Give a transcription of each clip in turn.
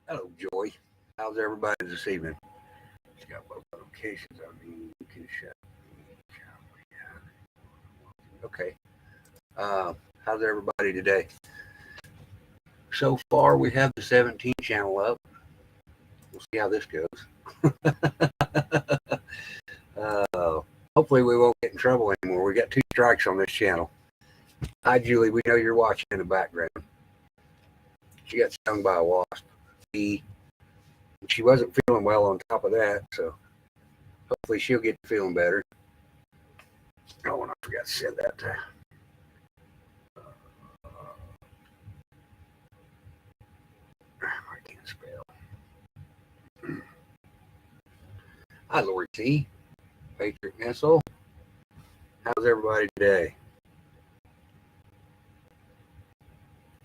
Hello, Joy. How's everybody this evening? It's got both locations on me. You can shut me. Okay. How's everybody today? So far, we have the 17 channel up. We'll see how this goes. Hopefully, we won't get in trouble anymore. We got 2 strikes on this channel. Hi, Julie. We know you're watching in the background. She got stung by a wasp. She wasn't feeling well on top of that, so hopefully she'll get feeling better. Oh, and I forgot to say that. I can't spell. Hi, Lori T. Patriot Missile. How's everybody today?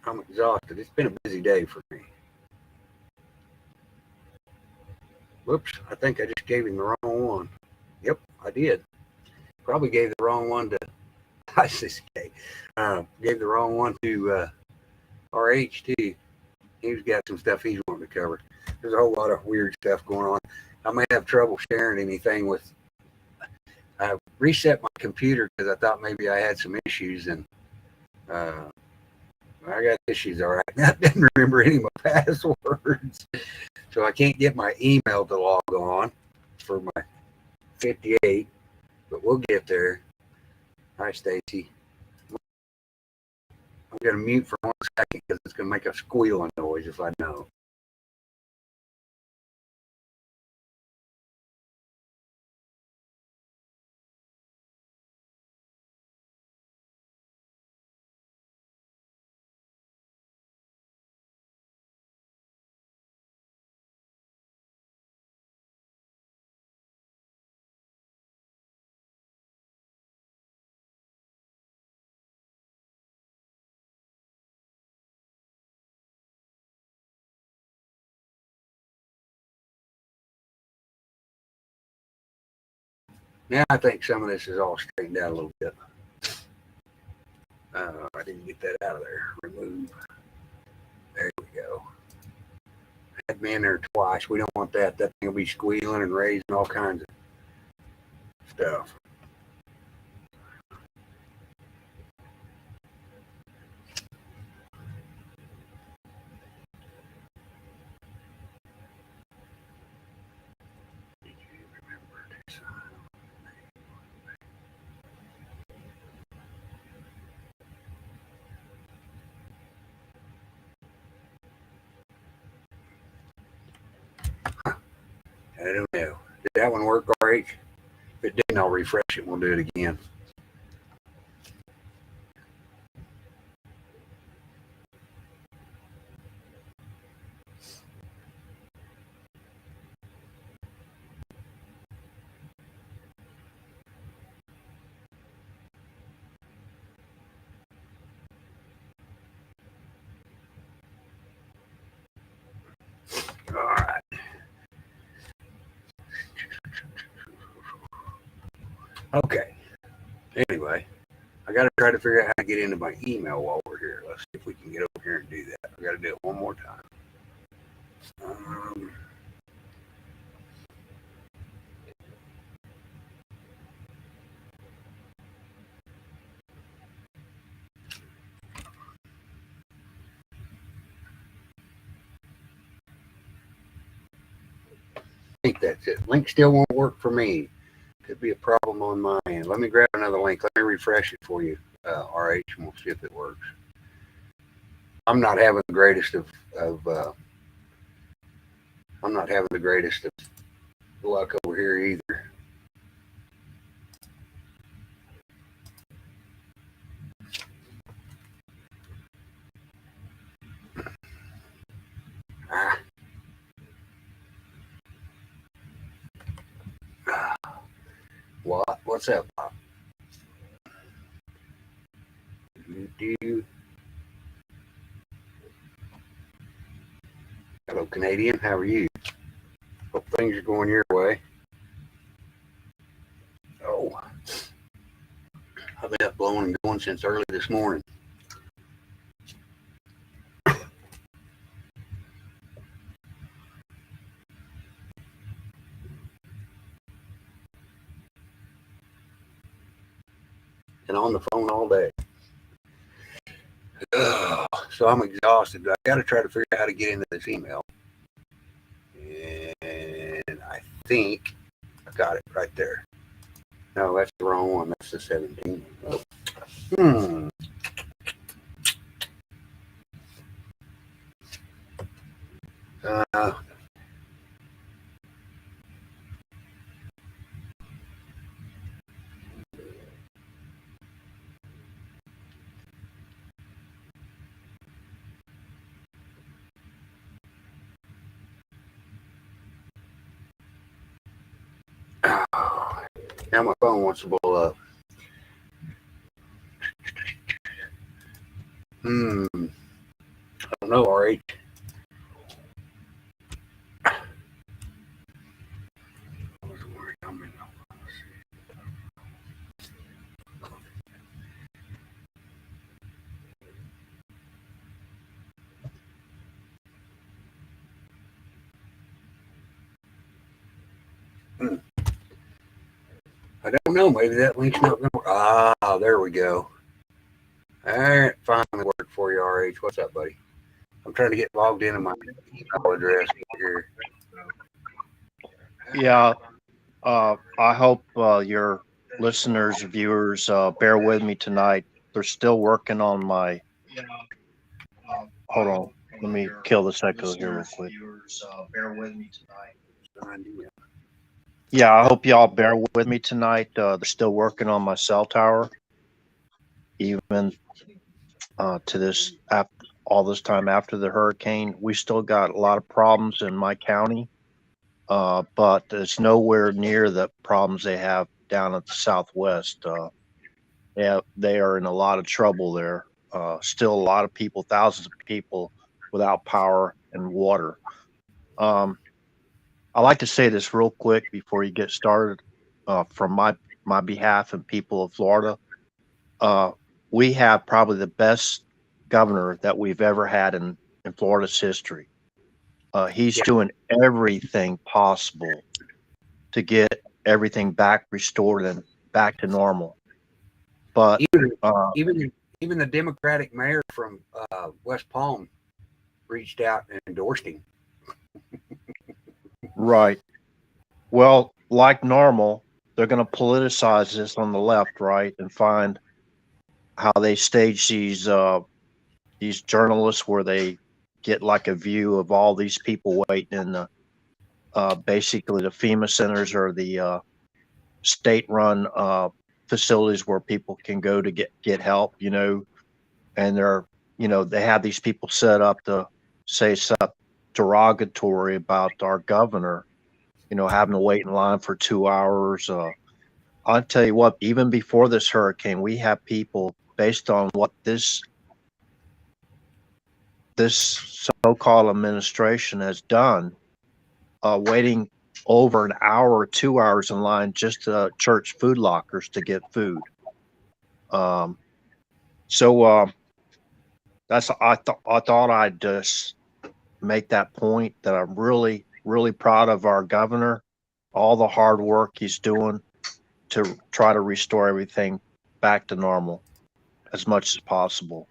I'm exhausted. It's been a busy day for me. Whoops, I think I just gave him the wrong one. Yep, I did. Probably gave the wrong one to ISISK. Gave the wrong one to RHT. He's got some stuff he's wanting to cover. There's a whole lot of weird stuff going on. I may have trouble sharing anything with. I reset my computer because I thought maybe I had some issues, and I got issues, all right. I didn't remember any of my passwords. So I can't get my email to log on for my 58, but we'll get there. Hi, Stacy. I'm going to mute for 1 second because it's going to make a squealing noise if I know. Now I think some of this is all straightened out a little bit. I didn't get that out of there. Remove. There we go. Had me in there twice. We don't want that. That thing will be squealing and raising all kinds of stuff. I don't know. Did that one work, RH? If it didn't, I'll refresh it and we'll do it again. All right. Okay. Anyway, I got to try to figure out how to get into my email while we're here. Let's see if we can get over here and do that. I got to do it one more time. Um, I think that's it. Link still won't work for me. Could be a problem on my end. Let me grab another link. Let me refresh it for you, RH, and we'll see if it works. I'm not having the greatest of I'm not having the greatest of luck over here either. Ah, what? What's up, Bob? Do. Hello, Canadian. How are you? Hope things are going your way. Oh, I've been up blowing and going since early this morning. And on the phone all day. Ugh, so I'm exhausted. I got to try to figure out how to get into this email. And I think I got it right there. No, that's the wrong one. That's the 17th. Oh. Hmm. Uh, now my phone wants to blow up. I don't know, RH. I don't know. Maybe that link's not going to work. Ah, there we go. All right, finally worked for you, RH. What's up, buddy? I'm trying to get logged into my email address here. Yeah, I hope your listeners, viewers, bear with me tonight. They're still working on my. Hold on, let me kill this echo here real quick. Yeah, I hope y'all bear with me tonight. They're still working on my cell tower, even to this all this time after the hurricane. We still got a lot of problems in my county, but it's nowhere near the problems they have down at the Southwest. Yeah, they are in a lot of trouble there. Still, a lot of people, thousands of people, without power and water. Um, I like to say this real quick before you get started. From my behalf and people of Florida, uh, we have probably the best governor that we've ever had in Florida's history. He's Yeah, doing everything possible to get everything back restored and back to normal. But even uh, even even the Democratic mayor from West Palm reached out and endorsed him. right. Well, like normal, they're going to politicize this on the left, right, and find how they stage these journalists where they get like a view of all these people waiting in the basically the FEMA centers or the state-run facilities where people can go to get help. And they have these people set up to say stuff derogatory about our governor. Having to wait in line for 2 hours. I'll tell you what, even before this hurricane, we have people based on what this so-called administration has done, waiting over an hour or 2 hours in line just to church food lockers to get food. Um, so that's I thought I'd just make that point that I'm really proud of our governor, all the hard work he's doing to try to restore everything back to normal as much as possible.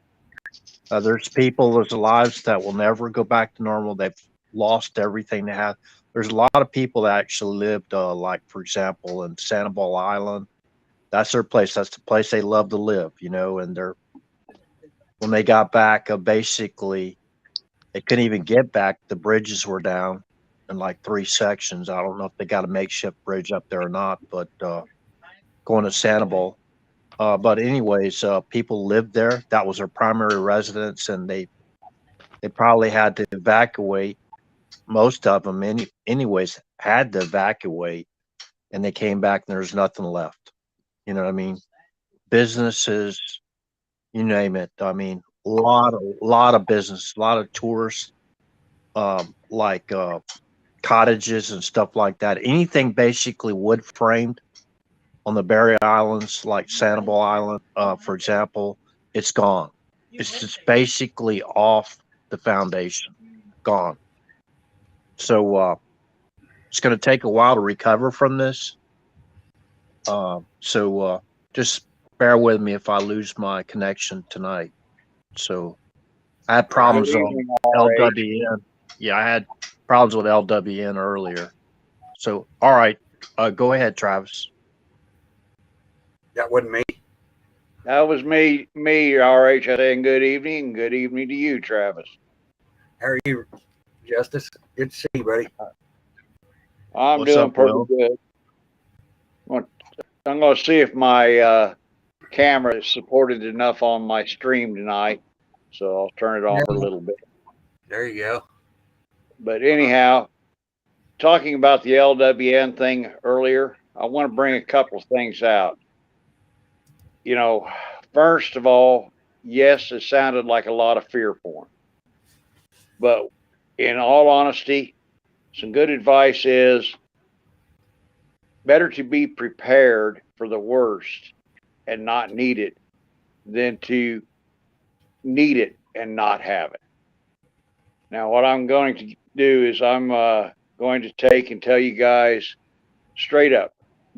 There's people, there's lives that will never go back to normal. They've lost everything they have. There's a lot of people that actually lived, like for example, in Sanibel Island. That's their place. That's the place they love to live, And when they got back, basically they couldn't even get back. The bridges were down in like 3 sections. I don't know if they got a makeshift bridge up there or not, but going to Sanibel. But anyways, people lived there. That was their primary residence, and they probably had to evacuate. Most of them, anyways, had to evacuate, and they came back, and there's nothing left. You know what I mean? Businesses, you name it. I mean, lot of business, a lot of tourists, like cottages and stuff like that. Anything basically wood framed on the Barrier Islands, like Sanibel Island, for example, it's gone. It's just basically off the foundation, gone. So it's going to take a while to recover from this. So just bear with me if I lose my connection tonight. So I had problems on LWN. Yeah, I had problems with LWN earlier. So, all right, go ahead, Travis. That wasn't me. That was me, RH. Saying good evening, and good evening to you, Travis. How are you, Justice? Good to see you, buddy. I'm What's doing up, pretty Will? good. I'm going to see if my camera is supported enough on my stream tonight, so I'll turn it on for a little bit. There you go. But anyhow, talking about the LWN thing earlier, I want to bring a couple of things out. First of all, yes, it sounded like a lot of fear porn. But in all honesty, some good advice is better to be prepared for the worst and not need it than to need it and not have it. Now, what I'm going to do is I'm going to take and tell you guys straight up,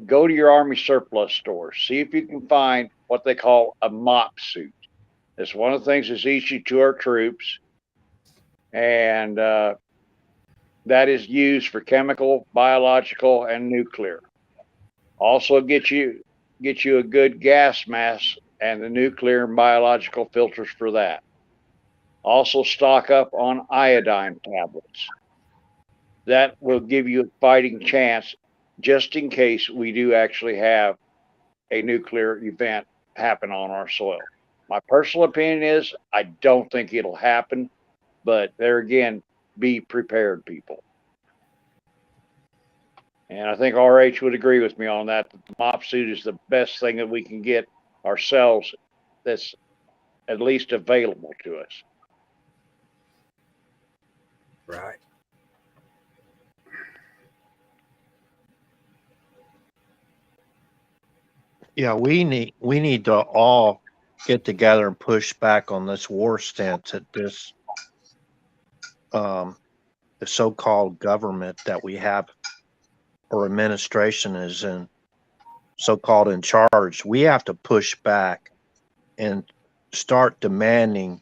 go to your Army surplus store, see if you can find what they call a mop suit. It's one of the things that's issued to our troops, and that is used for chemical, biological, and nuclear. Also, get you a good gas mask and the nuclear and biological filters for that. Also, stock up on iodine tablets. That will give you a fighting chance just in case we do actually have a nuclear event happen on our soil. My personal opinion is I don't think it'll happen, but there again, be prepared, people. And I think RH would agree with me on that. The mop suit is the best thing that we can get ourselves that's at least available to us. Right. Yeah, we need to all get together and push back on this war stance that this the so-called government that we have or administration is in so-called in charge. We have to push back and start demanding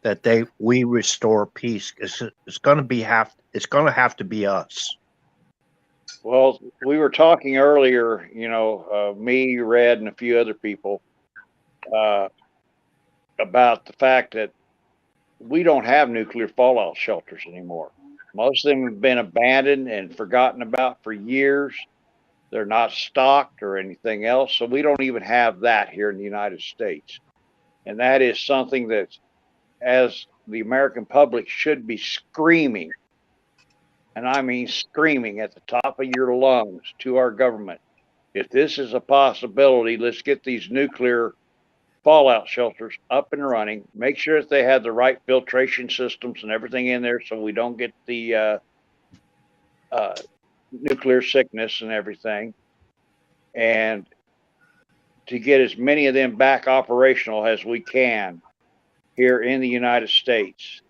that we restore peace. It's going to have to be us. Well, we were talking earlier, me, Red, and a few other people about the fact that we don't have nuclear fallout shelters anymore. Most of them have been abandoned and forgotten about for years. They're not stocked or anything else. So we don't even have that here in the United States. And that is something that, as the American public, should be screaming, and I mean screaming at the top of your lungs to our government. If this is a possibility, let's get these nuclear fallout shelters up and running. Make sure that they have the right filtration systems and everything in there so we don't get the nuclear sickness and everything. And to get as many of them back operational as we can here in the United States.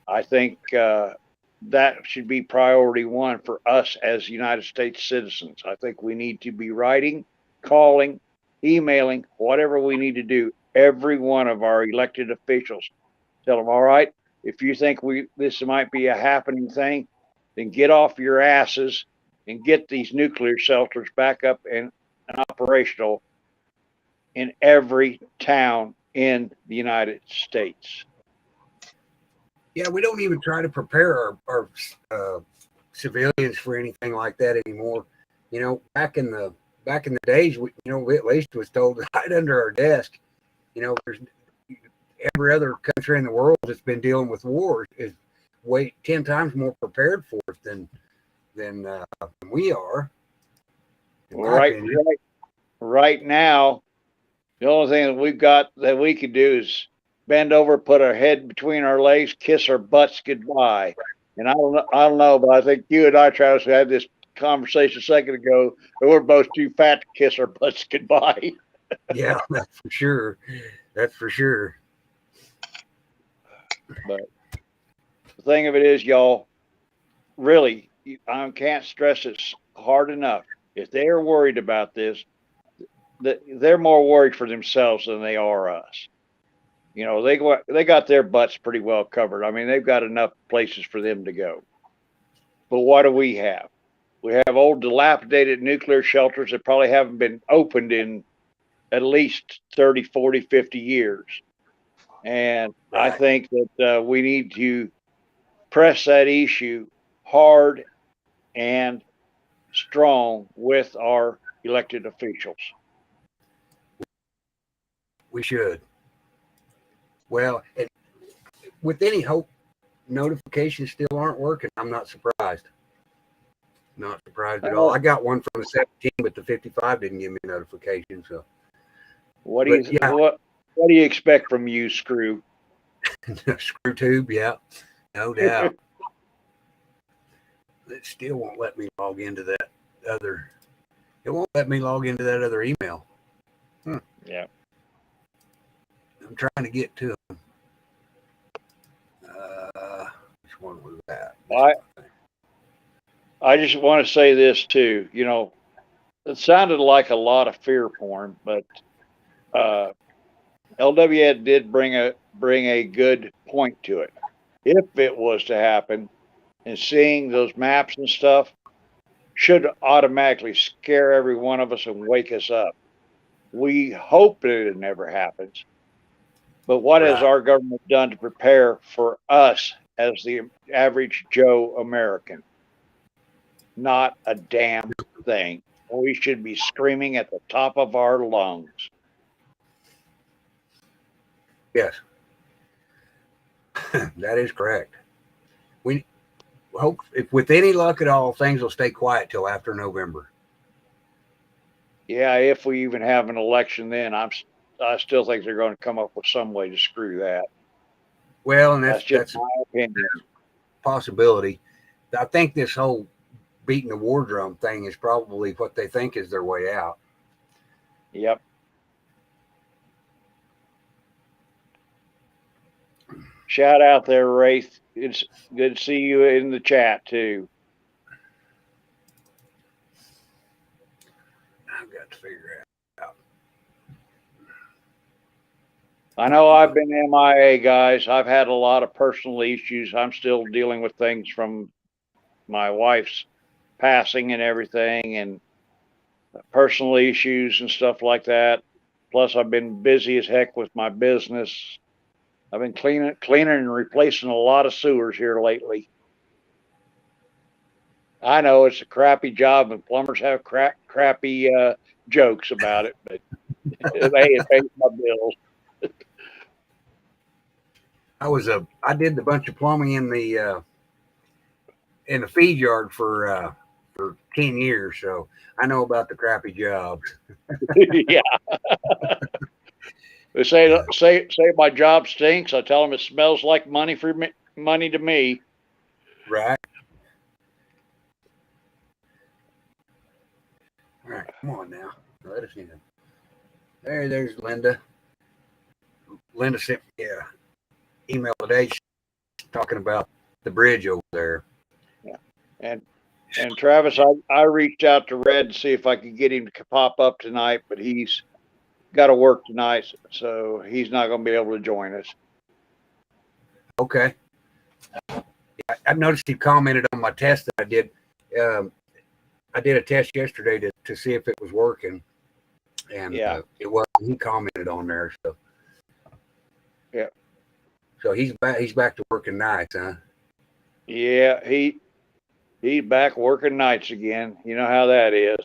I think that should be priority one for us as United States citizens. I think we need to be writing, calling, emailing, whatever we need to do, every one of our elected officials. Tell them, all right, if you think this might be a happening thing, then get off your asses and get these nuclear shelters back up and operational in every town in the United States. Yeah, we don't even try to prepare our civilians for anything like that anymore. You know, back in the days, we at least was told to hide under our desk. You know, there's every other country in the world that's been dealing with wars is 10 times more prepared for it than we are. Right now, the only thing that we've got that we could do is bend over, put our head between our legs, kiss our butts goodbye. And I don't know, but I think you and I, Travis, had this conversation a second ago that we're both too fat to kiss our butts goodbye. Yeah, that's for sure. That's for sure. But the thing of it is, y'all, really, I can't stress it hard enough. If they're worried about this, they're more worried for themselves than they are us. You know, they got their butts pretty well covered. I mean, they've got enough places for them to go. But what do we have? We have old dilapidated nuclear shelters that probably haven't been opened in at least 30, 40, 50 years. And right. I think that we need to press that issue hard and strong with our elected officials. We should. Well, with any hope, notifications still aren't working. I'm not surprised. Not surprised at all. I got one from the 17, but the 55 didn't give me a notification. So, what do you expect from you, Screw? Screw tube, yeah, no doubt. It still won't let me log into that other. It won't let me log into that other email. Yeah. I'm trying to get to them. Which one was that? I just want to say this too. You know, it sounded like a lot of fear porn, but LWA did bring a good point to it. If it was to happen, and seeing those maps and stuff should automatically scare every one of us and wake us up. We hope that it never happens. But what has our government done to prepare for us as the average Joe American? Not a damn thing. We should be screaming at the top of our lungs. Yes. That is correct. We hope, if with any luck at all, things will stay quiet till after November. Yeah, if we even have an election then, I still think they're going to come up with some way to screw that. Well, and that's just my opinion. Possibility. I think this whole beating the war drum thing is probably what they think is their way out. Yep. Shout out there, Wraith. It's good to see you in the chat too. I've got to figure it out. I know I've been MIA, guys. I've had a lot of personal issues. I'm still dealing with things from my wife's passing and everything, and personal issues and stuff like that. Plus, I've been busy as heck with my business. I've been cleaning and replacing a lot of sewers here lately. I know it's a crappy job, and plumbers have crappy jokes about it, but hey, it pays my bills. I did the bunch of plumbing in the feed yard for 10 years, so I know about the crappy jobs. Yeah. They say my job stinks. I tell them it smells like money to me. Right. All right, come on now. Let us in. There's Linda. Linda sent me an email today talking about the bridge over there. Yeah. And Travis, I reached out to Red to see if I could get him to pop up tonight, but he's got to work tonight, so he's not going to be able to join us. Okay. I noticed he commented on my test that I did. I did a test yesterday to see if it was working, and it was. He commented on there, so yeah. So he's back to working nights, huh? Yeah, he's back working nights again. You know how that is.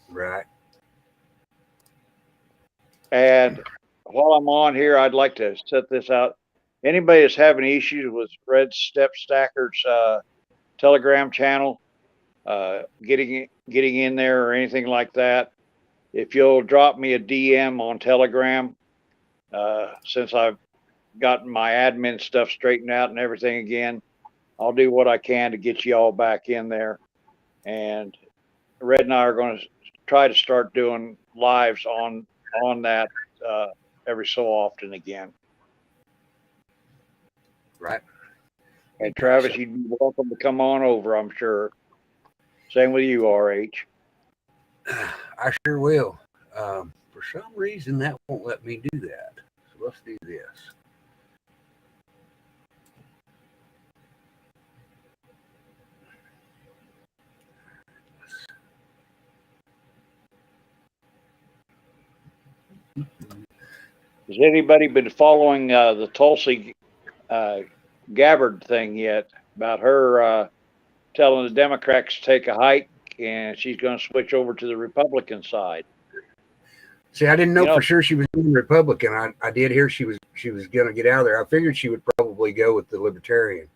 Right. And while I'm on here, I'd like to set this out. Anybody that's having issues with Red Step Stacker's Telegram channel, getting in there or anything like that, if you'll drop me a DM on Telegram, since I've gotten my admin stuff straightened out and everything again, I'll do what I can to get you all back in there. And Red and I are going to try to start doing lives on that every so often again. Right. And Travis, you'd be welcome to come on over, I'm sure. Same with you, RH. I sure will. For some reason, that won't let me do that. So let's do this. Has anybody been following the Tulsi Gabbard thing yet about her telling the Democrats to take a hike and she's going to switch over to the Republican side? See, I didn't know for sure she was being Republican. I did hear she was going to get out of there. I figured she would probably go with the Libertarian.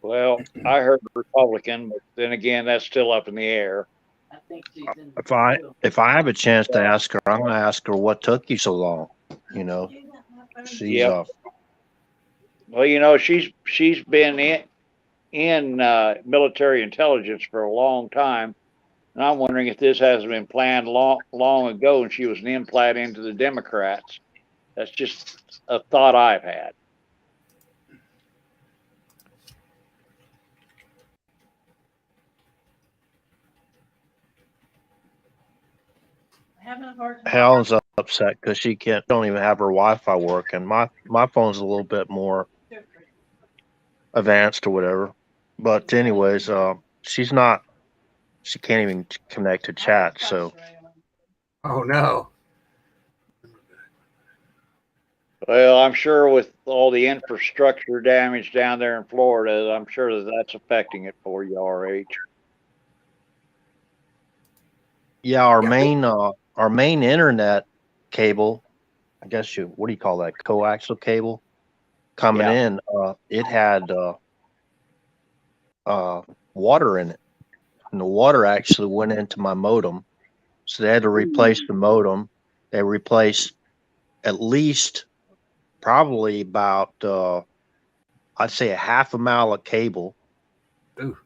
Well, I heard Republican, but then again, that's still up in the air. I think if I have a chance to ask her, I'm going to ask her what took you so long. You know, she's well, she's been in military intelligence for a long time, and I'm wondering if this hasn't been planned long ago, and she was an implant into the Democrats. That's just a thought I've had. Helen's upset because she don't even have her Wi-Fi working. My phone's a little bit more advanced or whatever, but anyways, she can't even connect to chat. So, oh no. Well, I'm sure with all the infrastructure damage down there in Florida, I'm sure that's affecting it for you, RH. Yeah, our main internet cable, I guess what do you call that? Coaxial cable coming in. It had water in it, and the water actually went into my modem, so they had to replace the modem. They replaced at least probably about I'd say a half a mile of cable. Ooh.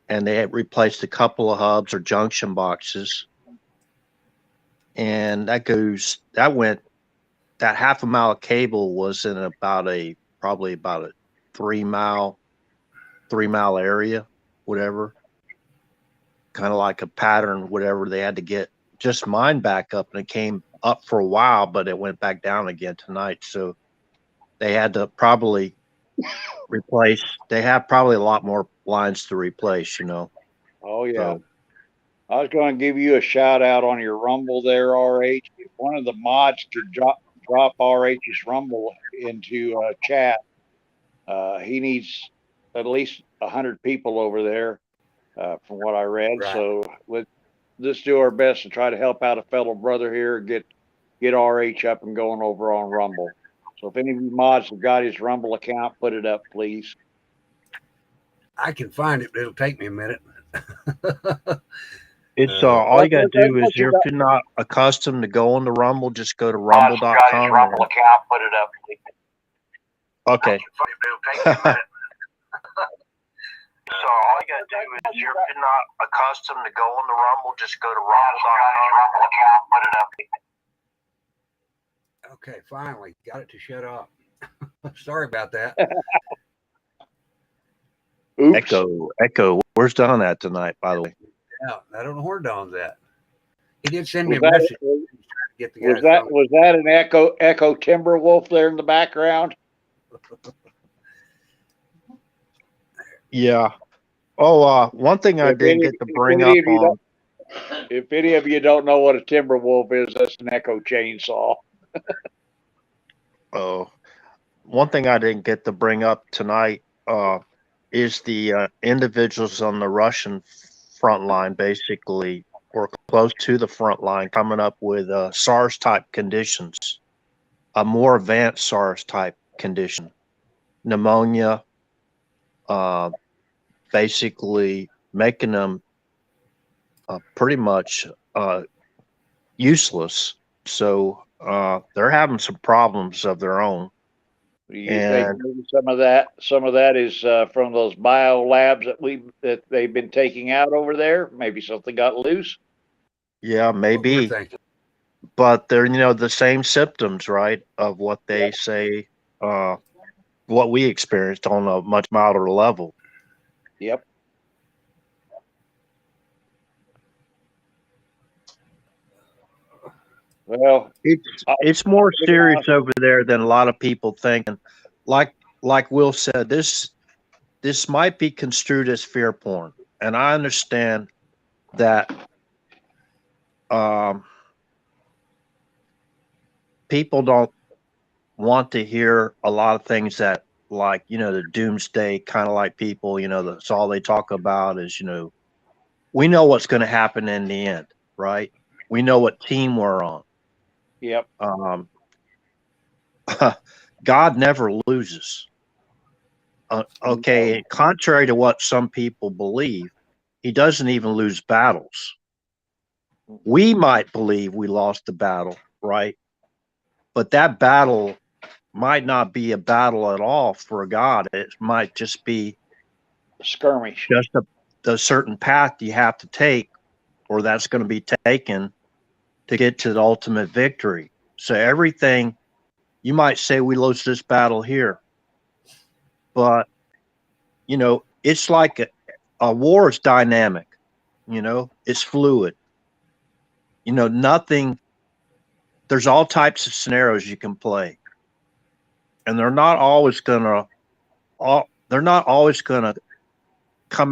And they had replaced a couple of hubs or junction boxes. And that half a mile of cable was in probably about a 3 mile area, whatever. Kind of like a pattern, whatever. They had to get just mine back up, and it came up for a while, but it went back down again tonight. So they had to probably replace. They have probably a lot more lines to replace, you know. Oh yeah. So, I was going to give you a shout out on your Rumble there, RH. If one of the mods could drop RH's Rumble into chat, he needs at least 100 people over there, from what I read. Right. So let's do our best to try to help out a fellow brother here, get RH up and going over on Rumble. So if any of you mods have got his Rumble account, put it up, please. I can find it, but it'll take me a minute. It's all you got to do is, if you're not accustomed to going to Rumble, just go to rumble.com. Rumble account, put it up, please. Okay. So all you gotta do is, if you're not accustomed to going to Rumble, just go to rumble.com. Okay, finally got it to shut up. Sorry about that. Oops. Echo. Where's Don at tonight, by the way? Yeah, I don't know where Don's at. He did send me a Was that- message. Get the guy Was that an Echo Timberwolf there in the background? Yeah. Oh, one thing I didn't get to bring up on. If any of you don't know what a Timberwolf is, that's an Echo chainsaw. Oh, one thing I didn't get to bring up tonight is the individuals on the Russian front line, basically, or close to the front line, coming up with SARS type conditions, a more advanced SARS type condition, pneumonia, basically making them pretty much useless. So they're having some problems of their own. Do you think maybe some of that is from those bio labs that they've been taking out over there? Maybe something got loose. Yeah, maybe. But they're the same symptoms, right? Of what they say, what we experienced on a much milder level. Yep. Well, it's more serious over there than a lot of people think. And like Will said, this might be construed as fear porn, and I understand that people don't want to hear a lot of things that, like, the doomsday kind of, like, people, that's all they talk about is, we know what's going to happen in the end, right? We know what team we're on. Yep. God never loses. Okay, contrary to what some people believe, he doesn't even lose battles. We might believe we lost the battle, right? But that battle might not be a battle at all for God. It might just be a skirmish, just a certain path you have to take, or that's going to be taken to get to the ultimate victory. So everything, you might say we lost this battle here, but it's like a war is dynamic. It's fluid. Nothing. There's all types of scenarios you can play, and they're not always gonna come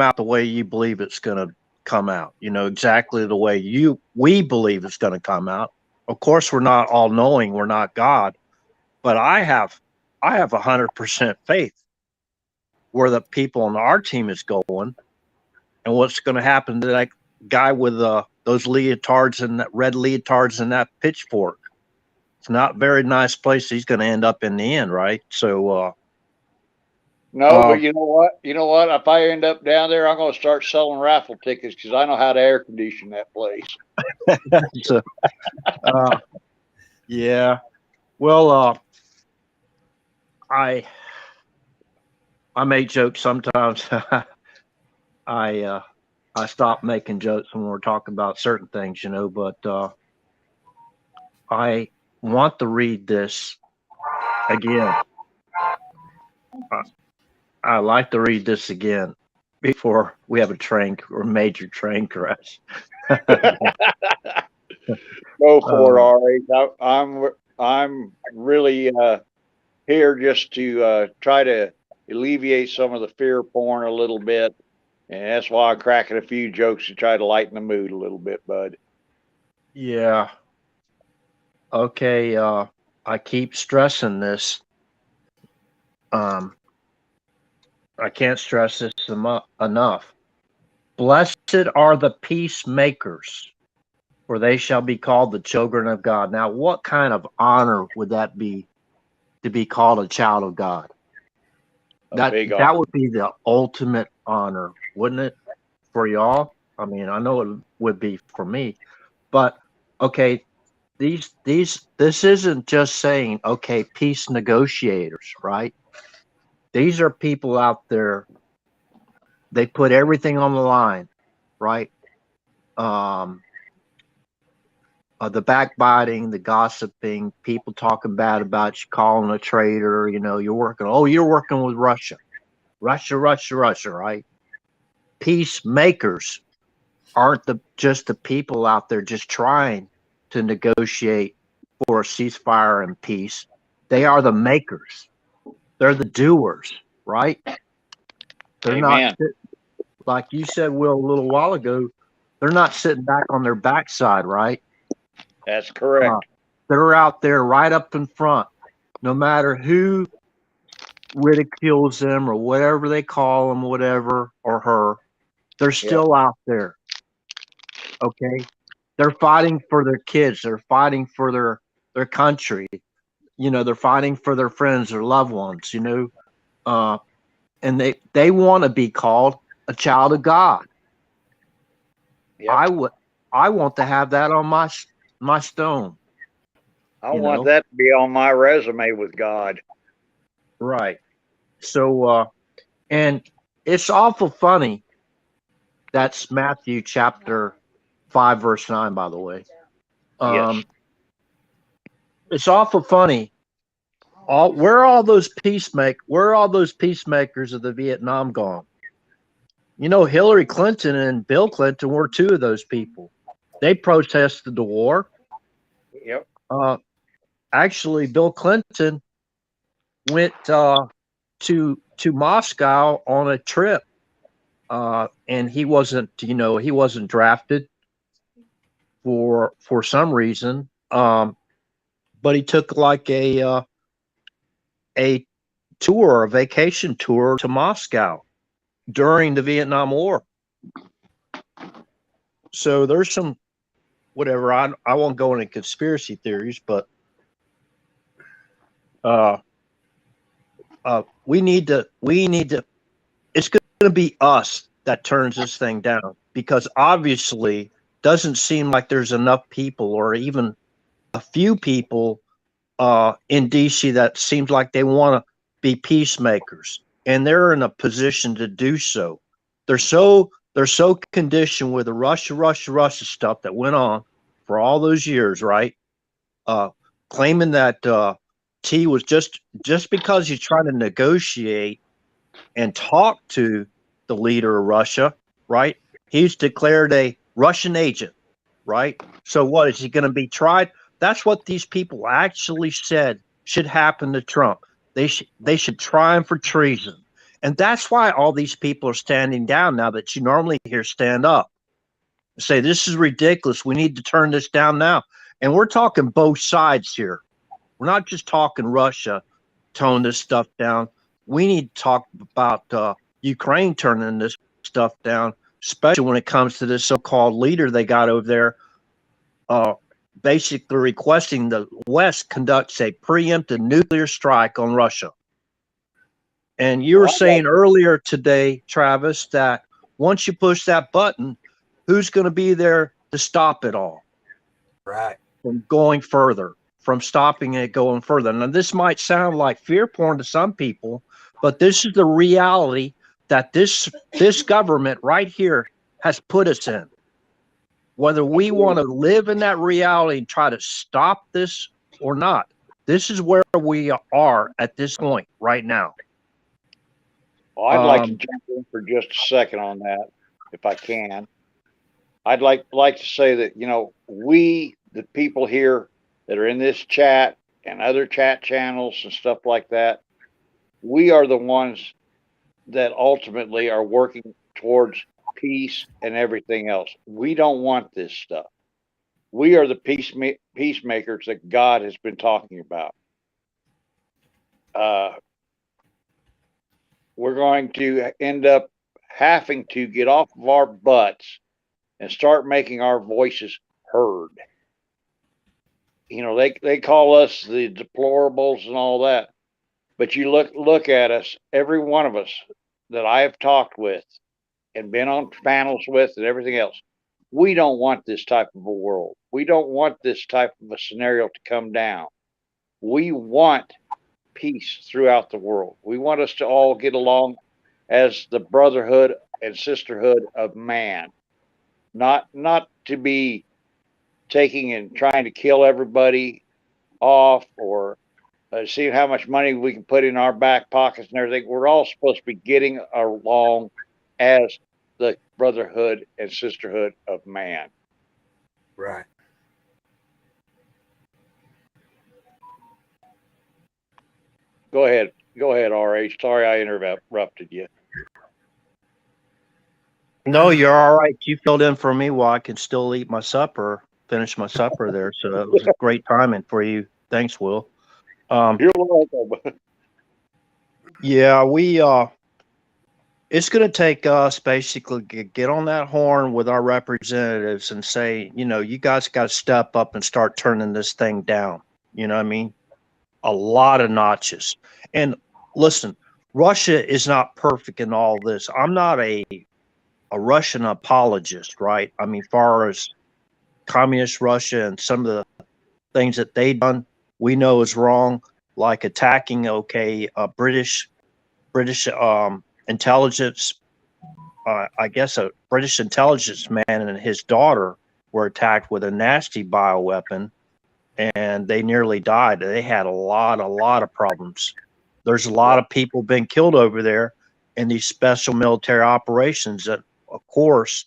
out the way you believe it's gonna come out. Exactly the way we believe it's gonna come out. Of course, we're not all knowing. We're not God, but I have 100% faith where the people on our team is going, and what's going to happen to that guy with those leotards and that red leotards and that pitchfork. It's not a very nice place he's going to end up in the end, right? So but you know what? If I end up down there, I'm going to start selling raffle tickets because I know how to air condition that place. So, yeah. Well, I make jokes sometimes. I stop making jokes when we're talking about certain things, but I want to read this again. I like to read this again before we have a major train crash. Go for it, R.H. I'm really here just to try to alleviate some of the fear porn a little bit, and that's why I'm cracking a few jokes to try to lighten the mood a little bit, bud. Yeah. Okay. I keep stressing this. I can't stress this enough. Blessed are the peacemakers, for they shall be called the children of God. Now, what kind of honor would that be, to be called a child of God? That would be the ultimate honor, wouldn't it, for y'all? I mean, I know it would be for me, but okay, this isn't just saying, okay, peace negotiators, right? These are people out there They put everything on the line, right? The backbiting, the gossiping, people talking bad about you, calling a traitor. You're working with Russia, right? Peacemakers aren't just the people out there just trying to negotiate for a ceasefire and peace. They are the makers. They're the doers, right? They're not, Amen. like you said, Will, a little while ago, they're not sitting back on their backside, right? That's correct. They're out there right up in front, no matter who ridicules them or whatever they call them, whatever, or her. They're still out there. Okay. They're fighting for their kids. They're fighting for their country. They're fighting for their friends, their loved ones, and they want to be called a child of God. Yep. I want to have that on my stone. I want that to be on my resume with God. Right. So, and it's awful funny. That's Matthew chapter 5, verse 9, by the way. Yes. It's awful funny. Where are all those peacemakers of the Vietnam gone? Hillary Clinton and Bill Clinton were two of those people. They protested the war. Yep. Actually, Bill Clinton went to Moscow on a trip, and he wasn't drafted for some reason. But he took like a vacation tour to Moscow during the Vietnam War. So there's some whatever. I won't go into conspiracy theories, but we need to. It's going to be us that turns this thing down, because obviously doesn't seem like there's enough people, or even a few people in DC that seems like they want to be peacemakers, and they're in a position to do so. They're so conditioned with the Russia stuff that went on for all those years, right? Claiming that T was just because he's trying to negotiate and talk to the leader of Russia, right? He's declared a Russian agent, right? So what, is he going to be tried? That's what these people actually said should happen to Trump. They should try him for treason. And that's why all these people are standing down now that you normally hear stand up. Say, this is ridiculous. We need to turn this down now. And we're talking both sides here. We're not just talking Russia, tone this stuff down. We need to talk about Ukraine turning this stuff down, especially when it comes to this so-called leader they got over there, basically requesting the West conducts a preemptive nuclear strike on Russia. And you were saying earlier today, Travis, that once you push that button, who's going to be there to stop it all? Right. From going further, from stopping it going further. Now, this might sound like fear porn to some people, but this is the reality that this government right here has put us in. Whether we want to live in that reality and try to stop this or not, this is where we are at this point right now. Well, I'd like to jump in for just a second on that, if I can. I'd like to say that, we, the people here that are in this chat and other chat channels and stuff like that, we are the ones that ultimately are working towards peace and everything else. We don't want this stuff. We are the peacemakers that God has been talking about. We're going to end up having to get off of our butts and start making our voices heard. They call us the deplorables and all that, but you look at us, every one of us that I have talked with and been on panels with and everything else. We don't want this type of a world. We don't want this type of a scenario to come down. We want peace throughout the world. We want us to all get along as the brotherhood and sisterhood of man, not to be taking and trying to kill everybody off or see how much money we can put in our back pockets and everything. We're all supposed to be getting along as the brotherhood and sisterhood of man. Right. Go ahead, RH. Sorry I interrupted you. No, you're all right. You filled in for me while I can still eat my supper, finish my supper there. So it was a great timing for you. Thanks, Will. You're welcome. Yeah, it's going to take us basically get on that horn with our representatives and say, you guys got to step up and start turning this thing down. You know what I mean? A lot of notches. And listen, Russia is not perfect in all this. I'm not a Russian apologist, right? I mean, far as communist Russia and some of the things that they done, we know is wrong, like attacking, British intelligence. I guess a British intelligence man and his daughter were attacked with a nasty bioweapon, and they nearly died. They had a lot of problems. There's a lot of people being killed over there in these special military operations. That, of course,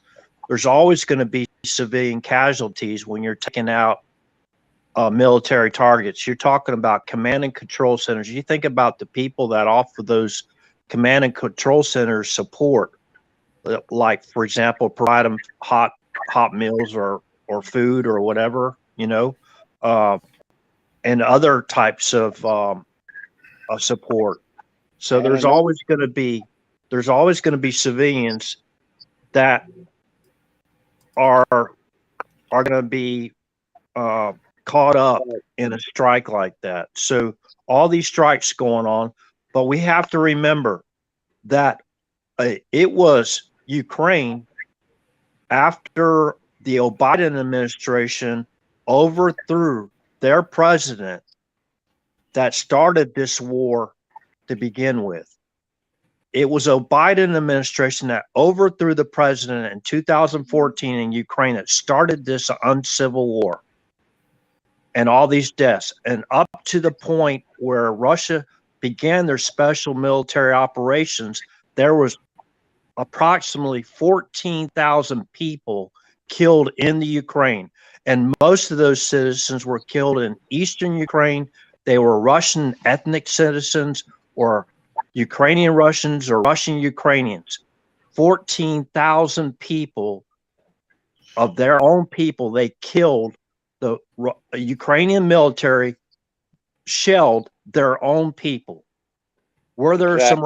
there's always going to be civilian casualties when you're taking out military targets. You're talking about command and control centers. You think about the people that offer those command and control centers support, like, for example, provide them hot meals or food or whatever, and other types of support. So there's always going to be civilians that are going to be caught up in a strike like that. So all these strikes going on, but we have to remember that it was Ukraine after the Biden administration overthrew their president that started this war to begin with. It was a Biden administration that overthrew the president in 2014 in Ukraine that started this uncivil war and all these deaths. And up to the point where Russia began their special military operations, there was approximately 14,000 people killed in the Ukraine. And most of those citizens were killed in eastern Ukraine. They were Russian ethnic citizens or Ukrainian Russians or Russian Ukrainians. 14,000 people of their own people they killed. The Ukrainian military shelled their own people. Were there some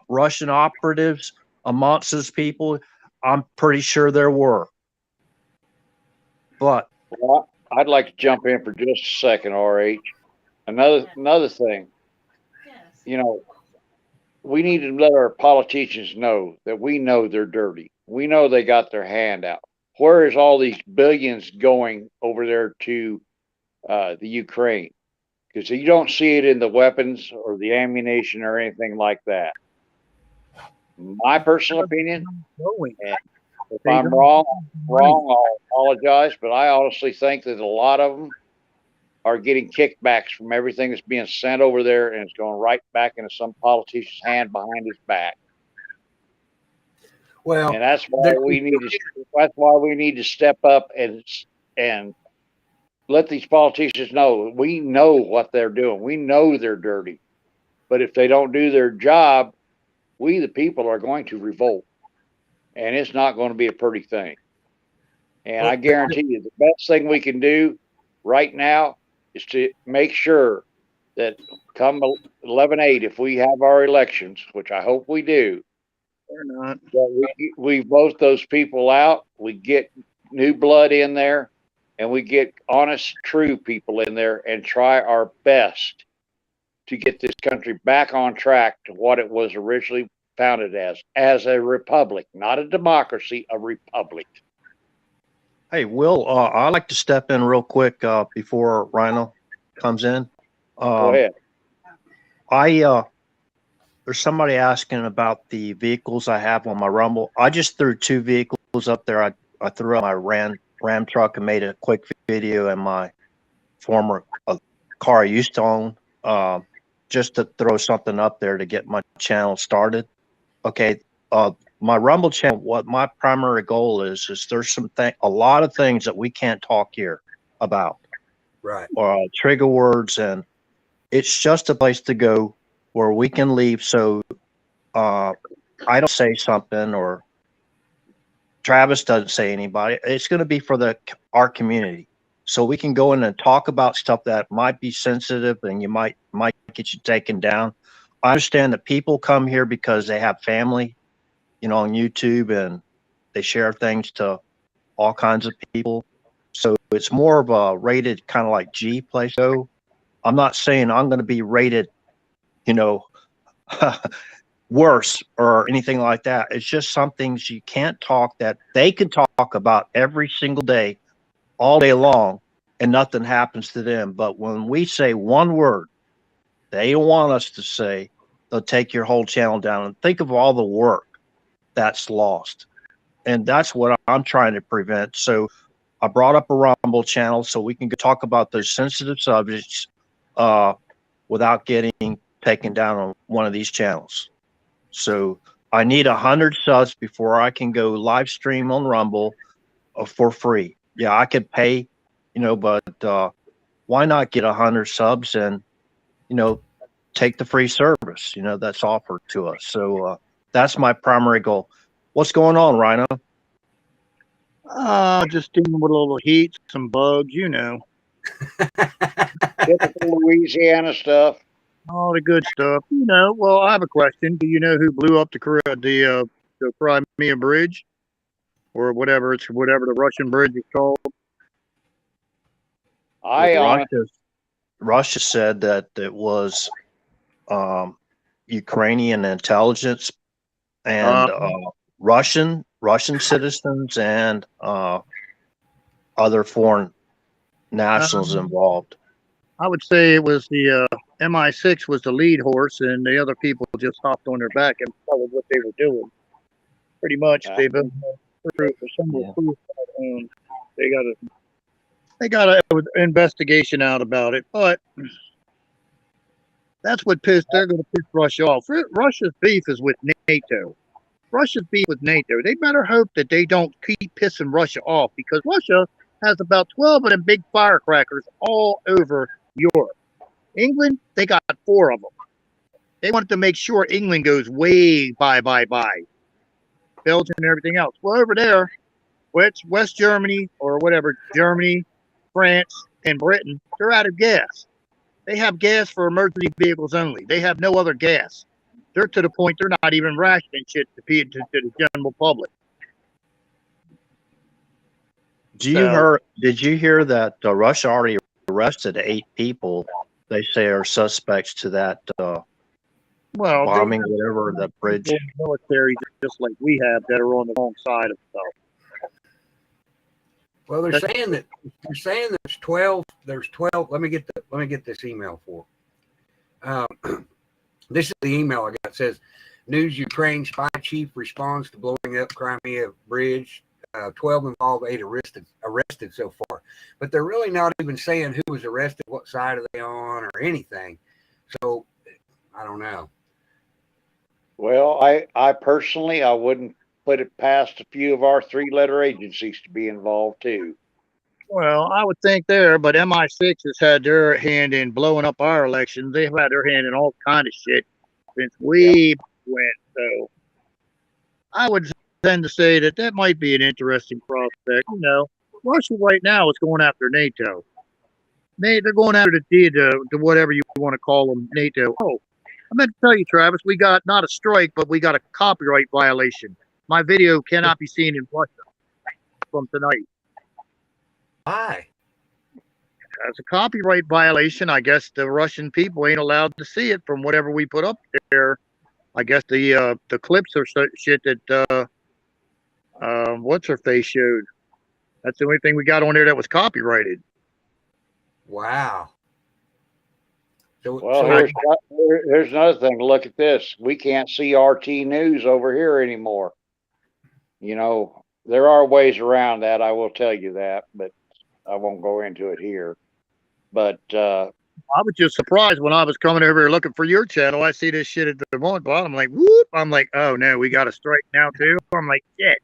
Russian operatives amongst those people? I'm pretty sure there were. But I'd like to jump in for just a second, RH. Another thing, we need to let our politicians know that we know they're dirty. We know they got their hand out. Where is all these billions going over there to the Ukraine? Because you don't see it in the weapons or the ammunition or anything like that. My personal opinion, and if I'm wrong, I'll apologize, but I honestly think that a lot of them are getting kickbacks from everything that's being sent over there, and it's going right back into some politician's hand behind his back. Well, and that's why we need to step up and let these politicians know we know what they're doing. We know they're dirty, but if they don't do their job, we the people are going to revolt, and it's not going to be a pretty thing. And I guarantee you, the best thing we can do right now is to make sure that come 11/8, if we have our elections, which I hope we do, that we vote those people out, we get new blood in there, and we get honest, true people in there and try our best to get this country back on track to what it was originally founded as a republic, not a democracy, a republic. Hey, Will, I'd like to step in real quick before Rhino comes in. Go ahead. there's somebody asking about the vehicles I have on my Rumble. I just threw 2 vehicles up there. I threw up my Ram truck and made a quick video, and my former car I used to own, just to throw something up there to get my channel started. Okay, my Rumble channel. What my primary goal is there's a lot of things that we can't talk here about, Right. trigger words, and it's just a place to go where we can leave. So I don't say something, or Travis doesn't say anybody. It's going to be for our community, so we can go in and talk about stuff that might be sensitive and you might get you taken down. I understand that people come here because they have family, on YouTube, and they share things to all kinds of people. So it's more of a rated kind of like G place. So I'm not saying I'm going to be rated, worse or anything like that. It's just some things you can't talk that they can talk about every single day, all day long, and nothing happens to them. But when we say one word they don't want us to say, they'll take your whole channel down. And think of all the work that's lost. And that's what I'm trying to prevent. So I brought up a Rumble channel so we can talk about those sensitive subjects without getting taken down on one of these channels. So I need 100 subs before I can go live stream on Rumble for free. Yeah, I could pay, but why not get 100 subs and, take the free service, that's offered to us. So that's my primary goal. What's going on, Rhino? Just dealing with a little heat, some bugs, Typical Louisiana stuff. all the good stuff. Well, I have a question. Do you know who blew up the Crimea Bridge, or whatever the Russian bridge is called? Russia said that it was Ukrainian intelligence and Russian citizens and other foreign nationals involved. I would say it was the MI6 was the lead horse, and the other people just hopped on their back and followed what they were doing. Pretty much, they've been through for some proof. They got an investigation out about it, but that's what they're going to piss Russia off. Russia's beef is with NATO. Russia's beef with NATO. They better hope that they don't keep pissing Russia off, because Russia has about 12 of them big firecrackers all over Europe. England, they got 4 of them. They wanted to make sure England goes way bye. Belgium and everything else. Well, over there, West Germany or whatever, Germany, France, and Britain, they're out of gas. They have gas for emergency vehicles only. They have no other gas. They're to the point they're not even rationing shit to the general public. Did you hear that Russia already arrested 8 people they say are suspects to that bombing, whatever, that bridge? Military, just like we have, that are on the wrong side of stuff. Well, they're saying there's 12. There's 12. Let me get this email for. This is the email I got. It says, "News: Ukraine spy chief responds to blowing up Crimea bridge. 12 involved, 8 arrested so far." But they're really not even saying who was arrested, what side are they on, or anything. So I don't know. Well, I personally, I wouldn't put it past a few of our 3-letter agencies to be involved too. Well, I would think there, but MI6 has had their hand in blowing up our elections. They've had their hand in all kind of shit since we went. So I would tend to say that might be an interesting prospect. Russia right now is going after NATO. They're going after the whatever you want to call them, NATO. Oh, I meant to tell you, Travis, we got not a strike, but we got a copyright violation. My video cannot be seen in Russia from tonight. Why? As a copyright violation, I guess the Russian people ain't allowed to see it from whatever we put up there. I guess the clips are shit that what's her face showed. That's the only thing we got on there that was copyrighted. Wow. Well, so here's another thing. Look at this. We can't see RT News over here anymore. You know, there are ways around that. I will tell you that, but I won't go into it here. But I was just surprised when I was coming over here looking for your channel. I see this shit at the one bottom. I'm like, whoop. I'm like, oh no, we got a strike now too. I'm like, shit.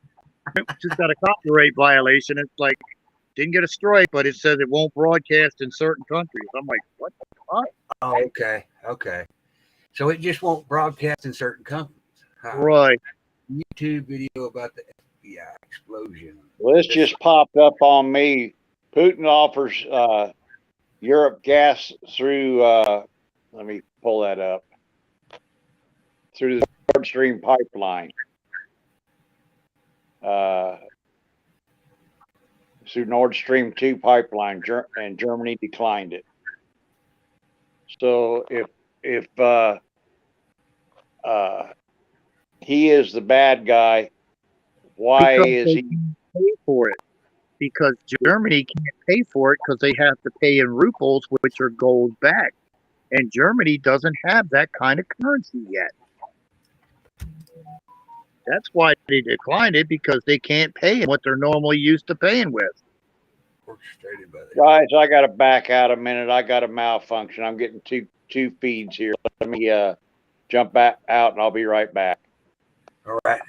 Just got a copyright violation. It's like, didn't get a strike, but it says it won't broadcast in certain countries. I'm like, what the fuck? oh, okay. So it just won't broadcast in certain companies. Huh. Right. YouTube video about the FBI explosion. well, this just popped up on me. Putin offers Europe gas through. Let me pull that up. Through the Nord Stream pipeline. Through Nord Stream 2 pipeline, and Germany declined it. So if he is the bad guy, why Because is they he? can't pay for it. Because Germany can't pay for it because they have to pay in rubles, which are gold backed. And Germany doesn't have that kind of currency yet. That's why they declined it, because they can't pay what they're normally used to paying with. Orchestrated by the Guys, I got to back out a minute. I got a malfunction. I'm getting two feeds here. Let me jump back out, and I'll be right back. All right.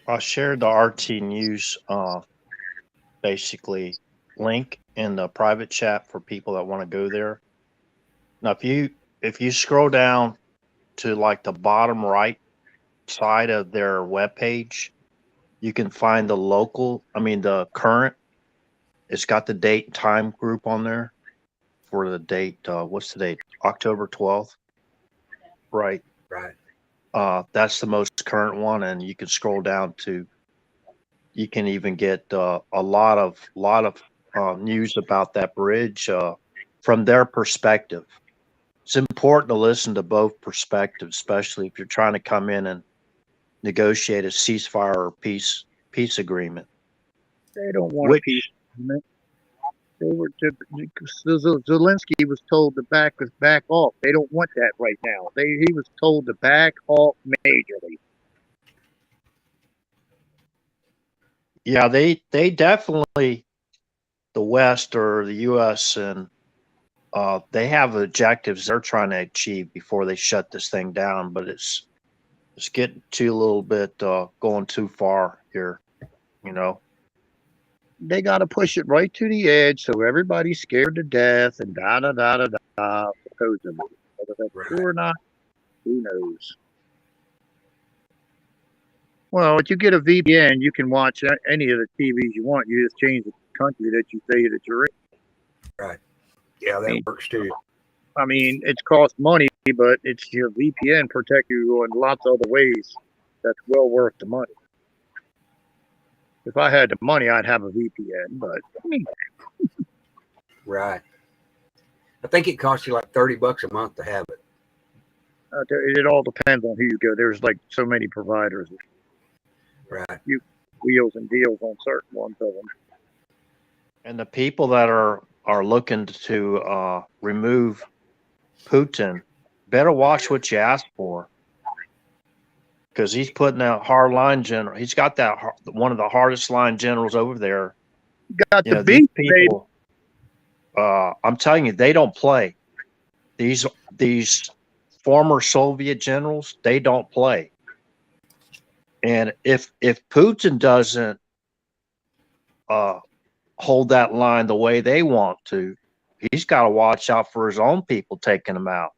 I shared the RT News basically link in the private chat for people that want to go there. Now, if you scroll down to like the bottom right side of their webpage, you can find the current. It's got the date and time group on there for the date. What's the date? October 12th. Right. Right. That's the most current one, and you can scroll down to. You can even get a lot of news about that bridge from their perspective. It's important to listen to both perspectives, especially if you're trying to come in and negotiate a ceasefire or peace agreement. They don't want a peace agreement. Zelensky was told to back off. They don't want that right now. He was told to back off majorly. Yeah, they definitely, the West or the U.S. and they have objectives they're trying to achieve before they shut this thing down. But it's getting a little bit going too far here, you know. They got to push it right to the edge so everybody's scared to death and da. Supposedly, whether that's true or not, who knows? Well, if you get a VPN, you can watch any of the TVs you want. You just change the country that you say that you're in. Right. Yeah, that works too. I mean, it costs money, but it's your VPN protect you in lots of other ways. That's well worth the money. If I had the money, I'd have a VPN, but I mean, right. I think it costs you like $30 a month to have it. It all depends on who you go. There's like so many providers. Right. You wheels and deals on certain ones of them. And the people that are looking to remove Putin better watch what you ask for, because he's putting out hard line general. He's got that one of the hardest line generals over there. Got the beat, people. I'm telling you, they don't play. These former Soviet generals, they don't play. And if Putin doesn't hold that line the way they want to, he's got to watch out for his own people taking him out.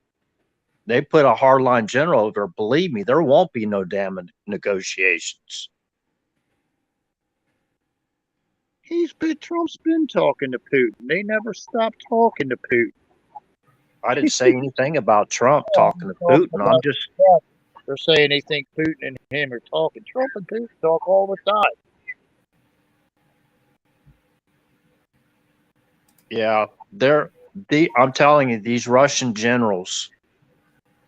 They put a hardline general over there. Believe me, there won't be no damn negotiations. Trump's been talking to Putin. They never stopped talking to Putin. I didn't say anything about Trump talking to Putin. I'm just. They're saying they think Putin and him are talking. Trump and Putin talk all the time. Yeah, I'm telling you, these Russian generals,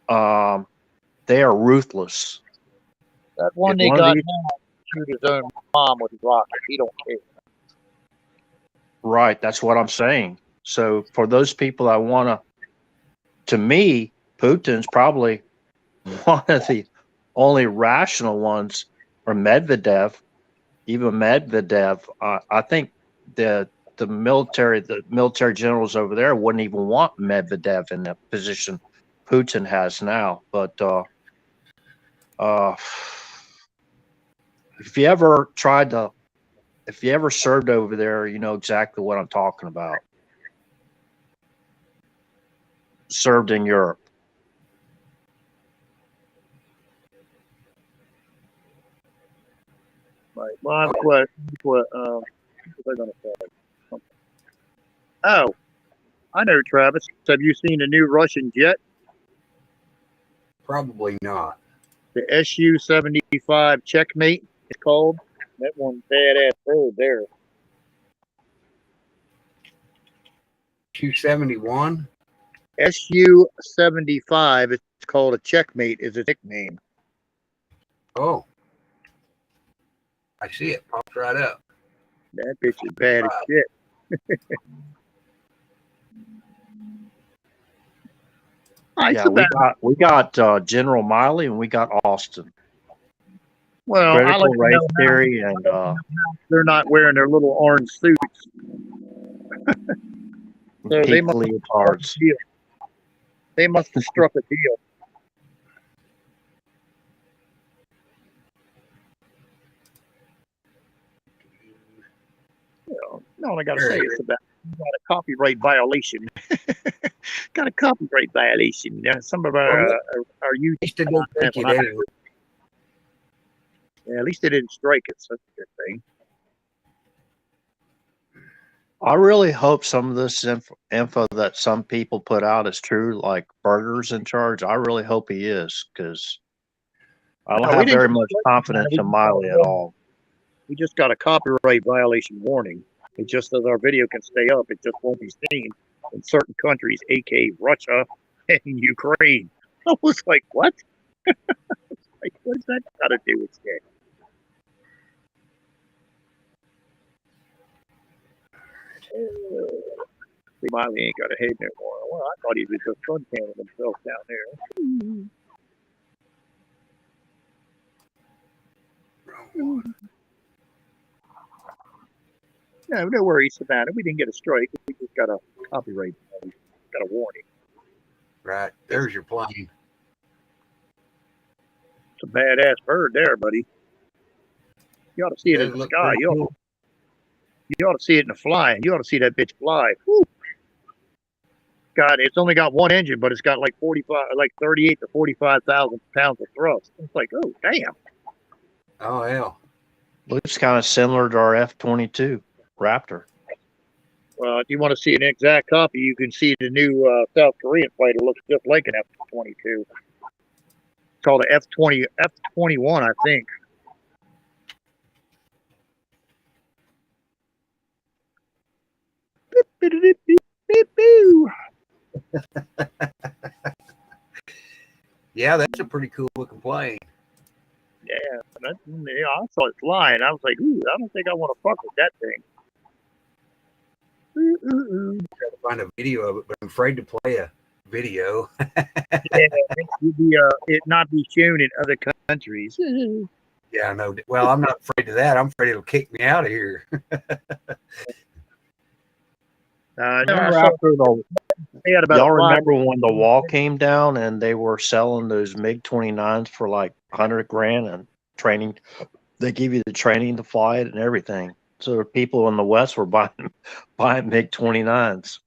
they are ruthless. That one they got now shoot his own mom with a rocket. He don't care. Right. That's what I'm saying. So for those people that want to me, Putin's probably one of the only rational ones, or Medvedev. Even Medvedev, I think the military generals over there wouldn't even want Medvedev in the position Putin has now. But if you ever served over there, you know exactly what I'm talking about. Served in Europe. Right. Well, what was I going to say? Oh, I know, Travis. Have you seen the new Russian jet? Probably not. The Su-75 Checkmate, it's called. That one's badass bird there. Su-71. Su-75, it's called a Checkmate, is its nickname. Oh, I see it. Pops right up. That bitch is bad as shit. Yeah, we got General Miley and we got Austin. Well, Critical race theory and they're not wearing their little orange suits. So pink leotards. They must have struck a deal. All I got to say is about a copyright violation. Got a copyright violation. Some of our YouTube. At least they didn't strike it. So that's a good thing. I really hope some of this info that some people put out is true, like Berger's in charge. I really hope he is, because I don't have very much confidence in Miley at all. We just got a copyright violation warning. It just says our video can stay up. It just won't be seen in certain countries, aka Russia and Ukraine. I was like, what? Like, what does that got to do with it? See, Miley ain't got a head no more. Well, I thought he was just fun canning himself down there. No worries about it. We didn't get a strike. We just got a copyright. Got a warning. Right. There's your plane. It's a badass bird there, buddy. You ought to see it in the sky. You ought to see it in the flying. You ought to see that bitch fly. Woo. God, it's only got one engine, but it's got like 38 to 45,000 pounds of thrust. It's like, oh damn. Oh hell. Looks kind of similar to our F-22 Raptor. Well, if you want to see an exact copy, you can see the new South Korean fighter. Looks just like an F-22. It's called an F-21, I think. Yeah, that's a pretty cool looking plane. Yeah, I saw it flying. I was like, ooh, I don't think I want to fuck with that thing. Try to find a video of it, but I'm afraid to play a video. It not be shown in other countries. Yeah, I know. Well, I'm not afraid of that. I'm afraid it'll kick me out of here. Y'all remember when the wall came down and they were selling those MiG-29s for like $100,000 and training? They give you the training to fly it and everything. So people in the West were buying MiG-29s.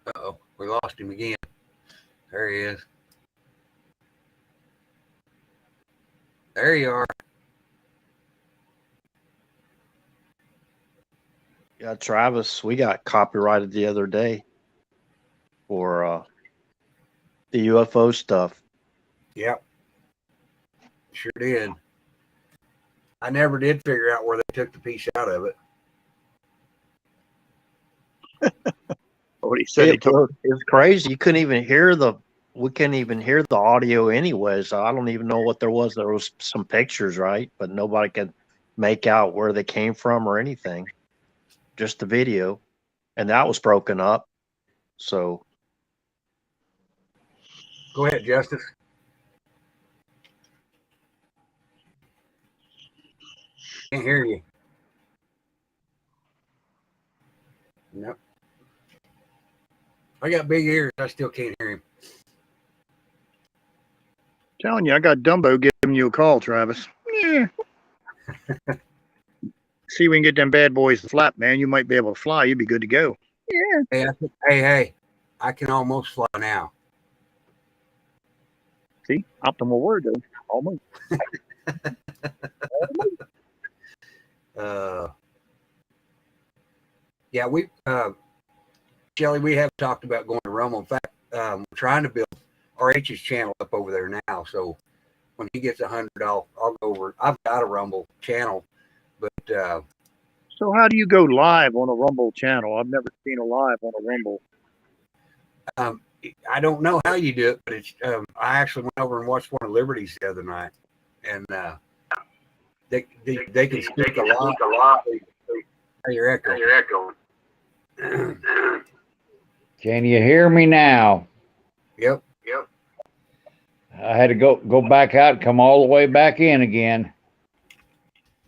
Uh-oh, we lost him again. There he is. There you are. Yeah, Travis, we got copyrighted the other day for the UFO stuff. Yep. Sure did. I never did figure out where they took the piece out of it. What he said, it was crazy. You couldn't even hear we couldn't even hear the audio anyways. I don't even know what there was. There was some pictures, right? But nobody could make out where they came from or anything. Just the video. And that was broken up. So Go ahead, Justice. Can't hear you. Nope. I got big ears. I still can't hear him. Telling you, I got Dumbo giving you a call, Travis. Yeah. See if we can get them bad boys to flap, man. You might be able to fly. You'd be good to go. Yeah. Hey, I can almost fly now. See, optimal word though. Almost. Yeah, Shelly, we have talked about going to Rumble. In fact, we're trying to build RH's channel up over there now. So when he gets 100, I'll go over. I've got a Rumble channel, but So how do you go live on a Rumble channel? I've never seen a live on a Rumble. I don't know how you do it, but it's. I actually went over and watched one of Liberty's the other night, and they can speak a lot. Hey, you're echoing. Can you hear me now? Yep. I had to go back out and come all the way back in again.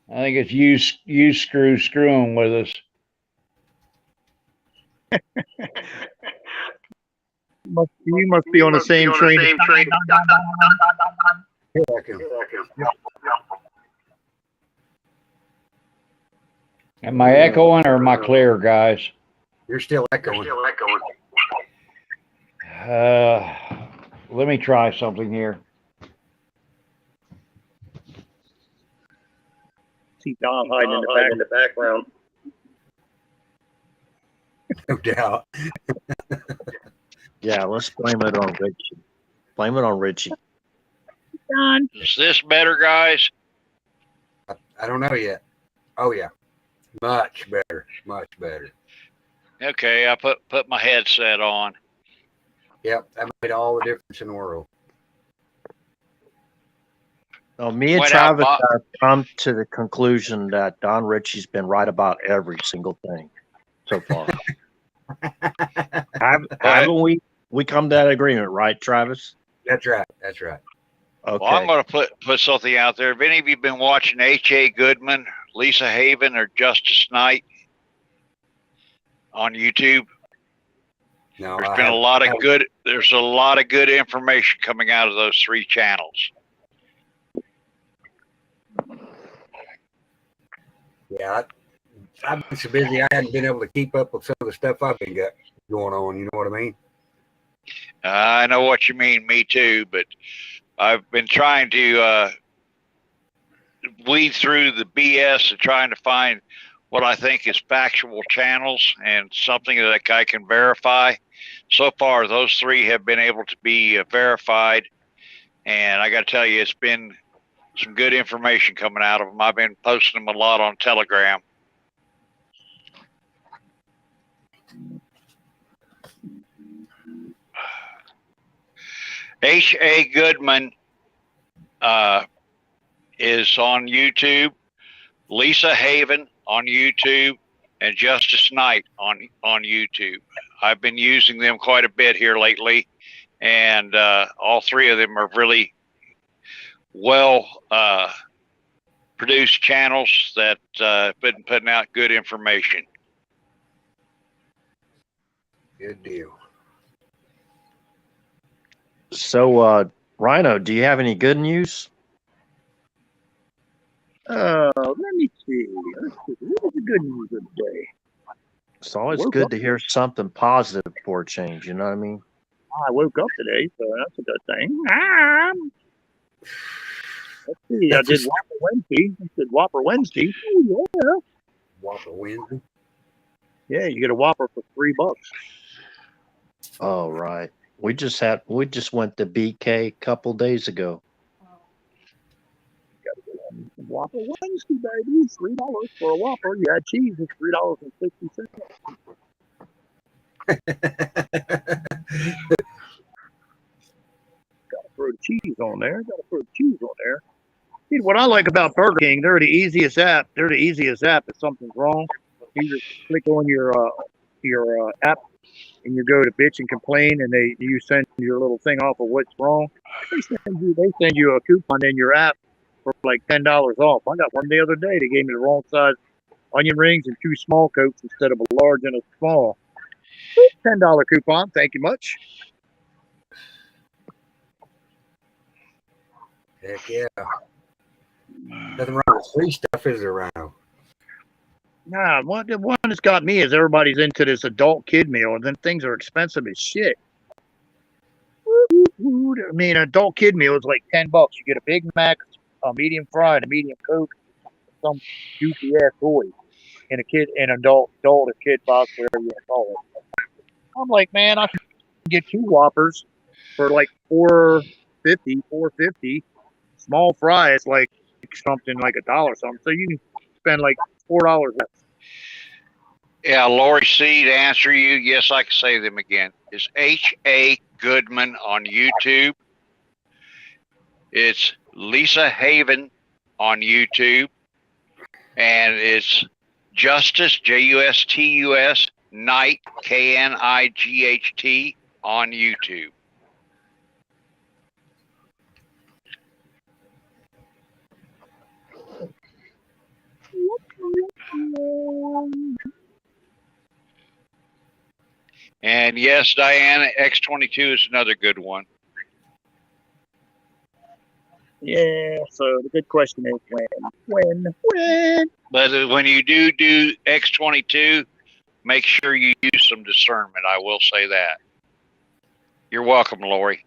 I think it's you screwing with us. You must be on the same train. Am I echoing or am I clear, guys? You're still echoing. Let me try something here. See Don hiding in the background. No doubt. yeah, let's blame it on Richie. Blame it on Richie. Don. Is this better, guys? I don't know yet. Oh yeah, much better. Okay, I put my headset on. Yep, that made all the difference in the world. Me and Travis have come to the conclusion that Don Ritchie's been right about every single thing so far. Haven't we? We come to that agreement, right, Travis? That's right. Okay. Well, I'm going to put something out there. Have any of you been watching H.A. Goodman, Lisa Haven, or Justice Knight on YouTube? No, There's a lot of good information coming out of those three channels. Yeah, I've been so busy I hadn't been able to keep up with some of the stuff I've been got going on. You know what I mean? I know what you mean. Me too. But I've been trying to weed through the BS and trying to find what I think is factual channels and something that I can verify. So far, those three have been able to be verified. And I got to tell you, it's been some good information coming out of them. I've been posting them a lot on Telegram. H.A. Goodman is on YouTube, Lisa Haven on YouTube, and Justice Knight on YouTube. I've been using them quite a bit here lately, and all three of them are really well produced channels that have been putting out good information. Good deal. So, Rhino, do you have any good news? Let me see. What is the good news of the day? It's always good to hear something positive for a change. You know what I mean? I woke up today, so that's a good thing. Let's see. I did Whopper Wednesday. Oh, yeah. Whopper Wednesday. Yeah, you get a Whopper for $3. Oh, right. We just went to BK a couple days ago. Whopper Wednesday, baby. $3 for a Whopper. You add cheese, it's $3.60. throw the cheese on there. Gotta throw the cheese on there. See, what I like about Burger King, they're the easiest app. They're the easiest app if something's wrong. You just click on your app and you go to bitch and complain, and you send your little thing off of what's wrong. They send you a coupon in your app for like $10 off. I got one the other day. They gave me the wrong size onion rings and 2 small Cokes instead of a large and a small. $10 coupon. Thank you much. Heck yeah. Nothing wrong with free stuff, is there, Rhino? Nah, the one that's got me is everybody's into this adult kid meal, and then things are expensive as shit. I mean, an adult kid meal is like $10. You get a Big Mac, a medium fry, and a medium Coke, some goofy ass toy, and an adult or kid box, whatever you call it. I'm like, man, I can get 2 Whoppers for like $4.50. Small fry is like something like $1 something. So you can spend like $4 less. Yeah, Lori C, to answer you, yes, I can say them again. It's H.A. Goodman on YouTube. It's Lisa Haven on YouTube. And it's Justice, Justus, Knight, Knight on YouTube. And yes, Diana, X22 is another good one. Yeah, so the good question is when? But when you do X22, make sure you use some discernment. I will say that. You're welcome, Lori.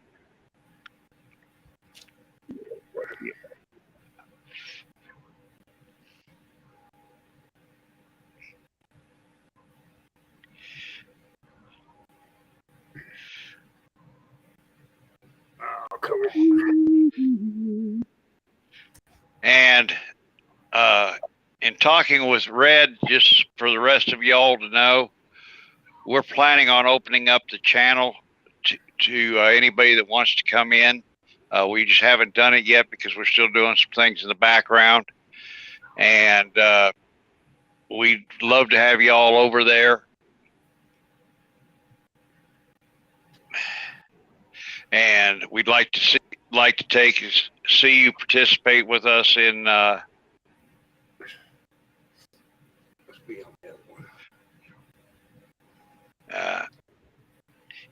Oh, come on. And in talking with Red, just for the rest of y'all to know, we're planning on opening up the channel to anybody that wants to come in. We just haven't done it yet because we're still doing some things in the background. And we'd love to have y'all over there. And we'd like to see you participate with us in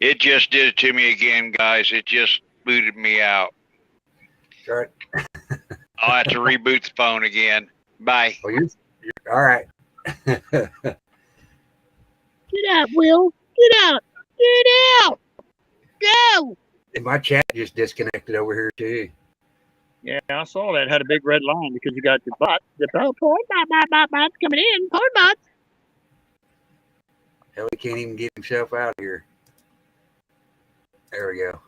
it just did it to me again, guys. It just booted me out. Right. I'll have to reboot the phone again. Bye. Oh, you're all right. Get out, Will. Get out. Get out. Go. And my chat just disconnected over here too. Yeah, I saw that. It had a big red line because you got the porn bots coming in. Porn bots. Hell, he can't even get himself out of here. There we go.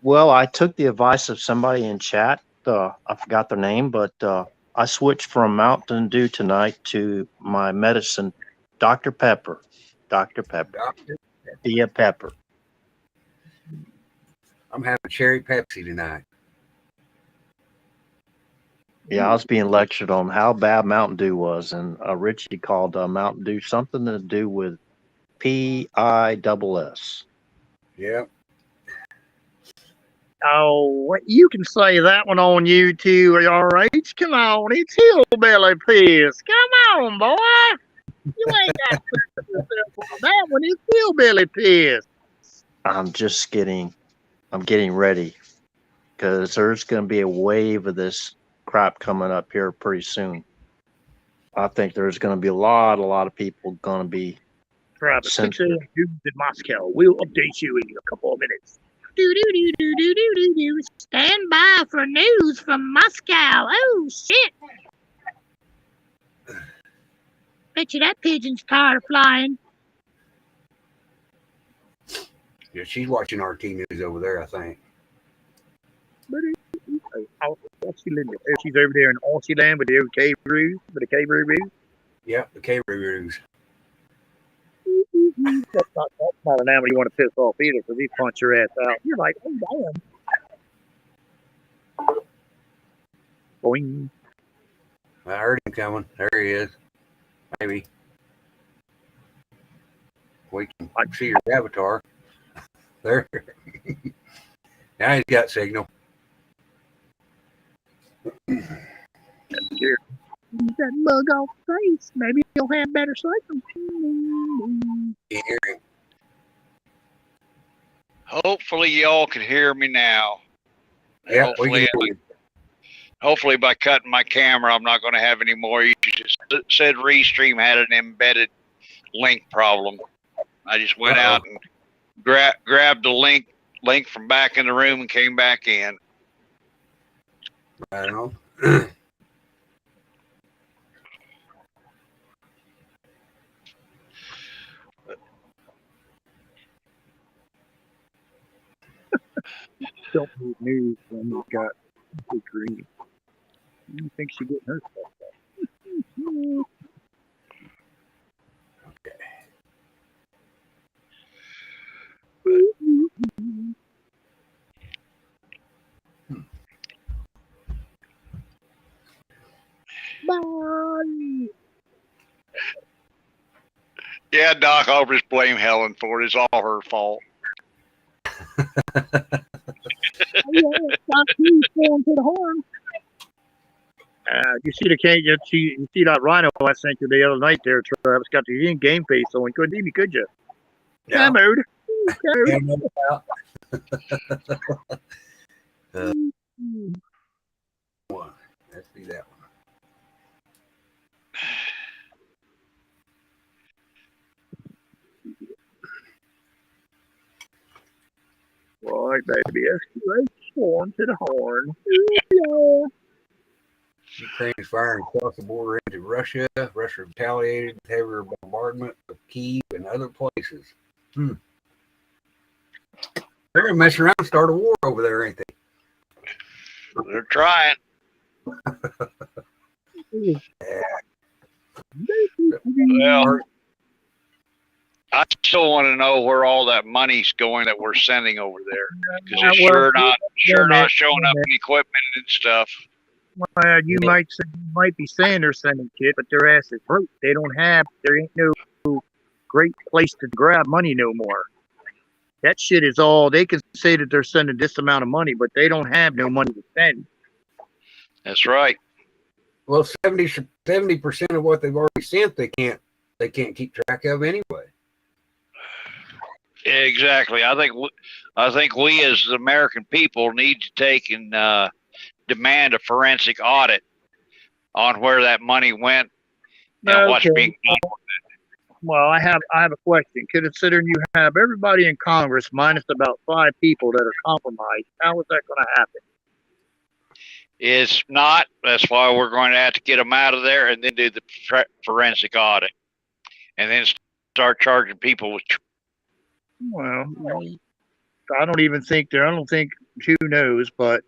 Well, I took the advice of somebody in chat. I forgot their name, but I switched from Mountain Dew tonight to my medicine, Dr. Pepper. Dr. Pepper. Dia Pepper. I'm having cherry Pepsi tonight. Yeah, I was being lectured on how bad Mountain Dew was, and Richie called Mountain Dew something to do with PISS. Yep. Oh, you can say that one on YouTube, RH. Come on, it's hillbilly piss. Come on, boy. You ain't got to put yourself on that one. It's hillbilly piss. I'm getting ready because there's going to be a wave of this crap coming up here pretty soon. I think there's going to be a lot of people going to be Travis, 6 a.m. dudes in Moscow. We'll update you in a couple of minutes. Do. Stand by for news from Moscow. Oh, shit. Bet you that pigeon's tired of flying. Yeah, she's watching RT News over there, I think. She's over there in Aussie land with the old kangaroos, with the kangaroos. Yep, the kangaroos. That's not an animal you want to piss off either, because he punch your ass out. You're like, oh damn. Boing. I heard him coming. There he is. Maybe. We can see your avatar. There. Now he's got signal. That mug off face. Maybe you'll have better signal. Can't hear him. Hopefully y'all can hear me now. Yeah, we can hear you. Hopefully by cutting my camera, I'm not going to have any more issues. It said Restream had an embedded link problem. I just went out and grabbed the link from back in the room and came back in. Right on. Don't need news when you got the green. You think she getting her stuff back? Okay. Bye. Yeah, Doc, I'll just blame Helen for it. It's all her fault. Going to the horn. You see you see that rhino I sent you the other night there, Travis? Got the in-game face on. Couldn't see me, could you? Yeah. Camoed. One. Let's see that one. Right, baby. Escalate horn to the horn. Yeah. Ukraine is firing across the border into Russia. Russia retaliated with heavier bombardment of Kyiv and other places. They're going to mess around and start a war over there, ain't they? They're trying. Yeah. Well, I still want to know where all that money's going that we're sending over there, because it's sure not showing up in equipment and stuff. Well, you might be saying they're sending kit, but their ass is broke. There ain't no great place to grab money no more. That shit is all, they can say that they're sending this amount of money, but they don't have no money to send. That's right. Well, 70% of what they've already sent, they can't keep track of anyway. Exactly. I think we as the American people need to take and demand a forensic audit on where that money went and what's being done with it. Well, I have a question. Considering you have everybody in Congress minus about 5 people that are compromised, how is that going to happen? It's not. That's why we're going to have to get them out of there and then do the forensic audit, and then start charging people with. Well, I don't think, who knows, but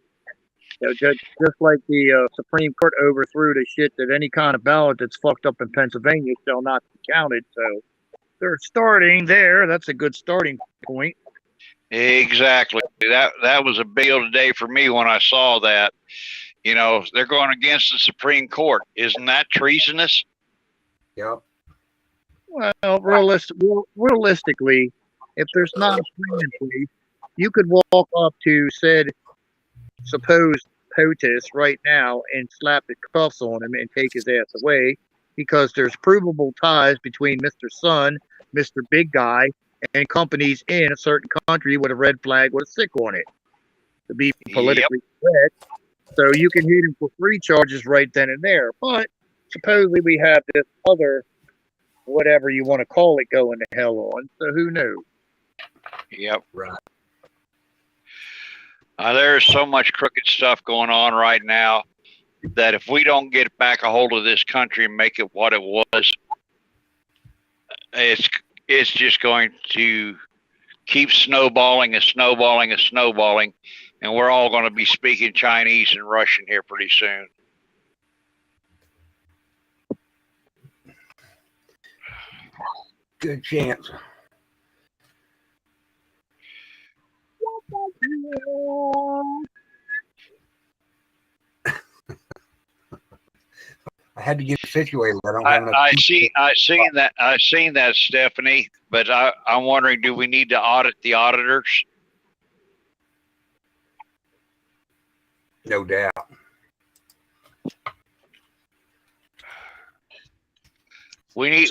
just like the Supreme Court overthrew the shit that any kind of ballot that's fucked up in Pennsylvania shall not be counted. So they're starting there. That's a good starting point. Exactly. That was a big deal today for me when I saw that. You know, they're going against the Supreme Court. Isn't that treasonous? Yep. Well, realistically, if there's not a plan in place, you could walk up to said supposed POTUS right now and slap the cuffs on him and take his ass away, because there's provable ties between Mr. Son, Mr. Big Guy, and companies in a certain country with a red flag with a stick on it, to be politically correct. So you can hit him for 3 charges right then and there. But supposedly we have this other, whatever you want to call it, going to hell on. So who knows? Yep. Right. There's so much crooked stuff going on right now that if we don't get back a hold of this country and make it what it was, it's just going to keeps snowballing and snowballing and snowballing, and we're all going to be speaking Chinese and Russian here pretty soon. Good chance. I had to get situated. I don't have enough. I seen that, Stephanie. But I'm wondering, do we need to audit the auditors? No doubt. We need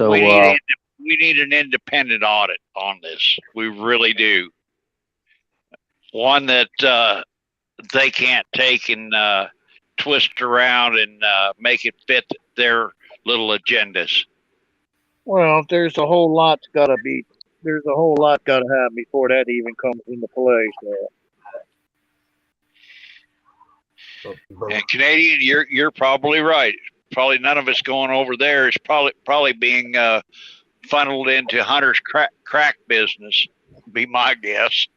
an independent audit on this. We really do. One that they can't take and twist around and make it fit their little agendas. Well, there's a whole lot got to happen before that even comes into play. So. And Canadian, you're probably right. Probably none of it's going over there. It's probably being funneled into Hunter's crack business. Be my guess.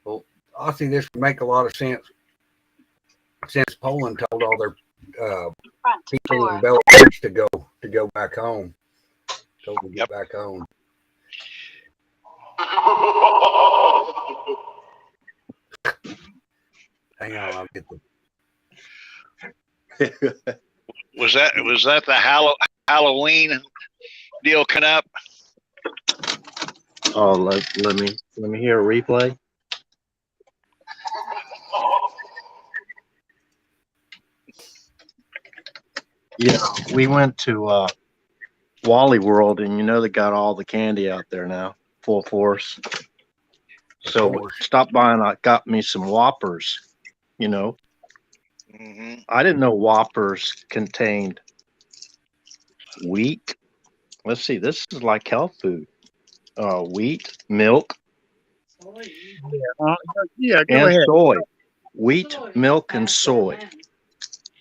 Well, I see this would make a lot of sense since Poland told all their people in Belarus to go back home. Told them to get back home. Hang on, I'll get the. Was that the Halloween deal coming up? Oh, let me hear a replay. Yeah, we went to Wally World, and you know they got all the candy out there now, full force. So stopped by and I got me some Whoppers. You know, I didn't know Whoppers contained wheat. Let's see, this is like health food. Wheat, milk, Go and ahead. soy. Wheat, milk, and soy.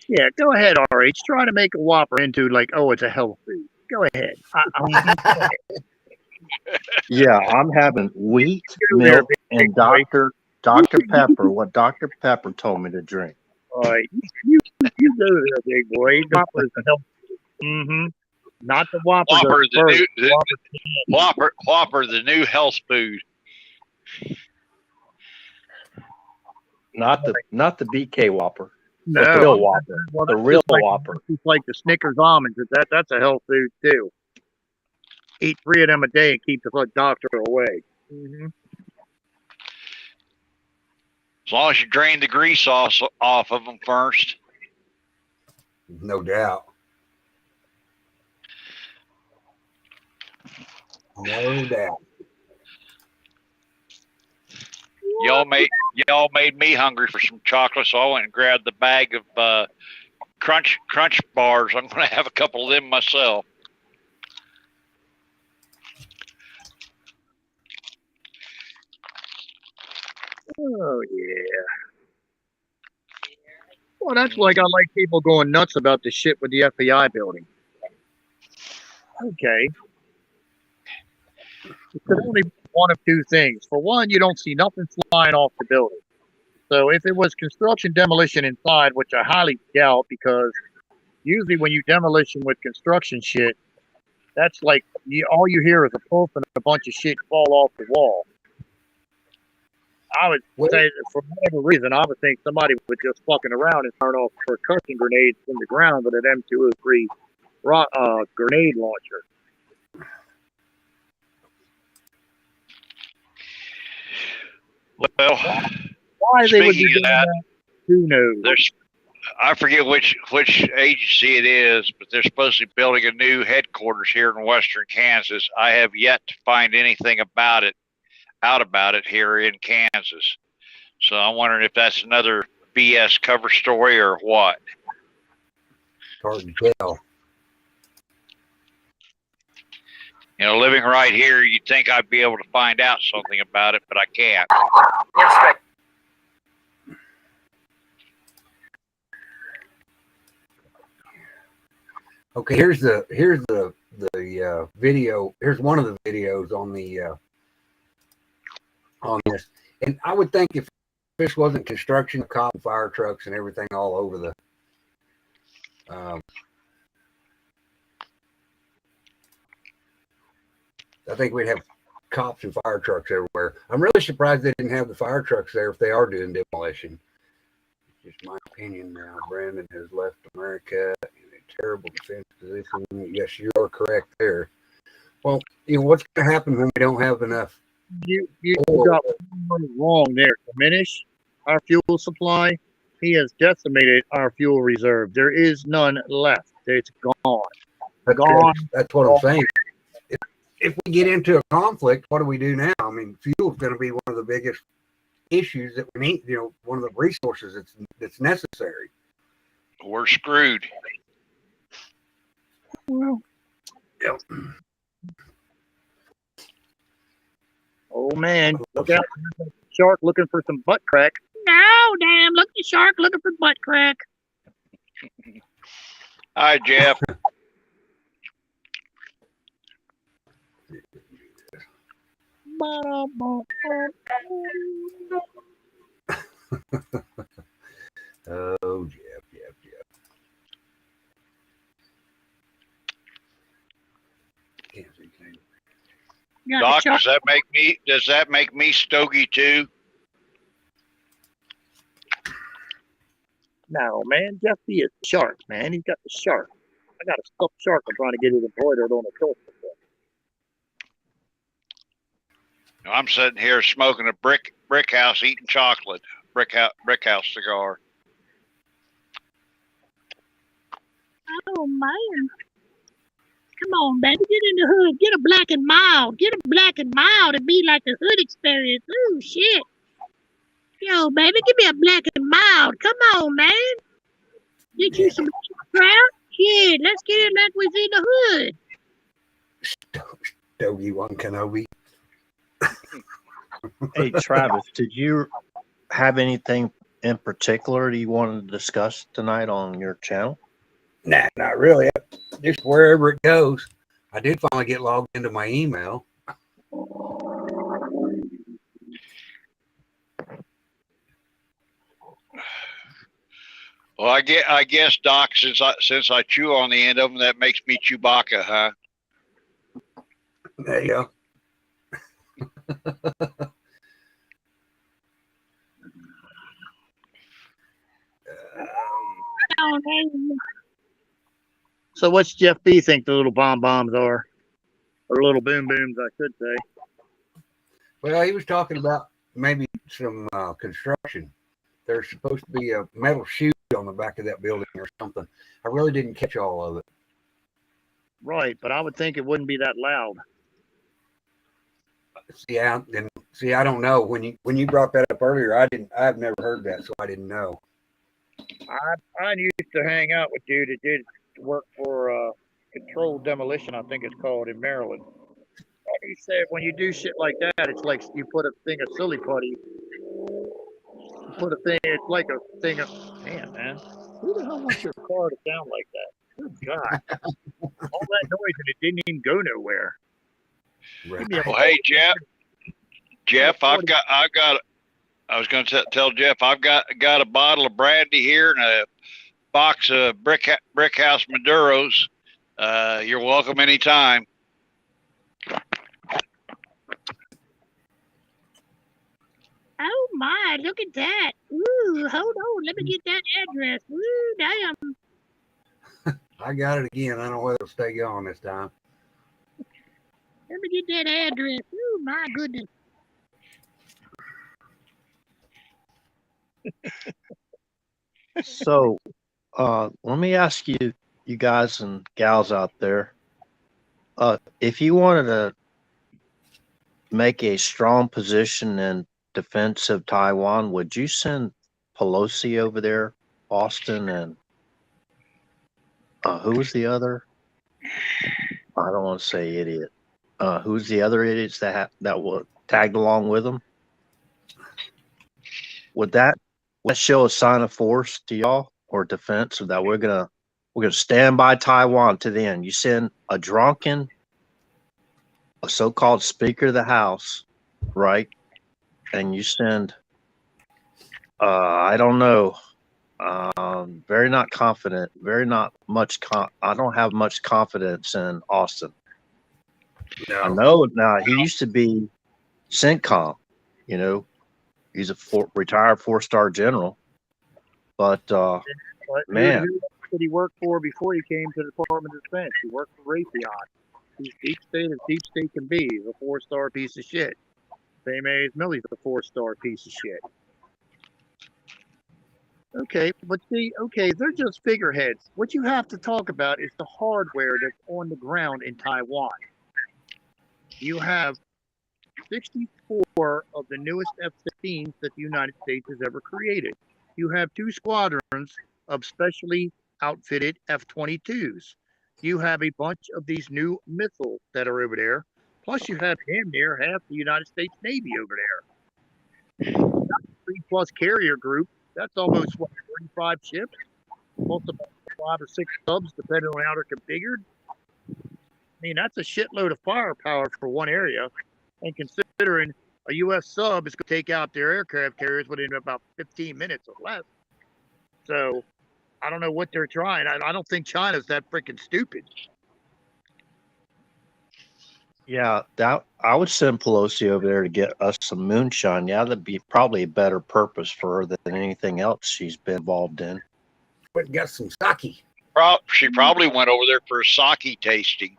Yeah, go ahead, RH. Try to make a Whopper into it's a health food. Go ahead. Yeah, I'm having wheat, milk, and Dr. Pepper. What Dr. Pepper told me to drink. All right, you go there, big boy. Whopper's a health food. Not the Whopper. Whopper, the new health food. Not the BK Whopper. No, the real Whopper. Well, the real Whopper. It's like the Snickers almonds. That's a health food too. Eat 3 of them a day and keep the doctor away. As long as you drain the grease off of them first. No doubt. No doubt. Y'all made me hungry for some chocolate, so I went and grabbed the bag of crunch bars. I'm going to have a couple of them myself. Oh yeah. Well, that's like I like people going nuts about the shit with the FBI building. Okay. It could only be one of two things. For one, you don't see nothing flying off the building. So if it was construction demolition inside, which I highly doubt, because usually when you demolition with construction shit, that's like all you hear is a pulp and a bunch of shit fall off the wall. I would say that for whatever reason, I would think somebody would just fucking around and turn off percussion grenades in the ground with an M203 grenade launcher. Well, why they would be doing that, who knows? I forget which agency it is, but they're supposed to be building a new headquarters here in western Kansas. I have yet to find anything about it here in Kansas. So I'm wondering if that's another BS cover story or what. Hard to tell. You know, living right here, you'd think I'd be able to find out something about it, but I can't. Okay, here's the video. Here's one of the videos on the on this. And I would think if this wasn't construction, cop, fire trucks, and everything all over the I think we'd have cops and fire trucks everywhere. I'm really surprised they didn't have the fire trucks there if they are doing demolition. It's just my opinion now. Brandon has left America in a terrible defense position. Yes, you are correct there. Well, what's going to happen when we don't have enough? You got one wrong there. Diminish our fuel supply. He has decimated our fuel reserve. There is none left. It's gone. Gone. That's what I'm saying. If we get into a conflict, what do we do now? I mean, fuel is going to be one of the biggest issues that we need. One of the resources that's necessary. We're screwed. Well, yep. Oh man, look out! Shark looking for some butt crack. No, damn! Look at the shark looking for butt crack. Hi, Jeff. Oh, Jeff. Doc, does that make me stogie too? No, man, Jeff B is shark, man. He's got the shark. I got a stuffed shark. I'm trying to get it embroidered on a coat. I'm sitting here smoking a brick house, eating chocolate. Brick house cigar. Oh man. Come on, baby, get in the hood. Get a black and mild. Get a black and mild and be like the hood experience. Ooh, shit. Yo, baby, give me a black and mild. Come on, man. Get you some crowd. Shit, let's get it like we're in the hood. Stogie one Kenobi. Hey, Travis, did you have anything in particular that you wanted to discuss tonight on your channel? Nah, not really. Just wherever it goes. I did finally get logged into my email. Well, I guess, Doc, since I chew on the end of them, that makes me Chewbacca, huh? There you go. So what's Jeff B think the little bombs are? Or little boom booms, I should say. Well, he was talking about maybe some construction. There's supposed to be a metal chute on the back of that building or something. I really didn't catch all of it. Right, but I would think it wouldn't be that loud. See, I don't know. When you brought that up earlier, I've never heard that, so I didn't know. I used to hang out with dude that did work for controlled demolition, I think it's called, in Maryland. He said when you do shit like that, it's like you put a thing of silly putty. You put a thing. It's like a thing of man. Who the hell wants your car to sound like that? Good God! All that noise and it didn't even go nowhere. Right. Well, hey, Jeff, I was going to tell Jeff, I've got a bottle of brandy here and a box of brick house Maduros. You're welcome anytime. Oh my, look at that. Ooh, hold on. Let me get that address. Ooh, damn. I got it again. I don't know whether it'll stay on this time. Let me get that address. Ooh, my goodness. So, let me ask you guys and gals out there, if you wanted to make a strong position in defense of Taiwan, would you send Pelosi over there, Austin, and who was the other? I don't want to say idiot. Who's the other idiots that were tagged along with them? Would that show a sign of force to y'all or defense, or that we're gonna stand by Taiwan to the end? You send a so-called Speaker of the House, right, and you send, I don't know, very not confident, very not much. I don't have much confidence in Austin. I No. know now he used to be CENTCOM, you know, he's a retired 4-star general, but But man, who did he work for before he came to the Department of Defense? He worked for Raytheon. He's deep state as deep state can be. He's a 4-star piece of shit. Same as Millie's a 4-star piece of shit. Okay, but see, okay, they're just figureheads. What you have to talk about is the hardware that's on the ground in Taiwan. You have 64 of the newest F-15s that the United States has ever created. You have 2 squadrons of specially outfitted F-22s. You have a bunch of these new missiles that are over there. Plus, you have damn near half the United States Navy over there. 3+ carrier group. That's almost, what, 45 ships? Plus about 5 or 6 subs, depending on how they're configured. I mean, that's a shitload of firepower for one area. And considering a U.S. sub is going to take out their aircraft carriers within about 15 minutes or less. So I don't know what they're trying. I don't think China's that freaking stupid. yeah, that I would send Pelosi over there to get us some moonshine. Yeah, that'd be probably a better purpose for her than anything else she's been involved in. But got some sake. She probably went over there for a sake tasting.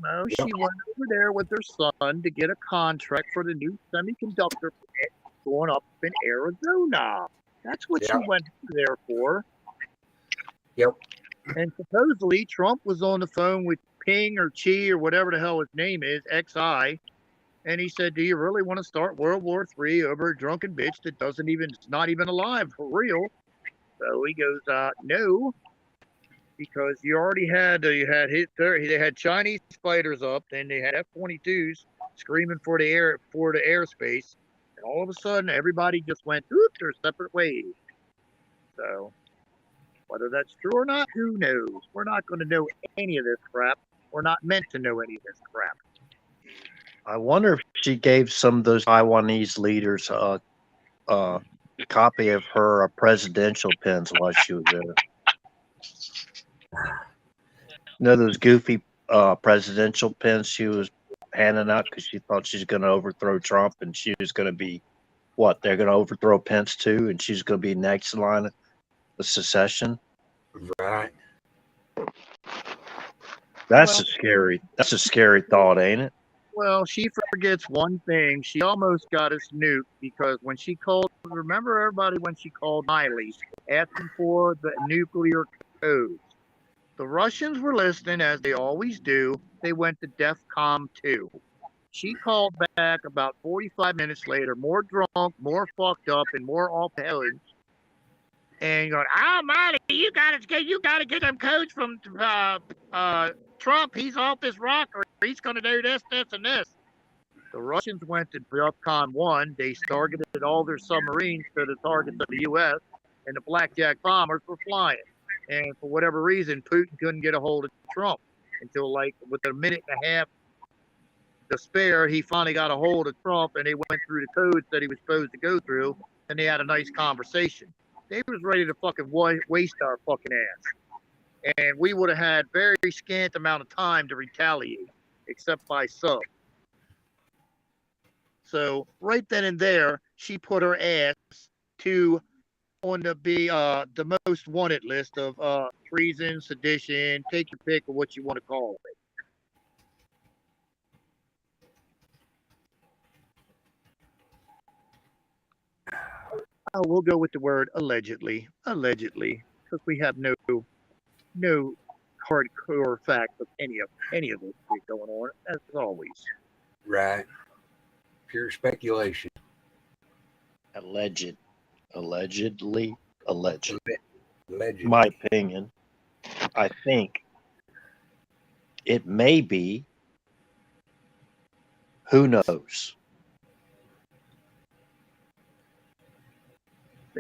No, she went over there with her son to get a contract for the new semiconductor plant going up in Arizona. That's what she went there for. Yep. And supposedly Trump was on the phone with Ping or Chi or whatever the hell his name is, XI, and he said, "Do you really want to start World War III over a drunken bitch that is not even alive for real?" So he goes, "No, because you already had they had Chinese fighters up, then they had F-22s screaming for the airspace, and all of a sudden everybody just went their separate ways." So whether that's true or not, who knows? We're not going to know any of this crap. We're not meant to know any of this crap. I wonder if she gave some of those Taiwanese leaders a copy of her presidential pins while she was there. You know those goofy presidential pins she was handing out because she thought she's going to overthrow Trump and she was going to be what? They're going to overthrow Pence too, and she's going to be next in line of secession. Right. That's a scary thought, ain't it? Well, she forgets one thing. She almost got us nuked because when she called, remember everybody when she called Miley asking for the nuclear codes. The Russians were listening, as they always do. They went to DEFCON 2. She called back about 45 minutes later, more drunk, more fucked up, and more off the head. And going, "Oh, Miley, you gotta get them codes from Trump. He's off this rocker. He's gonna do this, this, and this." The Russians went to DEFCON 1. They targeted all their submarines to the targets of the U.S. and the blackjack bombers were flying. And for whatever reason, Putin couldn't get a hold of Trump until with a minute and a half to spare. He finally got a hold of Trump, and they went through the codes that he was supposed to go through, and they had a nice conversation. They was ready to fucking waste our fucking ass. And we would have had very scant amount of time to retaliate, except by sub. So right then and there, she put her ass on the most wanted list of treason, sedition, take your pick of what you want to call it. We'll go with the word allegedly, because we have no hardcore facts of any of this shit going on, as always. Right. Pure speculation. Allegedly. Allegedly. My opinion, I think it may be. Who knows?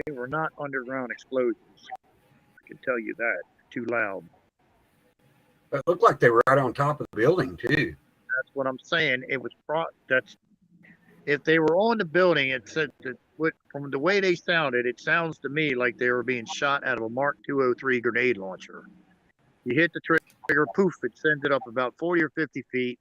They were not underground explosions. I can tell you that. Too loud. It looked like they were right on top of the building too. That's what I'm saying. It was if they were on the building, it said that from the way they sounded, it sounds to me like they were being shot out of a Mark 203 grenade launcher. You hit the trigger, poof, it sends it up about 40 or 50 feet.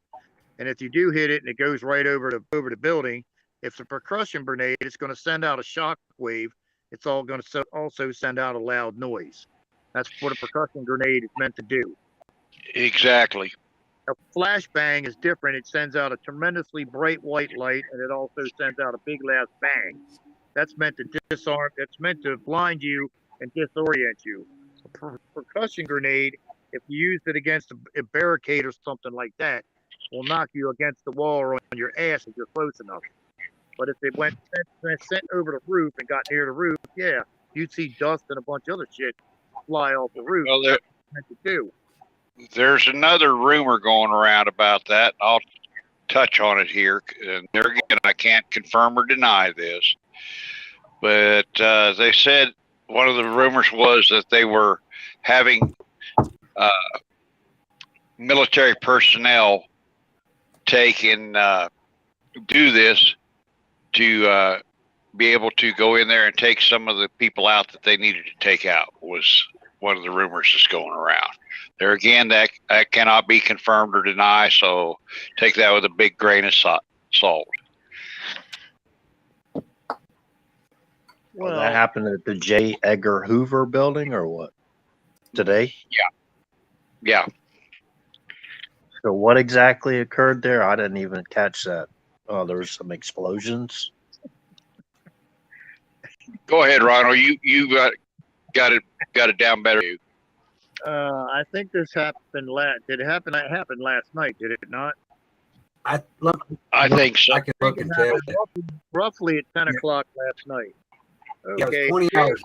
And if you do hit it and it goes right over the building, if it's a percussion grenade, it's going to send out a shock wave. It's all going to also send out a loud noise. That's what a percussion grenade is meant to do. Exactly. A flashbang is different. It sends out a tremendously bright white light, and it also sends out a big loud bang. That's meant to disarm. It's meant to blind you and disorient you. A percussion grenade, if you used it against a barricade or something like that, will knock you against the wall or on your ass if you're close enough. But if it went sent over the roof and got near the roof, yeah, you'd see dust and a bunch of other shit fly off the roof. Well, That's meant to do. there's another rumor going around about that. I'll touch on it here. And there again, I can't confirm or deny this. But they said one of the rumors was that they were having military personnel take and do this to be able to go in there and take some of the people out that they needed to take out, was one of the rumors that's going around. There again, that cannot be confirmed or denied, so take that with a big grain of salt. Well, that happened at the J. Edgar Hoover building or what? Today? Yeah. So what exactly occurred there? I didn't even catch that. Oh, there was some explosions. Go ahead, Ronald. You got it down better. I think this happened Did it happen? It happened last night, did it not? I think so. I can look and tell. Roughly at 10 o'clock last night. Yeah, it Okay. was 20 hours.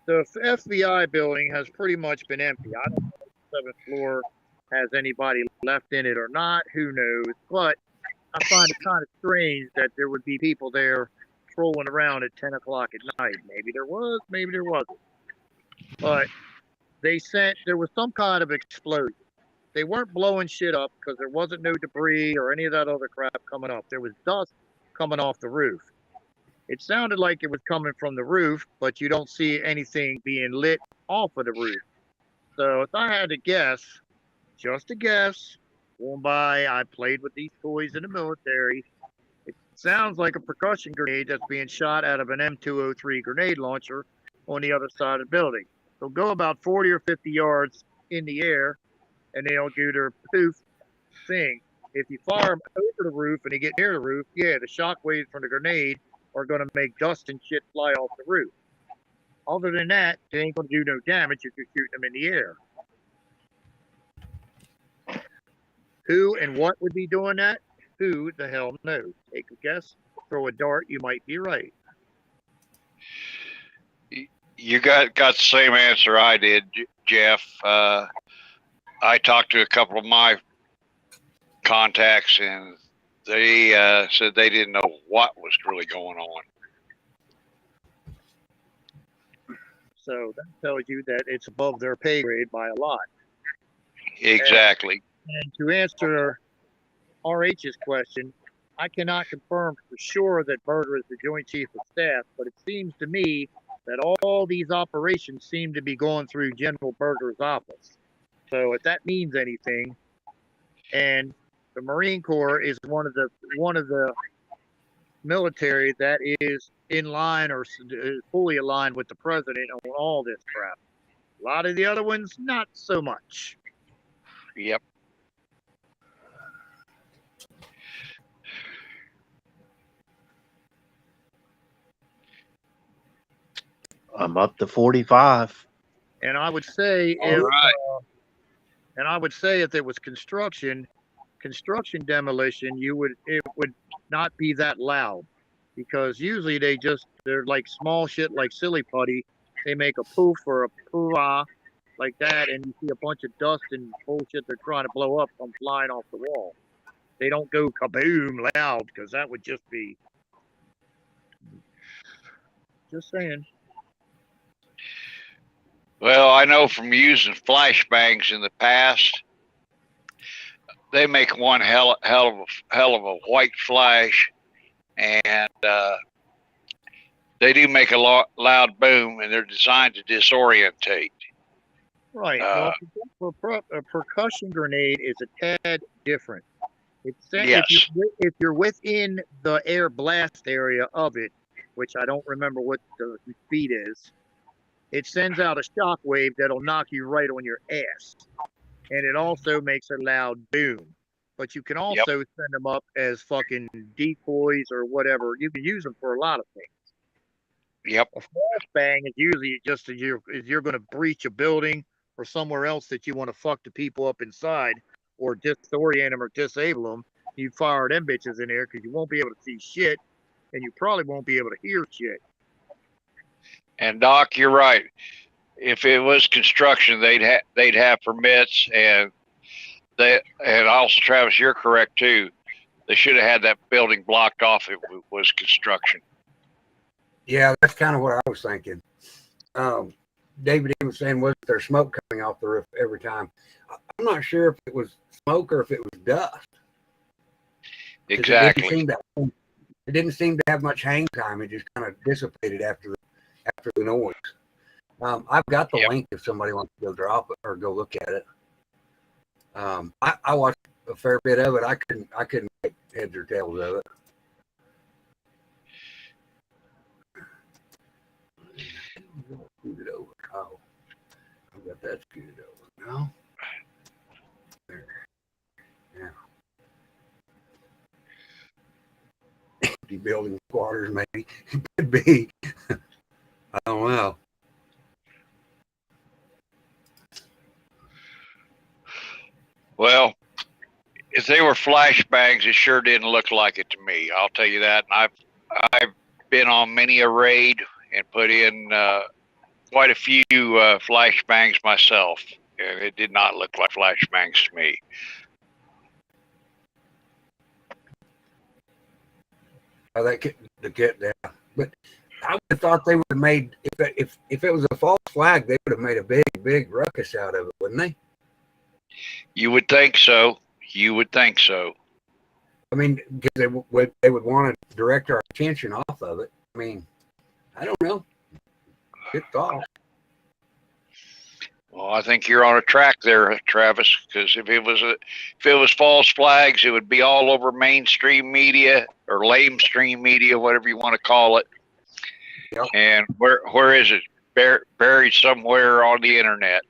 The FBI building has pretty much been empty. I don't know if the 7th floor has anybody left in it or not. Who knows? But I find it kind of strange that there would be people there trolling around at 10 o'clock at night. Maybe there was, maybe there wasn't. But there was some kind of explosion. They weren't blowing shit up because there wasn't no debris or any of that other crap coming up. There was dust coming off the roof. It sounded like it was coming from the roof, but you don't see anything being lit off of the roof. So if I had to guess, just a guess, going by, I played with these toys in the military. It sounds like a percussion grenade that's being shot out of an M203 grenade launcher on the other side of the building. They'll go about 40 or 50 yards in the air, and they'll do their poof thing. If you fire them over the roof and they get near the roof, yeah, the shock waves from the grenade are going to make dust and shit fly off the roof. Other than that, they ain't going to do no damage if you're shooting them in the air. Who and what would be doing that? Who the hell knows? Take a guess, throw a dart, you might be right. You got the same answer I did, Jeff. I talked to a couple of my contacts, and they said they didn't know what was really going on. So that tells you that it's above their pay grade by a lot. Exactly. And to answer RH's question, I cannot confirm for sure that Berger is the Joint Chief of Staff, but it seems to me that all these operations seem to be going through General Berger's office. So if that means anything, and the Marine Corps is one of the military that is in line or fully aligned with the president on all this crap. A lot of the other ones, not so much. Yep. I'm up to 45. And I would say if there was construction demolition, it would not be that loud, because usually they're like small shit like silly putty. They make a poof or a pooah like that, and you see a bunch of dust and bullshit they're trying to blow up come flying off the wall. They don't go kaboom loud, because that would just be. Just saying. Well, I know from using flashbangs in the past, they make one hell of a white flash, and they do make a loud boom, and they're designed to disorientate. Right. Well, a percussion grenade is a tad different. Yes. If you're within the air blast area of it, which I don't remember what the speed is, it sends out a shock wave that'll knock you right on your ass. And it also makes a loud boom. But you can also send them up as fucking decoys or whatever. You can use them for a lot of things. Yep. A flashbang is usually just as you're going to breach a building or somewhere else that you want to fuck the people up inside or disorient them or disable them. You fire them bitches in there because you won't be able to see shit, and you probably won't be able to hear shit. And Doc, you're right. If it was construction, they'd have permits, and also Travis, you're correct too. They should have had that building blocked off if it was construction. Yeah, that's kind of what I was thinking. David was saying, was there smoke coming off the roof every time? I'm not sure if it was smoke or if it was dust. Exactly. It didn't seem to have much hang time. It just kind of dissipated after the noise. I've got the link if somebody wants to go drop it or go look at it. I watched a fair bit of it. I couldn't make heads or tails of it. Scoot it over. Oh, I've got that scooted over now. There. Yeah. Empty building quarters, maybe. It could be. I don't know. Well, if they were flashbangs, it sure didn't look like it to me. I'll tell you that. And I've been on many a raid and put in quite a few flashbangs myself, and it did not look like flashbangs to me. Oh, yeah. But I would have thought they would have made, if it was a false flag, they would have made a big ruckus out of it, wouldn't they? You would think so. You would think so. I mean, because they would want to direct our attention off of it. I mean, I don't know. Good thought. Well, I think you're on a track there, Travis. Because if it was false flags, it would be all over mainstream media or lamestream media, whatever you want to call it. Yep. And where is it? Buried somewhere on the internet.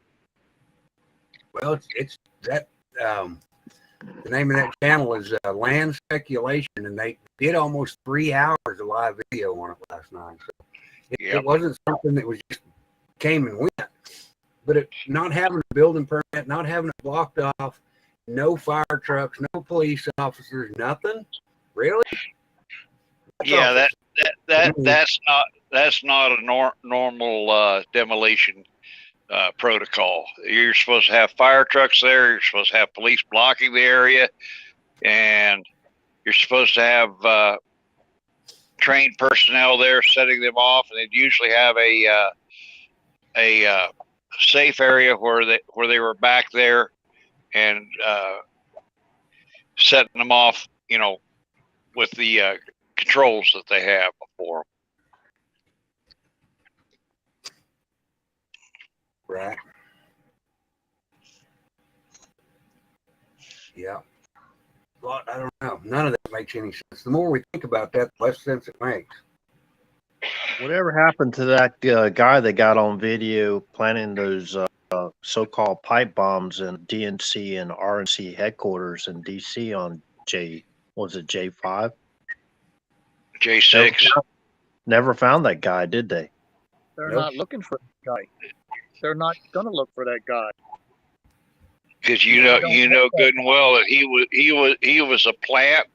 Well, it's that. The name of that channel is Land Speculation, and they did almost 3 hours of live video on it last night. So it wasn't something that was just came and went. But not having a building permit, not having it blocked off, no fire trucks, no police officers, nothing. Really? That's not a normal demolition protocol. You're supposed to have fire trucks there. You're supposed to have police blocking the area, and you're supposed to have trained personnel there setting them off. And they'd usually have a safe area where they were back there and setting them off, with the controls that they have before them. Right. Yeah. Well, I don't know. None of that makes any sense. The more we think about that, the less sense it makes. Whatever happened to that guy that got on video planning those so-called pipe bombs in DNC and RNC headquarters in DC on J5? J6. Never found that guy, did they? They're not looking for that guy. They're not going to look for that guy. Because you know good and well that he was a plant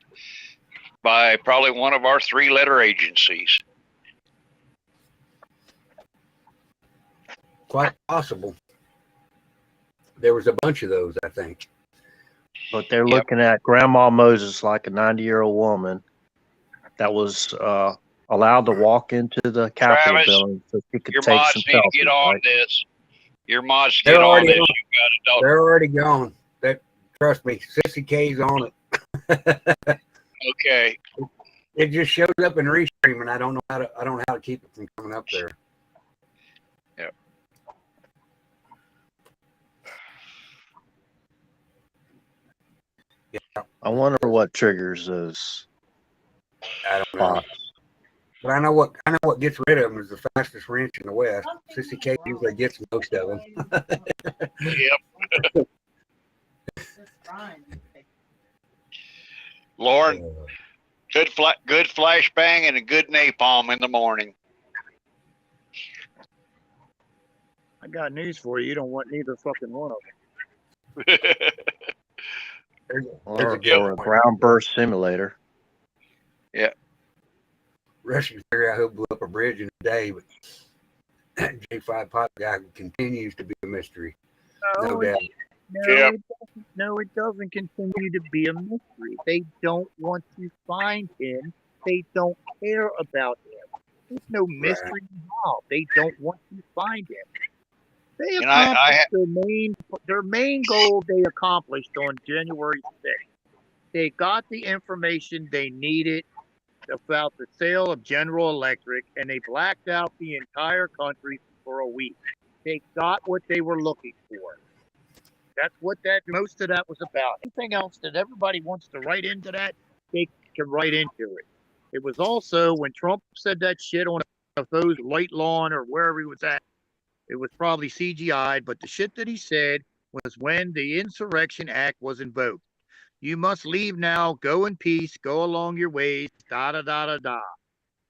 by probably one of our 3-letter agencies. Quite possible. There was a bunch of those, I think. But they're looking at Grandma Moses like a 90-year-old woman that was allowed to walk into the Capitol Travis, building so she could your take mods some need to selfies. get on Right? this. Your mods get on this. They're already gone. Trust me, Sissy K's on it. Okay. It just shows up in restream, and I don't know how to keep it from coming up there. Yep. Yeah, I wonder what triggers those I don't know. spots. But I know what gets rid of them is the fastest wrench in the West. Sissy K usually gets most of them. Yep. Lauren, good flashbang and a good napalm in the morning. I got news for you. You don't want neither fucking one of them. There's Or a good a point. ground burst simulator. Yeah. Russians figure out who blew up a bridge in a day, but J5 Pop guy continues to be a mystery. No doubt. Yep. No, it doesn't continue to be a mystery. They don't want to find him. They don't care about him. There's no mystery involved. They don't want to find him. They And I accomplished their main goal. They accomplished on January 6th. They got the information they needed about the sale of General Electric, and they blacked out the entire country for a week. They got what they were looking for. That's what most of that was about. Anything else that everybody wants to write into that, they can write into it. It was also when Trump said that shit on those light lawn or wherever he was at, it was probably CGI'd, but the shit that he said was when the Insurrection Act was invoked. You must leave now, go in peace, go along your ways, da da da da da.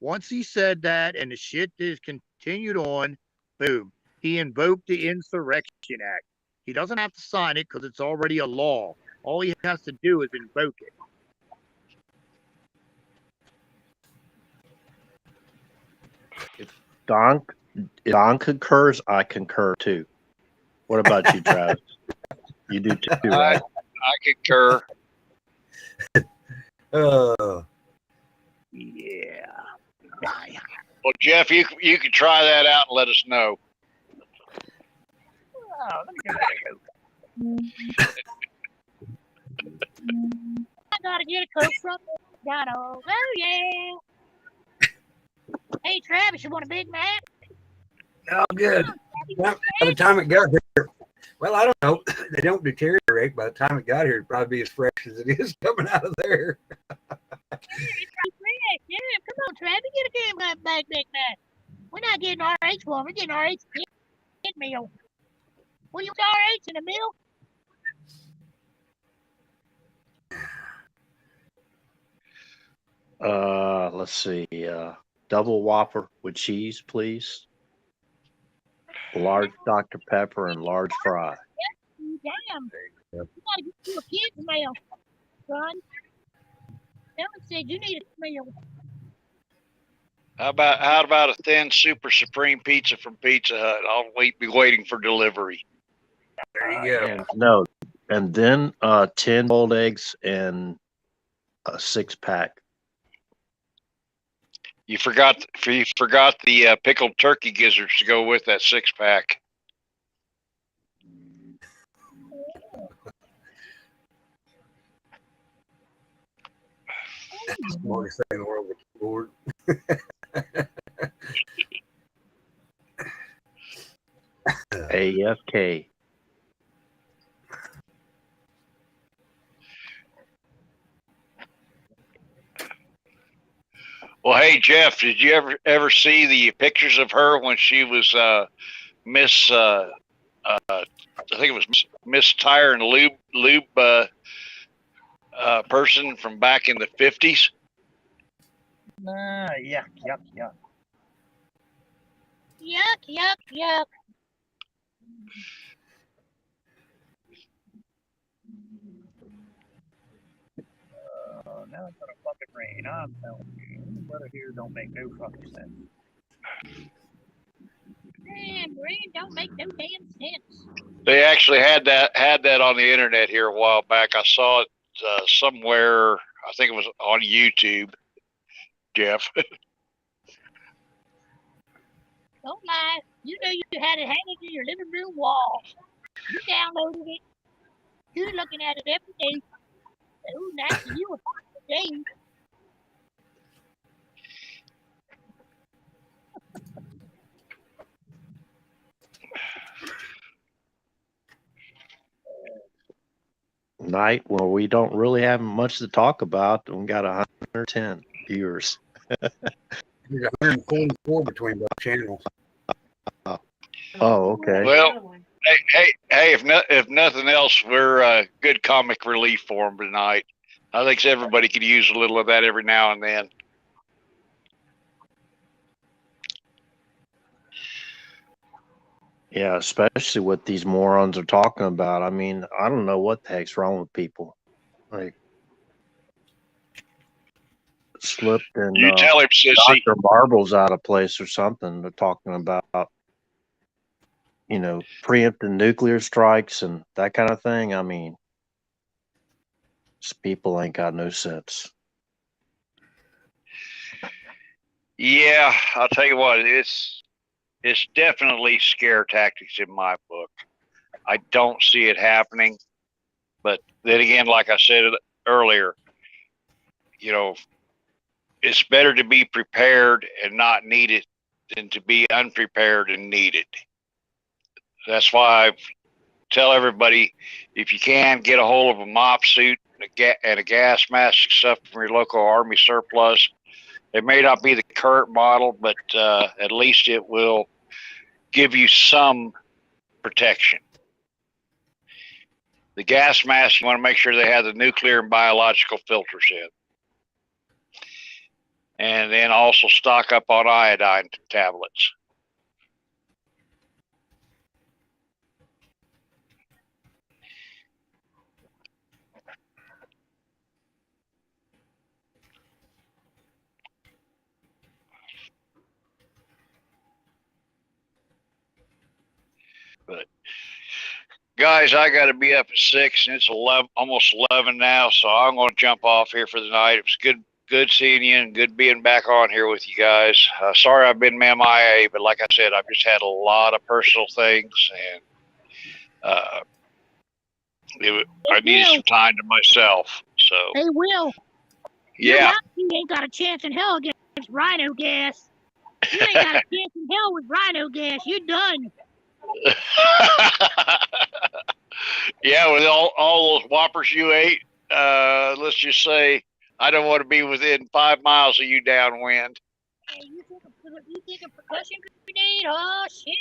Once he said that and the shit is continued on, boom, he invoked the Insurrection Act. He doesn't have to sign it because it's already a law. All he has to do is invoke it. If Don concurs, I concur too. What about you, Travis? You do too, right? I concur. Yeah. Well, Jeff, you can try that out and let us know. Oh, let me give that a go. I gotta get a Coke from McDonald's. Oh, yeah. Hey, Travis, you want a Big Mac? Oh, good. By the time it got here, well, I don't know. They don't deteriorate. By the time it got here, it'd probably be as fresh as it is coming out of there. Yeah, come on, Travis, get a damn Big Mac. We're not getting RH one. We're getting RH kid meal. What do you want RH in a meal? Let's see. Double Whopper with cheese, please. Large Dr. Pepper and large fry. Damn. You gotta get you a kid's meal, son. Someone said you need a meal. How about a thin super supreme pizza from Pizza Hut? I'll be waiting for delivery. There you go. No, and then 10 boiled eggs and a 6-pack. You forgot the pickled turkey gizzards to go with that 6-pack. Smartest thing in the world with the keyboard. AFK. Well, hey Jeff, did you ever see the pictures of her when she was Miss? I think it was Miss Tire and Lube person from back in the 50s. Yuck. Yuck. Now it's gonna fucking rain. I'm telling you, the weather here don't make no fucking sense. Damn, rain don't make no damn sense. They actually had that on the internet here a while back. I saw it somewhere. I think it was on YouTube. Jeff. Don't lie. You know you had it hanging to your living room wall. You downloaded it. You're looking at it every day. Oh, nice. You were today. night where we don't really have much to talk about. We got 110 viewers. There's 144 between both channels. Oh, okay. Well, hey! If nothing else, we're good comic relief for them tonight. I think everybody could use a little of that every now and then. Yeah, especially what these morons are talking about. I mean, I don't know what the heck's wrong with people. Like, slipped and You tell him, sissy. Dr. Barbel's out of place or something. They're talking about, preempting nuclear strikes and that kind of thing. I mean, these people ain't got no sense. Yeah, I'll tell you what, it's definitely scare tactics in my book. I don't see it happening, but then again, like I said earlier, it's better to be prepared and not need it than to be unprepared and need it. That's why I tell everybody, if you can, get a hold of a mop suit and a gas mask, stuff from your local Army surplus. It may not be the current model, but at least it will give you some protection. The gas mask, you want to make sure they have the nuclear and biological filters in. And then also stock up on iodine tablets. But guys, I got to be up at 6, and it's 11, almost 11 now, so I'm going to jump off here for the night. It was good seeing you and good being back on here with you guys. Sorry I've been MIA, but like I said, I've just had a lot of personal things, and I needed some time to myself. So Hey, Will. yeah. You ain't got a chance in hell against rhino gas. You ain't got a chance in hell with rhino gas. You're done. Yeah, with all those whoppers you ate, let's just say I don't want to be within 5 miles of you downwind. Hey, you think a percussion grenade? Oh, shit.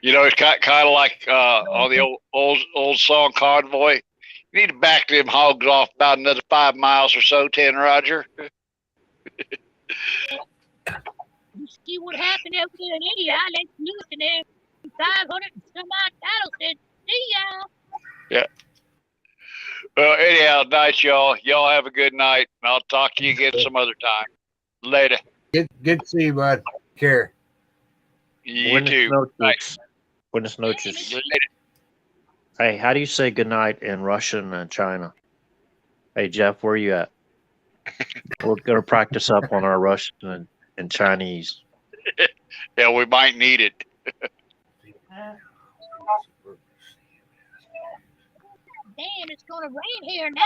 It's kind of like on the old song Convoy. You need to back them hogs off about another 5 miles or so, 10 Roger. You see what happened over there in India? I let loose in there. 500 and some odd cattle said, see y'all. Yeah. Well, anyhow, night, y'all. Y'all have a good night, and I'll talk to you again some other time. Later. Good to see you, bud. Care. You too. Buenas noches. Hey, how do you say goodnight in Russian and China? Hey, Jeff, where are you at? We're going to practice up on our Russian and Chinese. Yeah, we might need it. Damn, it's gonna rain here now.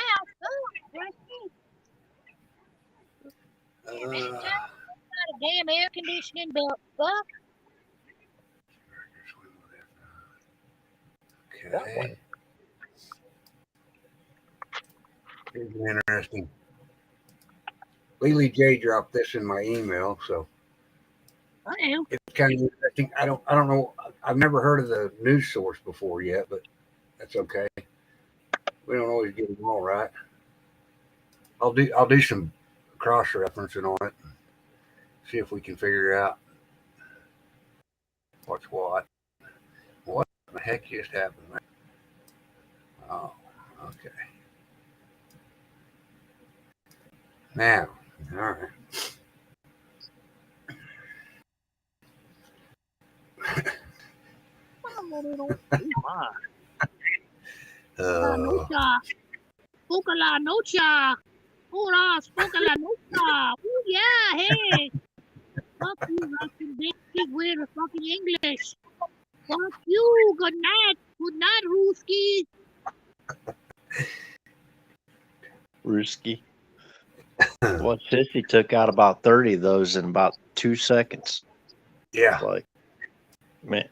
Not a damn air conditioning belt, fuck. Okay. Here's an interesting. Lily J dropped this in my email, so it's kind of interesting. I don't know. I've never heard of the news source before yet, but that's okay. We don't always get them all right. I'll do some cross referencing on it. See if we can figure out what's what. What the heck just happened there? Oh, okay. Now, all right. Spoka la nocha. Hola, spoka la nocha. Oh, yeah, hey. Fuck you, Russian big weird fucking English. Fuck you. Good night. Good night, Ruski. Ruski. Well, Sissy took out about 30 of those in about 2 seconds. Yeah. Like, man.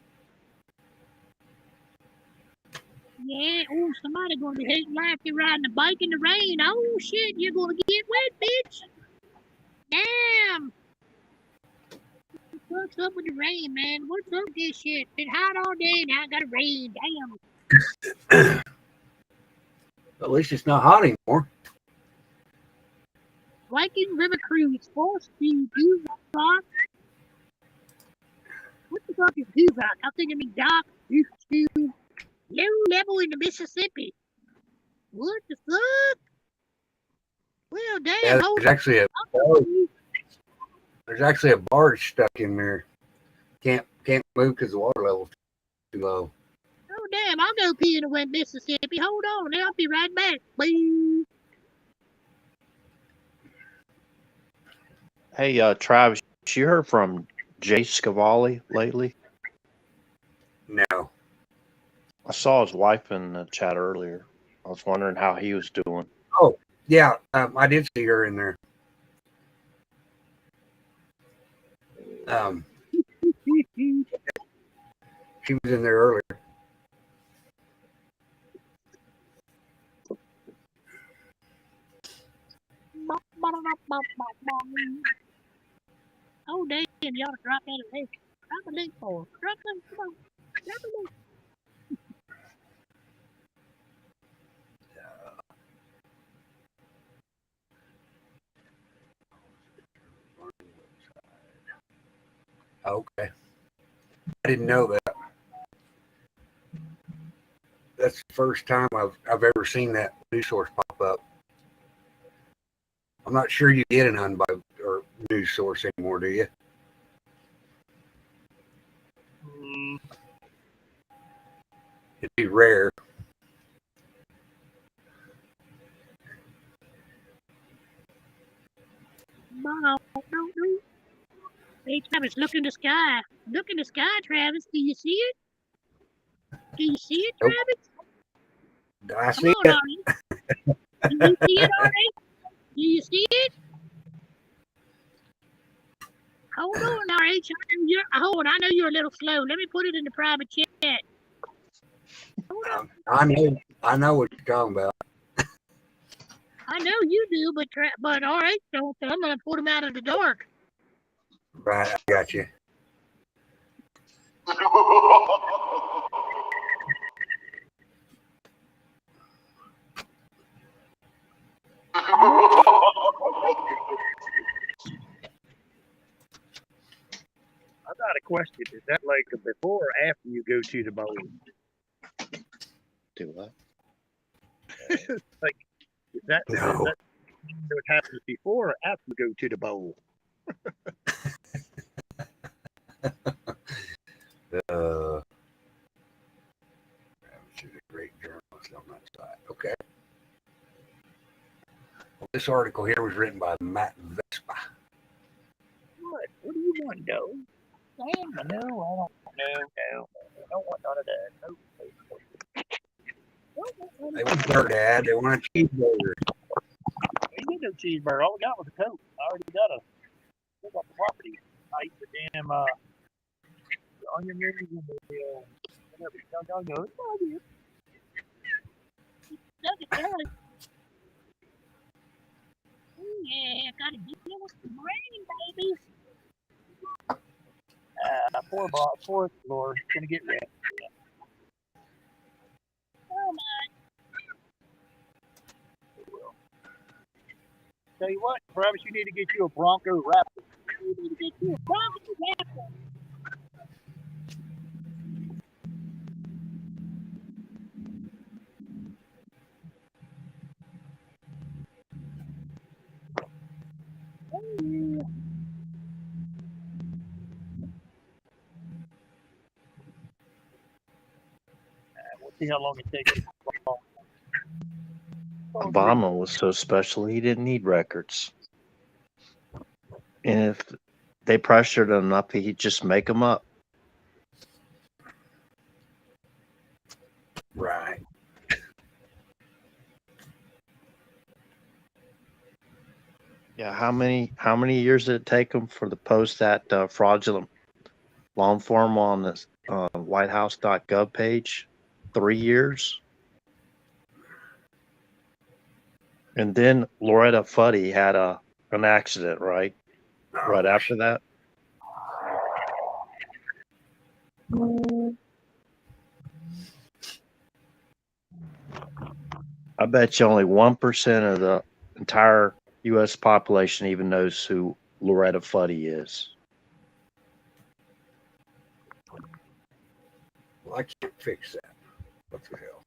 Yeah, oh, somebody gonna be hating life. You're riding a bike in the rain. Oh shit, you're gonna get wet, bitch. Damn. What's up with the rain, man? What's up with this shit? Been hot all day, now I gotta rain. Damn. At least it's not hot anymore. Viking River Cruise, 4-speed, Rock. What the fuck is Rock? I think it means dock, low level in the Mississippi. What the fuck? Well, damn. Yeah, there's actually a barge stuck in there. Can't move because the water level's too low. Oh damn! I'll go pee in the wet Mississippi. Hold on, I'll be right back. Bye. Hey, Travis, you heard from Jay Scavalli lately? No. I saw his wife in the chat earlier. I was wondering how he was doing. Oh, yeah, I did see her in there. She was in there earlier. Oh damn! You ought to drop that link. Drop a link for. Drop a link. Come on. Drop a link. Okay. I didn't know that. That's the first time I've ever seen that news source pop up. I'm not sure you get an unbiased or news source anymore, do you? It'd be rare. Hey, Travis, look in the sky. Look in the sky, Travis. Do you see it? Do you see it, Nope. Travis? I see Come on, it. Ari. Do you see it, Ari? Do you see it? Hold on, Ari. Hold on. I know you're a little slow. Let me put it in the private chat. Hold on. I know what you're talking about. I know you do, but all right, so I'm gonna put him out of the dark. Right, I got you. I got a question. Is that like before or after you go to the bowl? Do what? Like, is that No. what happens before or after you go to the bowl? She's a great journalist on that side. Okay. Well, this article here was written by Matt Vespa. What do you want, though? Damn, no, I don't know. I don't want none of that. No. They want a dad. They want a cheeseburger. I didn't get no cheeseburger. All I got was a Coke. I already got the property. I eat the damn onion rings and the whatever. Yeah, gotta deal with the brain, baby. Poor floor. Gonna get red. Oh my. Tell you what, Travis, you need to get you a Bronco Raptor. You need to get you a Bronco Raptor. We'll see how long it takes. Obama was so special, he didn't need records. And if they pressured him enough, he'd just make them up. Right. Yeah, how many years did it take him for the post that fraudulent long form on the whitehouse.gov page? 3 years? And then Loretta Fuddy had an accident, right? Right after that. I bet you only 1% of the entire U.S. population even knows who Loretta Fuddy is. Well, I can't fix that. What the hell?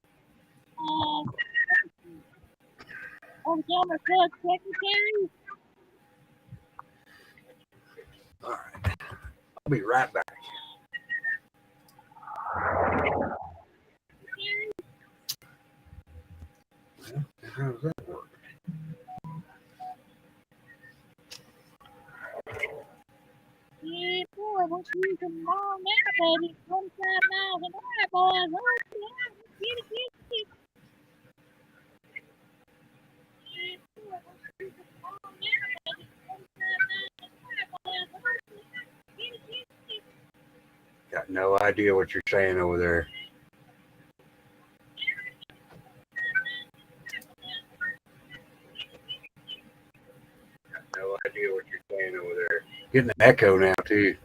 Former Club Secretary. All right. I'll be right back. Well, how does that work? Yeah, boy, we're cruising along now, baby. 25 miles an hour, boys. Oh, yeah, get it. Yeah, boy, we're cruising along now, baby. 25 miles an hour, boys. Oh, yeah, get it. Got no idea what you're saying over there. Got no idea what you're saying over there. Getting an echo now too.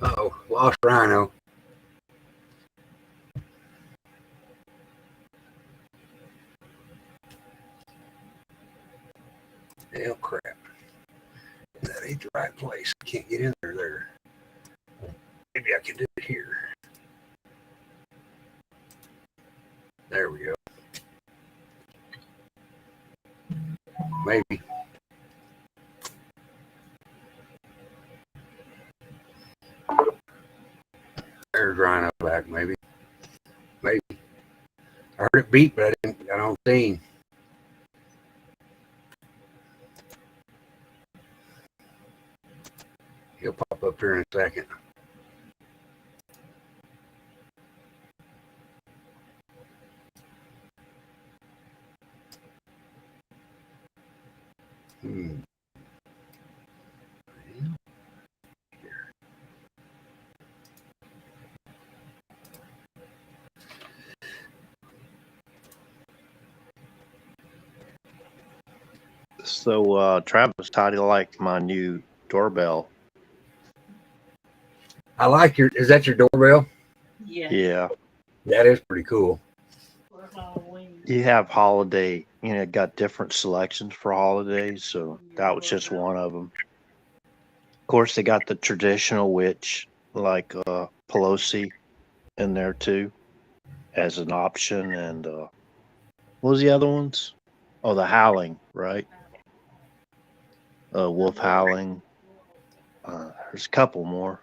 Uh-oh, lost Rhino. Hell crap. That ain't the right place. I can't get in there. Maybe I can do it here. There we go. Maybe. There's Rhino back, maybe. Maybe. I heard it beep, but I don't see him. He'll pop up here in a second. So, Travis, how do you like my new doorbell? I like is that your doorbell? Yeah. That is pretty cool. You have holiday, got different selections for holidays, so that was just one of them. Of course, they got the traditional witch, like Pelosi, in there too, as an option. And what was the other ones? Oh, the howling, right? Wolf howling. There's a couple more.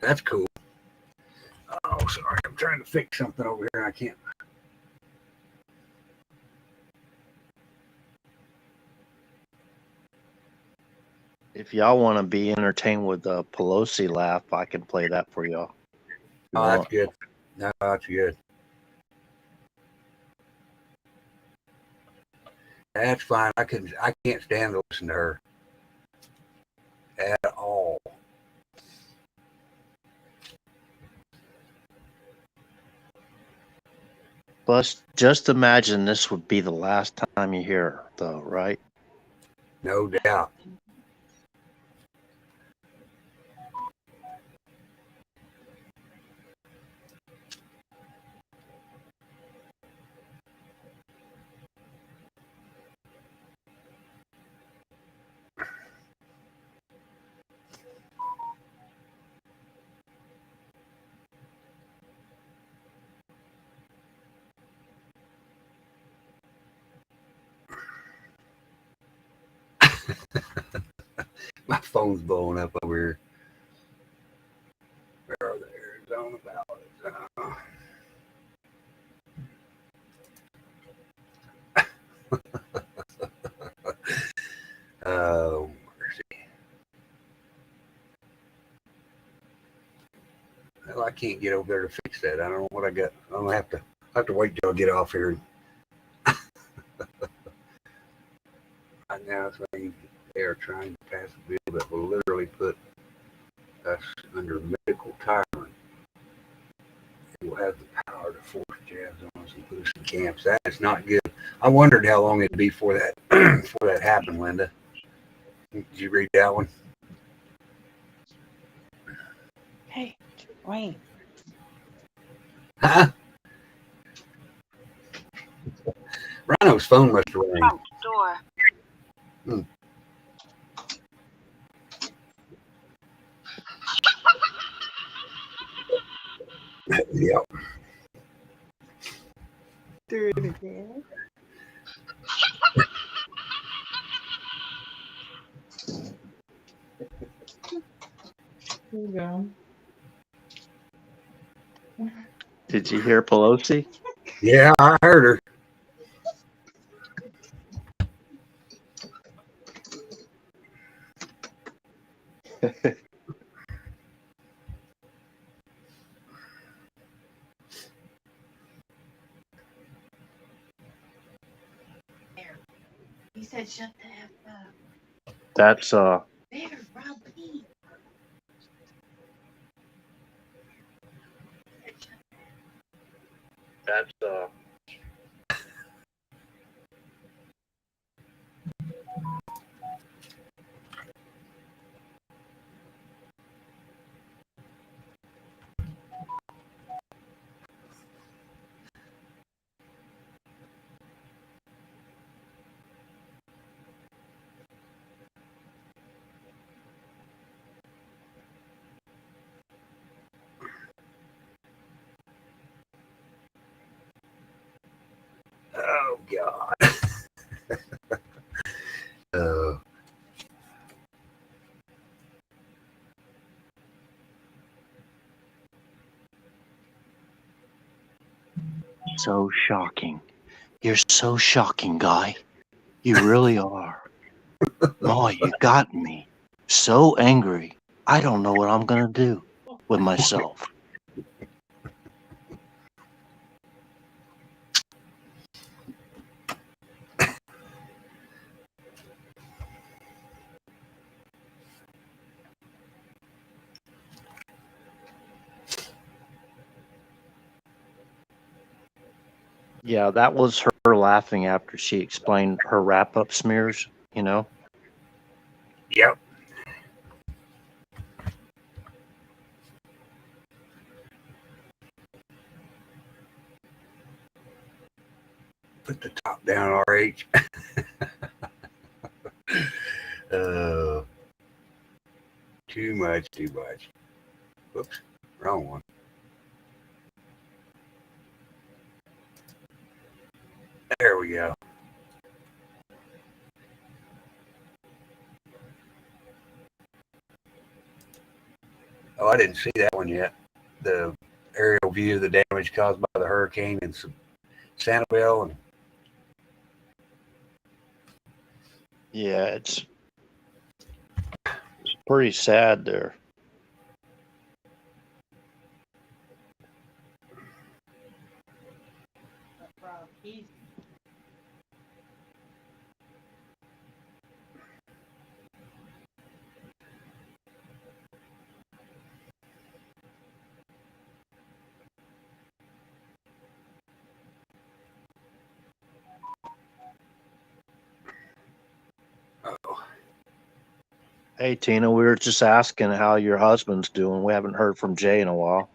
That's cool. Oh, sorry. I'm trying to fix something over here. I can't. If y'all want to be entertained with the Pelosi laugh, I can play that for y'all. Oh, that's good. No, that's good. That's fine. I can't stand to listen to her at all. But just imagine this would be the last time you hear her, though, right? No doubt. My phone's blowing up over here. Where are the Arizona ballots? Oh, mercy. Well, I can't get over there to fix that. I don't know what I got. I'm gonna have to wait till I get off here. Right now, it's like they are trying to pass a bill that will literally put us under medical tyrant. It will have the power to force jabs on us and put us in camps. That is not good. I wondered how long it'd be before that before that happened, Linda. Did you read that one? Hey, wait. Huh? Rhino's phone must have rang. Front door. Yep. Do it again. Here you go. Did you hear Pelosi? Yeah, I heard her. There. He said, "Shut the F up." That's There, Rob P. that's Oh God. uh, so shocking. You're so shocking, guy. You really are. Oh, you got me. So angry. I don't know what I'm gonna do with myself. Yeah, that was her laughing after she explained her wrap-up smears, you know? yep. Put the top down, RH. uh, too much, too much. Whoops, wrong one. There we go. Oh, I didn't see that one yet. The aerial view of the damage caused by the hurricane in Sanibel. And Yeah, it's pretty sad there. Rob P. Hey, Tina, we were just asking how your husband's doing. We haven't heard from Jay in a while.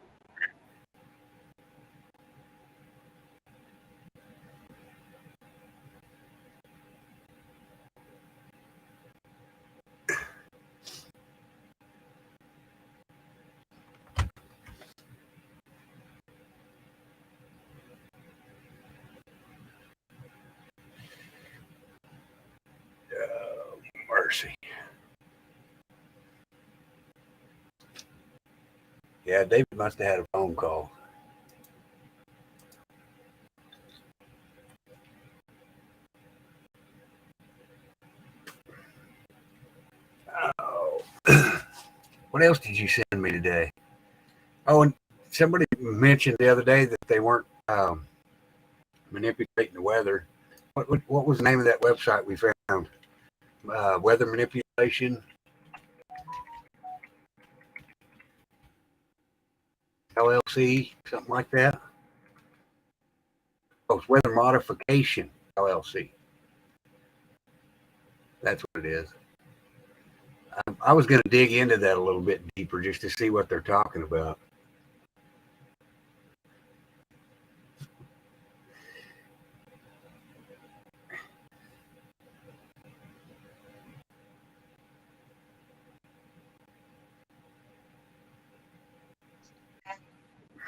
Mercy. Yeah, David must have had a phone call. Oh. What else did you send me today? Oh, and somebody mentioned the other day that they weren't manipulating the weather. What was the name of that website we found? Weather manipulation LLC, something like that. Oh, it's Weather Modification LLC. That's what it is. I was going to dig into that a little bit deeper just to see what they're talking about.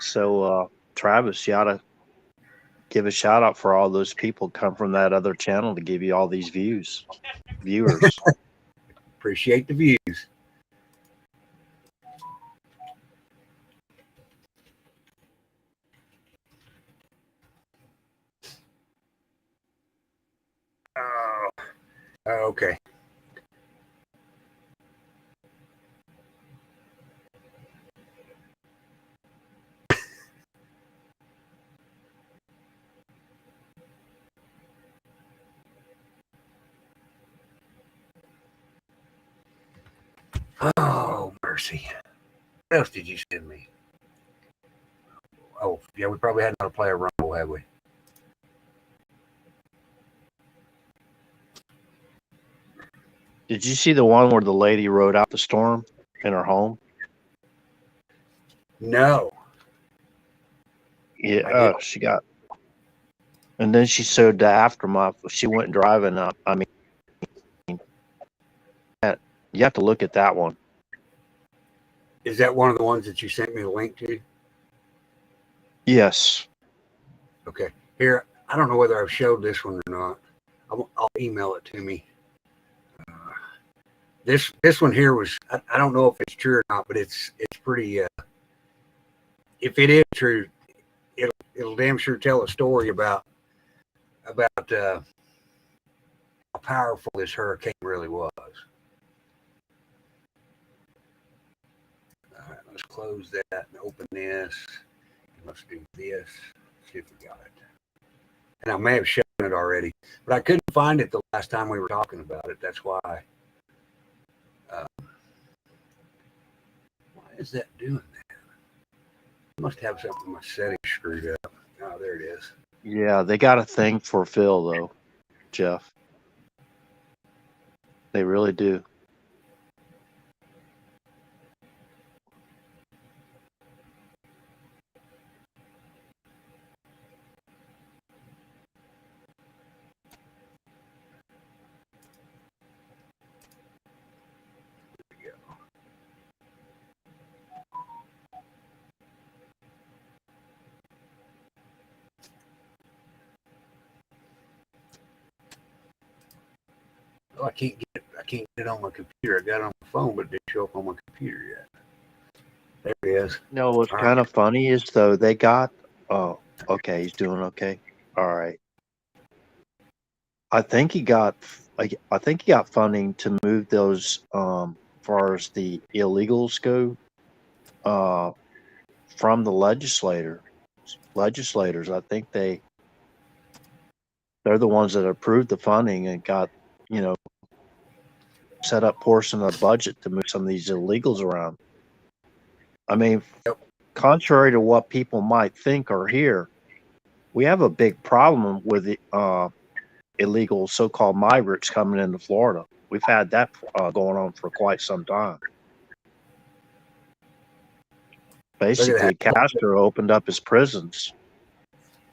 So, Travis, you ought to give a shout out for all those people come from that other channel to give you all these viewers. Appreciate the views. Oh, okay. Oh, mercy. What else did you send me? Oh, yeah, we probably had another player rumble, have we? Did you see the one where the lady rode out the storm in her home? No. Yeah, she got. And then she showed the aftermath. She went driving up. I mean, you have to look at that one. Is that one of the ones that you sent me the link to? Yes. Okay. Here, I don't know whether I've showed this one or not. I'll email it to me. This one here was, I don't know if it's true or not, but it's pretty. If it is true, it'll damn sure tell a story about how powerful this hurricane really was. All right, let's close that and open this. Let's do this. See if we got it. And I may have shown it already, but I couldn't find it the last time we were talking about it. That's why. Why is that doing that? I must have something in my settings screwed up. Oh, there it is. Yeah, they got a thing for Phil, though, Jeff. They really do. Oh, I can't get it on my computer. I got it on my phone, but it didn't show up on my computer yet. There it is. No, what's All kind of funny is though they got. Oh, okay, he's doing okay. All right. I think he got funding to move those far as the illegals go from the legislators. I think they're the ones that approved the funding and got, set up portion of the budget to move some of these illegals around. I mean, contrary to what people might think or hear, we have a big problem with the illegal so-called migrants coming into Florida. We've had that going on for quite some time. Basically, Castro opened up his prisons,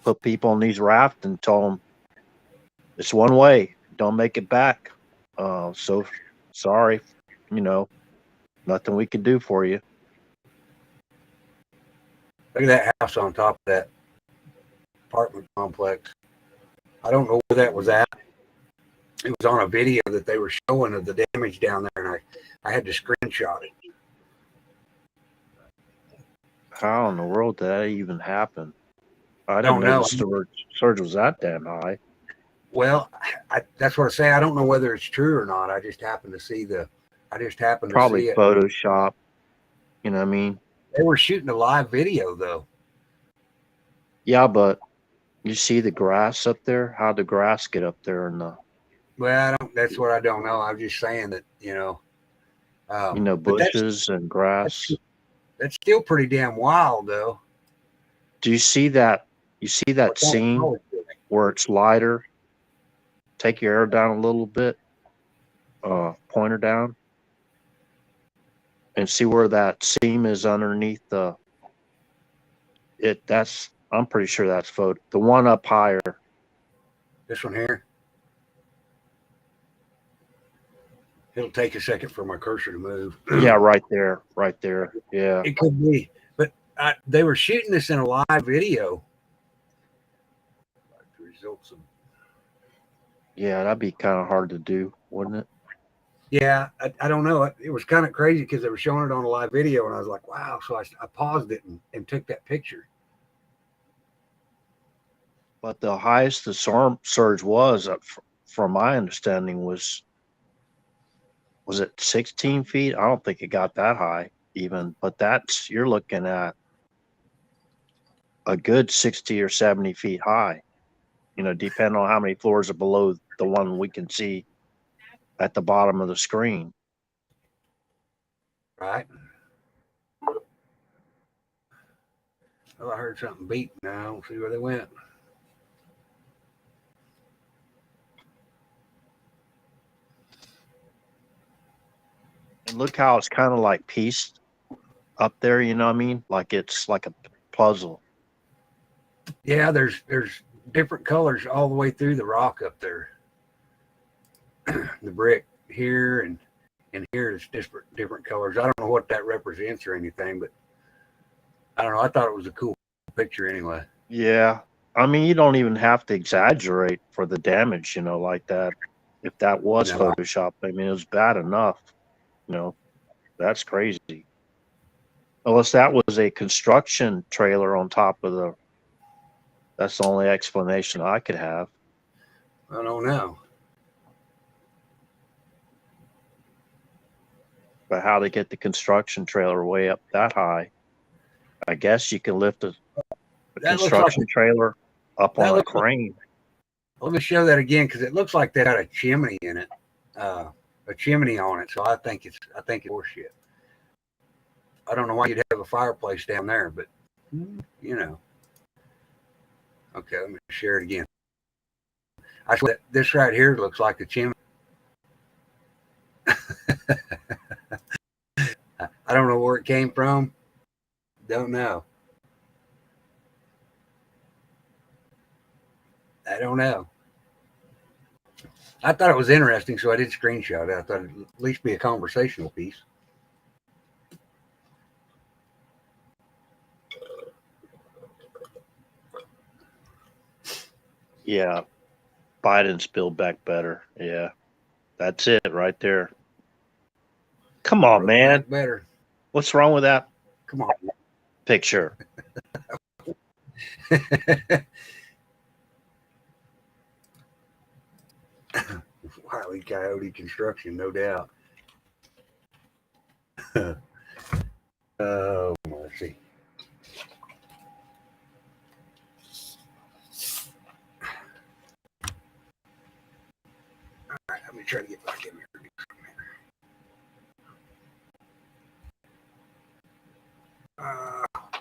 put people on these rafts, and told them it's one way. Don't make it back. So sorry, nothing we can do for you. Look at that house on top of that apartment complex. I don't know where that was at. It was on a video that they were showing of the damage down there, and I had to screenshot it. How in the world did that even happen? I don't didn't know know. the surge was that damn high. Well, that's what I say. I don't know whether it's true or not. I just happened to see Probably see it. Photoshop. You know what I mean? They were shooting a live video, though. Yeah, but you see the grass up there? How'd the grass get up there? Well, that's what I don't know. I'm just saying that, bushes and grass. That's still pretty damn wild, though. Do you see that? You see that seam where it's lighter? Take your arrow down a little bit, pointer down, and see where that seam is underneath I'm pretty sure that's photo. The one up higher. This one here. It'll take a second for my cursor to move. Yeah, right there. Yeah. It could be. But they were shooting this in a live video. The results of... Yeah, that'd be kind of hard to do, wouldn't it? Yeah, I don't know. It was kind of crazy because they were showing it on a live video, and I was like, wow. So I paused it and took that picture. But the highest the surge was, from my understanding, was it 16 feet? I don't think it got that high even, but you're looking at a good 60 or 70 feet high, depending on how many floors are below the one we can see at the bottom of the screen. Right. Oh, I heard something beep now. We'll see where they went. And look how it's kind of like pieced up there, you know what I mean? Like it's like a puzzle. Yeah, there's different colors all the way through the rock up there. The brick here and here is different colors. I don't know what that represents or anything, but I don't know. I thought it was a cool picture anyway. Yeah. I mean, you don't even have to exaggerate for the damage, like that. If that was Photoshop, I mean, it was bad enough. That's crazy. Unless that was a construction trailer on top of that's the only explanation I could have. I don't know. But how to get the construction trailer way up that high? I guess you can lift a construction trailer up on a crane. Let me show that again because it looks like that had a chimney in it, a chimney on it. So I think it's horseshit. I don't know why you'd have a fireplace down there, but Okay, let me share it again. I swear this right here looks like a chimney. I don't know where it came from. Don't know. I don't know. I thought it was interesting, so I did screenshot it. I thought it'd at least be a conversational piece. Yeah. Biden's Build Back Better. Yeah. That's it right there. Come on, man. Better. What's wrong with that? Come on. Picture. Wile E. Coyote construction, no doubt. Oh, mercy. All right, let me try to get back in here.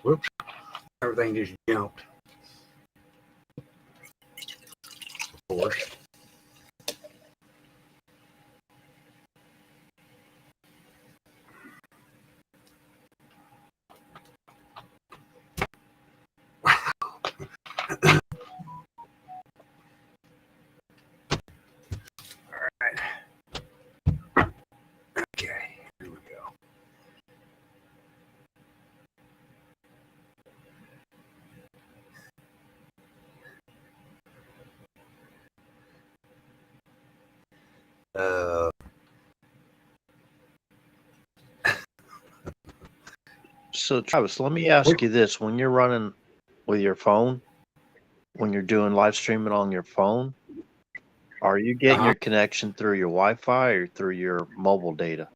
Whoops. Everything just jumped. Of course. right. Okay, here we go. So Travis, let me ask you this: when you're running with your phone, when you're doing live streaming on your phone, are you getting your connection through your Wi-Fi or through your mobile data?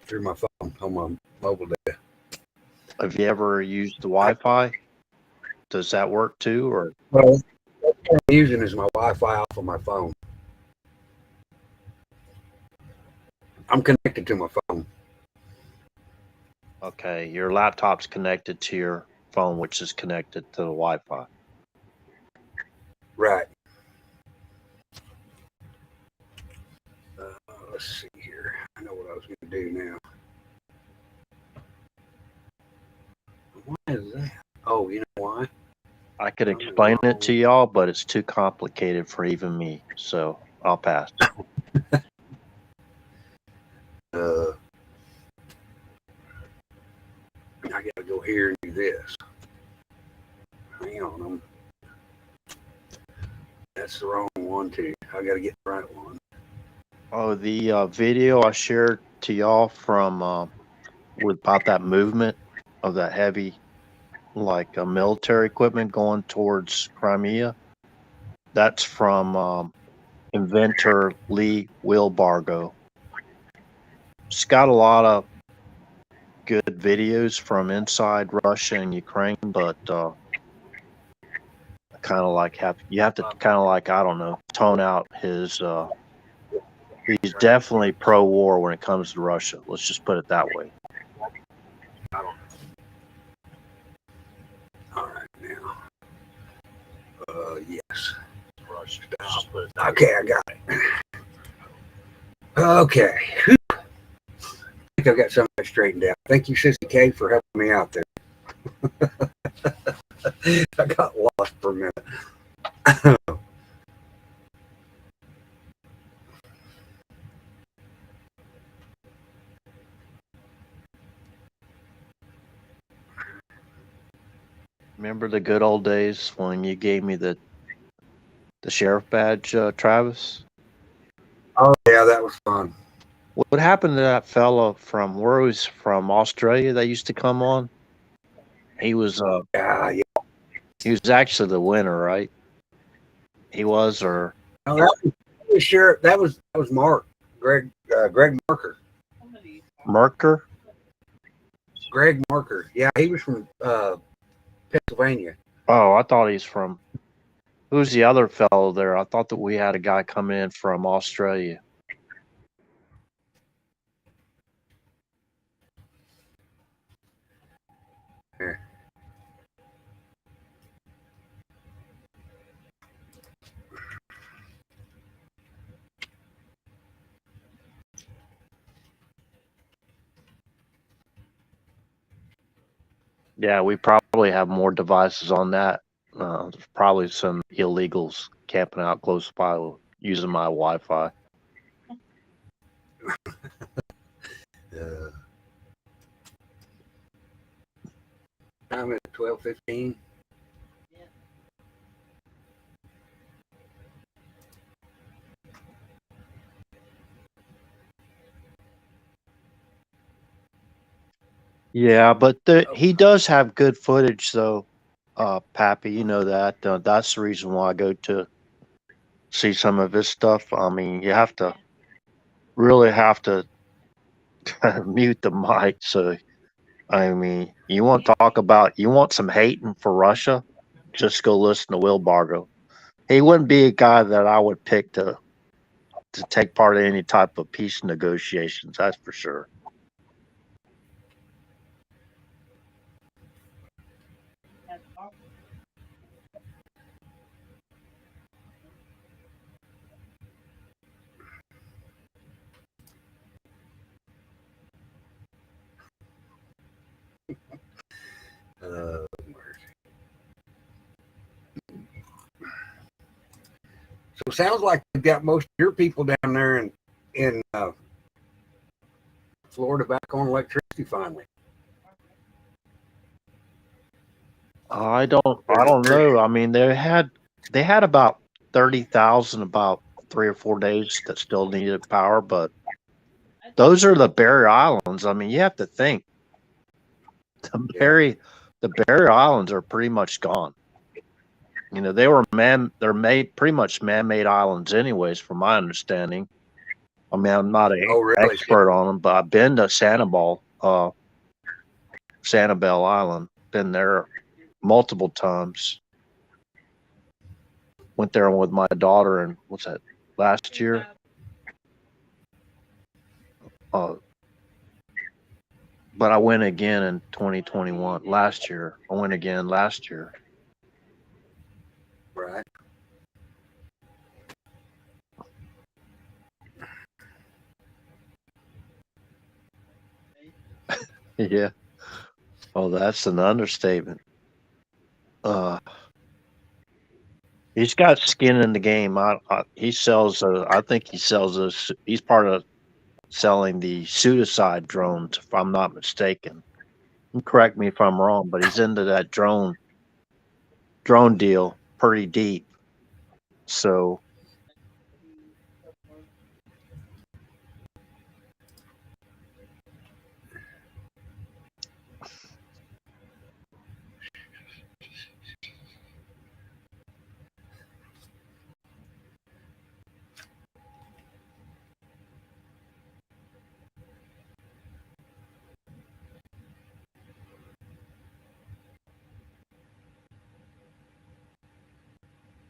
Through my phone on my mobile data. Have you ever used the Wi-Fi? Does that work too, or? Well, what I'm using is my Wi-Fi off of my phone. I'm connected to my phone. Okay, your laptop's connected to your phone, which is connected to the Wi-Fi. Right. Let's see here. I know what I was going to do now. Why is that? Oh, you know why? I could explain it to y'all, but it's too complicated for even me, so I'll pass. I got to go here and do this. Hang on. That's the wrong one, too. I got to get the right one. Oh, the video I shared to y'all from about that movement of that heavy, like military equipment going towards Crimea. That's from inventor Lee Wilbargo. It's got a lot of good videos from inside Russia and Ukraine, but kind of like you have to kind of like, I don't know, tone out his. He's definitely pro-war when it comes to Russia. Let's just put it that way. All right, now. Yes. Okay, I got it. Okay. Whew. I think I've got some of that straightened out. Thank you, Sissy K, for helping me out there. I got lost for a minute. Remember the good old days when you gave me the sheriff badge, Travis? Oh, yeah, that was fun. What happened to that fellow from where he was from, Australia, that used to come on? He was Yeah. he was actually the winner, right? He was, or No, that was sure. That was Mark. Greg Marker. Merker? Greg Marker. Yeah, he was from Pennsylvania. Oh, I thought he's from. Who's the other fellow there? I thought that we had a guy coming in from Australia. Yeah. Yeah, we probably have more devices on that. There's probably some illegals camping out close by using my Wi-Fi. Time at 12:15. Yeah, but he does have good footage, though, Pappy. You know that. That's the reason why I go to see some of his stuff. I mean, you really have to mute the mic. So, I mean, you want to talk about, you want some hating for Russia? Just go listen to Will Bargo. He wouldn't be a guy that I would pick to take part in any type of peace negotiations. That's for sure. So it sounds like you've got most of your people down there in Florida back on electricity finally. I don't know. I mean, they had about 30,000 about 3 or 4 days that still needed power, but those are the Barrier Islands. I mean, you have to think the Yeah. Barrier Islands are pretty much gone. You know, they're pretty much man-made islands anyways, from my understanding. I mean, I'm not an Oh, really? expert on them, but I've been to Sanibel Island, been there multiple times. Went there with my daughter, and what's that, last year? But I went again in 2021. Last year, I went again last year. Right. Yeah. Oh, that's an understatement. He's got skin in the game. He sells. I think he sells us. He's part of selling the suicide drones, if I'm not mistaken. Correct me if I'm wrong, but he's into that drone deal pretty deep. So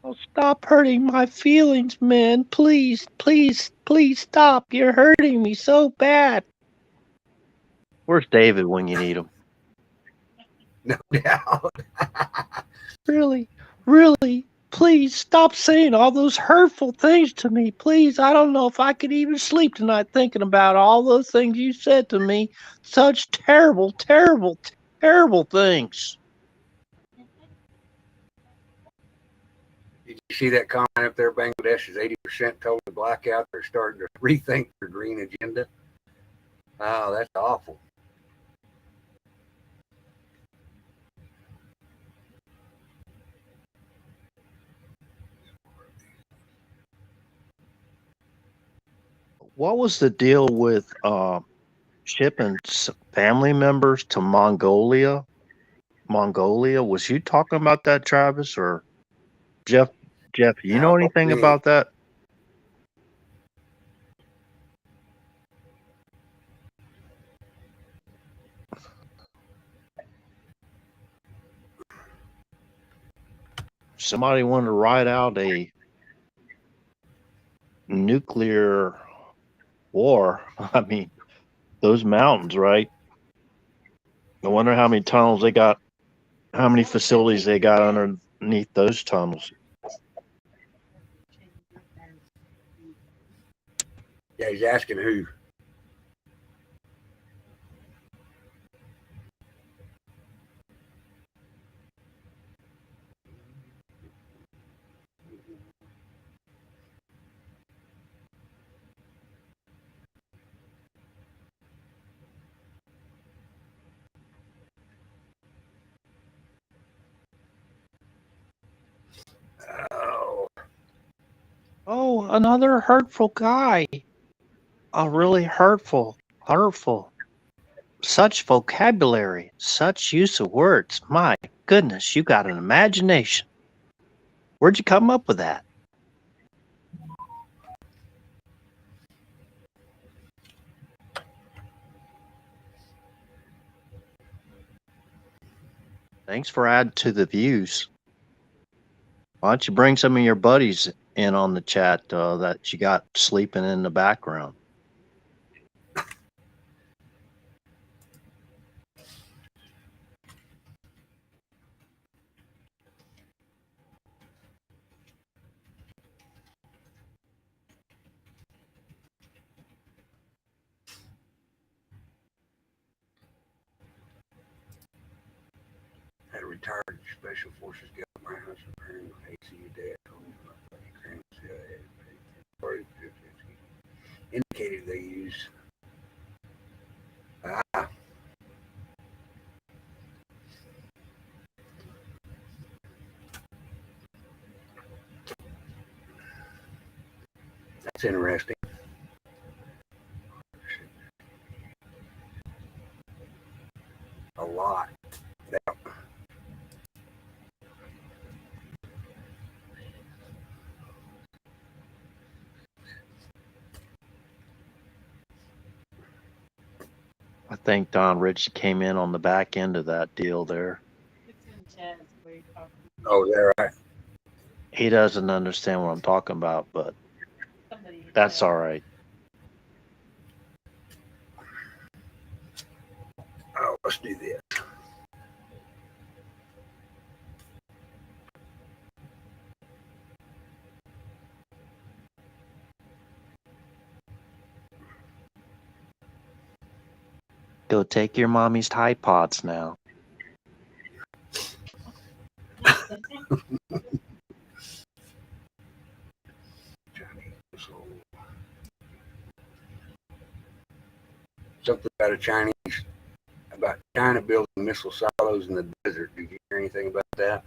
oh, stop hurting my feelings, man. Please, please, please stop. You're hurting me so bad. Where's David when you need him? No doubt. Really, really, please stop saying all those hurtful things to me. Please, I don't know if I could even sleep tonight thinking about all those things you said to me. Such terrible, terrible, terrible things. Did you see that comment up there? Bangladesh is 80% totally blackout. They're starting to rethink their green agenda. Oh, that's awful. What was the deal with shipping family members to Mongolia? Was you talking about that, Travis, or Jeff? Jeff, you know anything about that? Somebody wanted to ride out a nuclear war. I mean, those mountains, right? I wonder how many tunnels they got, how many facilities they got underneath those tunnels. Yeah, he's asking who. Oh, Oh, another hurtful guy. A really hurtful. Such vocabulary, such use of words. My goodness, you got an imagination. Where'd you come up with that? Thanks for adding to the views. Why don't you bring some of your buddies in on the chat that you got sleeping in the background? had a retired special forces guy at my house apparently. That's interesting. A lot. Yeah. I think Don Ritchie came in on the back end of that deal there. Oh, is that right? He doesn't understand what I'm talking about, but that's all right. Oh, let's do this. Go take your mommy's Tide Pods now. Something about China building missile silos in the desert. Did you hear anything about that?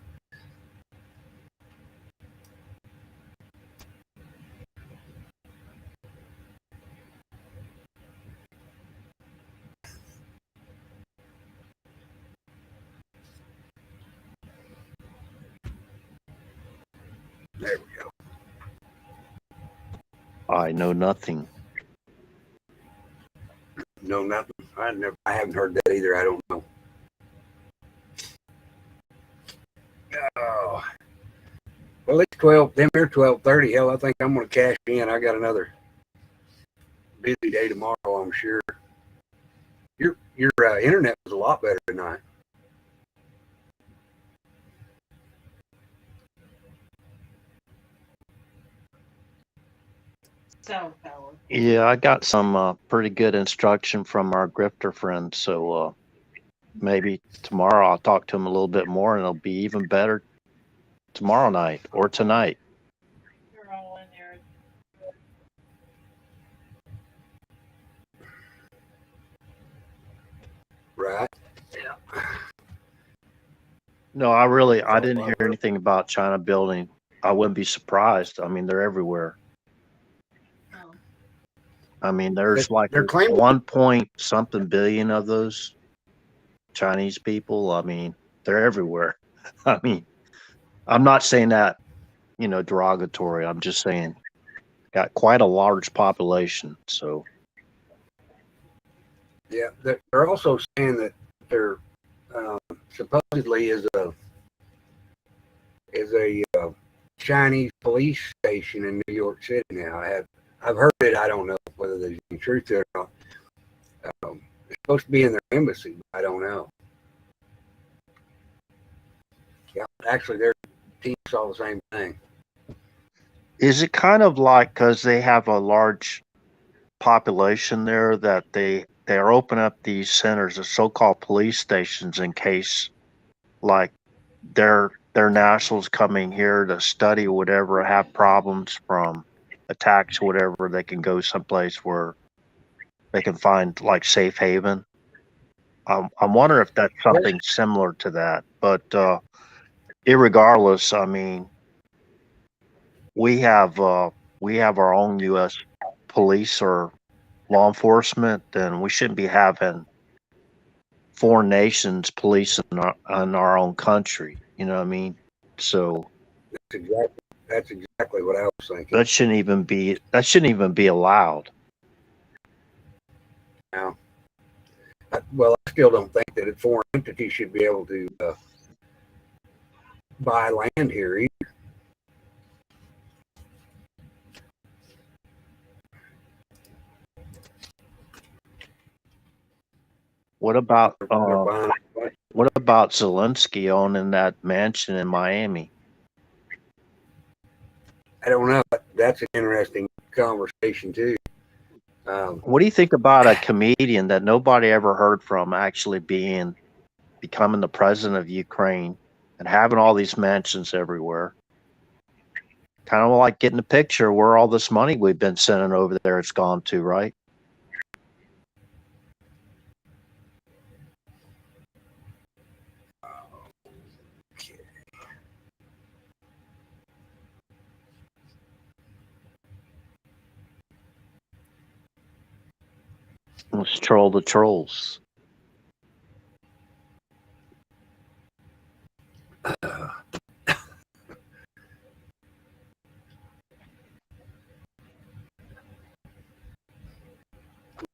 There we go. I know nothing. No, nothing. I haven't heard that either. I don't know. Oh, well, it's 12. Them here 12:30. Hell, I think I'm gonna cash in. I got another busy day tomorrow. I'm sure. Your internet was a lot better tonight. Yeah, I got some pretty good instruction from our grifter friends. So maybe tomorrow I'll talk to him a little bit more, and it'll be even better tomorrow night or tonight. Right. Yeah. No, I didn't hear anything about China building. I wouldn't be surprised. I mean, they're everywhere. I mean, there's like They're claiming 1 point something billion of those Chinese people. I mean, they're everywhere. I mean, I'm not saying that, derogatory. I'm just saying got quite a large population. So yeah, they're also saying that there supposedly is a Chinese police station in New York City now. I've heard it. I don't know whether there's any truth to it or not. It's supposed to be in their embassy, but I don't know. Yeah, actually, their team saw the same thing. is it kind of like because they have a large population there that they're opening up these centers, the so-called police stations, in case like their nationals coming here to study or whatever have problems from attacks or whatever, they can go someplace where they can find like safe haven. I'm wondering if that's something similar to that. But irregardless, I mean, we have our own U.S. police or law enforcement, and we shouldn't be having foreign nations policing our own country. You know what I mean? So That's exactly what I was thinking. that shouldn't even be allowed. Now, well, I still don't think that a foreign entity should be able to buy land here either. What about They're buying- what about Zelensky owning that mansion in Miami? I don't know. That's an interesting conversation too. What do you think about a comedian that nobody ever heard from actually becoming the president of Ukraine and having all these mansions everywhere? Kind of like getting a picture where all this money we've been sending over there has gone to, right? Let's troll the trolls.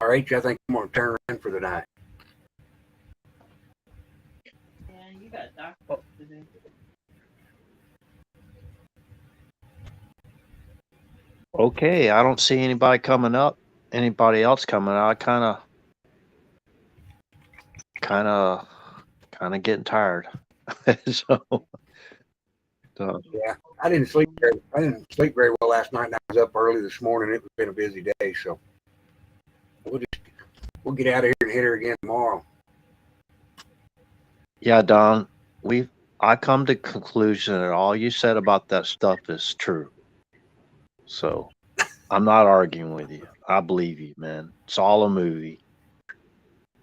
All right, I think I'm going to turn in for the night. Yeah, you got doctor to do. Okay, I don't see anybody coming up. Anybody else coming out? I kind of getting tired. so, Yeah, I didn't sleep very well last night, and I was up early this morning. It's been a busy day, so we'll get out of here and hit her again tomorrow. yeah, Don, I come to conclusion that all you said about that stuff is true. So I'm not arguing with you. I believe you, man. It's all a movie.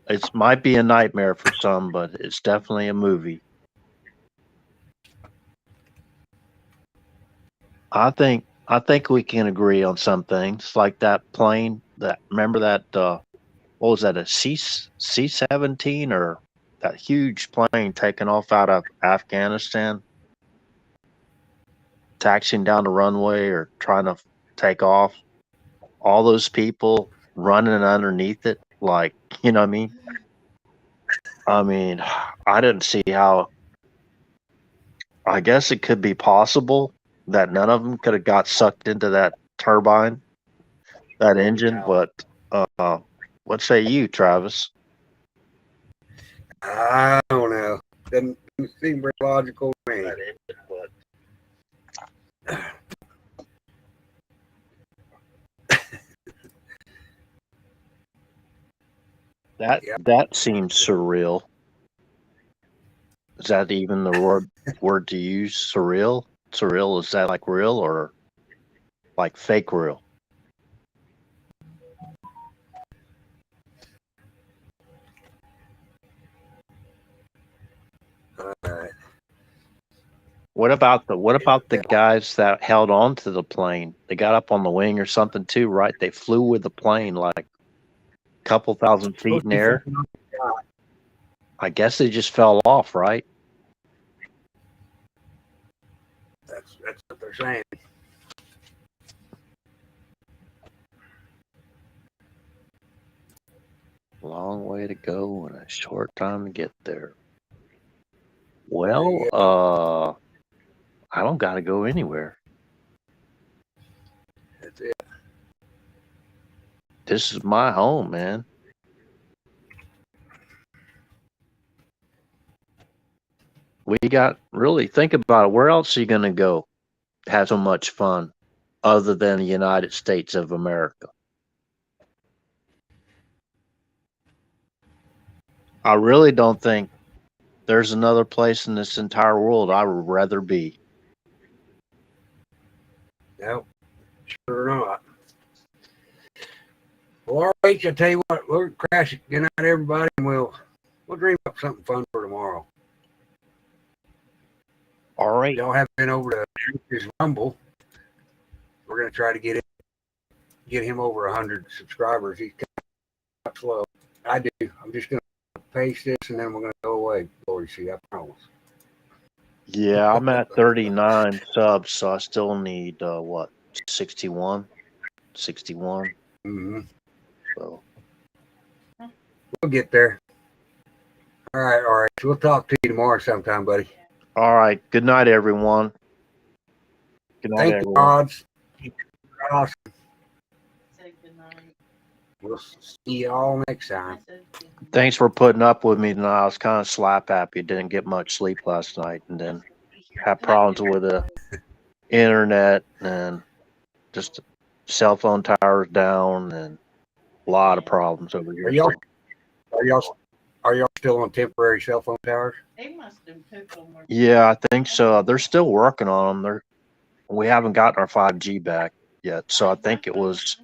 It might be a nightmare for some, but it's definitely a movie. I think we can agree on some things, like that plane. Remember that? What was that? A C-17 or that huge plane taking off out of Afghanistan, taxiing down the runway or trying to take off. All those people running underneath it, like, you know what I mean? I mean, I didn't see how. I guess it could be possible that none of them could have got sucked into that turbine, that engine. But what say you, Travis? I don't know. Doesn't seem very logical to me. That seems surreal. Is that even the word to use? Surreal? Surreal, is that like real or like fake real? What about the guys that held on to the plane? They got up on the wing or something too, right? They flew with the plane like a couple thousand feet in the air. I guess they just fell off, right? That's what they're saying. Long way to go and a short time to get there. Well, I don't got to go anywhere. That's it. This is my home, man. We got really think about it. Where else are you going to go have so much fun other than the United States of America? I really don't think there's another place in this entire world I would rather be. Nope, sure not. Well, all right, I tell you what, we'll crash it. Good night, everybody, and we'll dream up something fun for tomorrow. All right. Y'all have been over to his Rumble. We're gonna try to get him over 100 subscribers. He's kind of slow. I do. I'm just gonna paste this and then we're gonna go away. Lord, see, I promise. Yeah, I'm at 39 subs, so I still need 61. Mm-hmm. So we'll get there. All right. So we'll talk to you tomorrow sometime, buddy. All right. Good night, everyone. Good night, Thank you, everyone. Odds. Awesome. Say good night. We'll see you all next time. Thanks for putting up with me tonight. I was kind of slap happy. Didn't get much sleep last night, and then had problems with the internet and just cell phone towers down and a lot of problems over here. Are y'all still on temporary cell phone towers? They must have took them. Yeah, I think so. They're still working on them. We haven't gotten our 5G back yet, so I think it was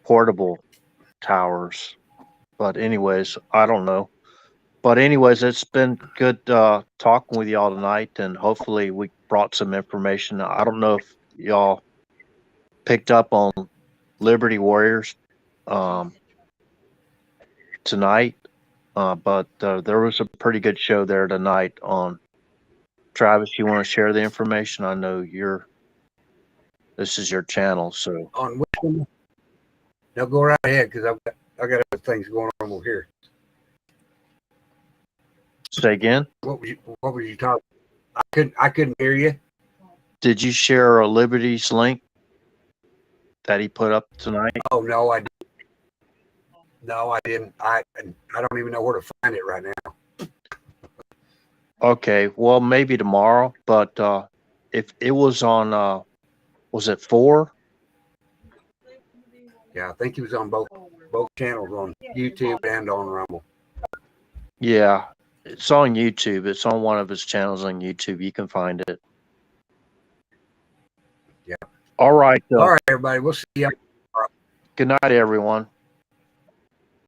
portable towers. But anyways, I don't know. But anyways, it's been good talking with y'all tonight, and hopefully we brought some information. I don't know if y'all picked up on Liberty Warriors tonight, but there was a pretty good show there tonight on. Travis, you want to share the information? I know this is your channel, so. On which one? No, go right ahead because I got other things going on over here. Say again? What was you talking? I couldn't hear you. Did you share a Liberty's link that he put up tonight? Oh no, I didn't. No, I didn't. I don't even know where to find it right now. Okay, well maybe tomorrow, but if it was on was it 4? Yeah, I think he was on both channels, on YouTube and on Rumble. Yeah, it's on YouTube. It's on one of his channels on YouTube. You can find it. Yeah. All right. All right, everybody. We'll see you. Good night, everyone.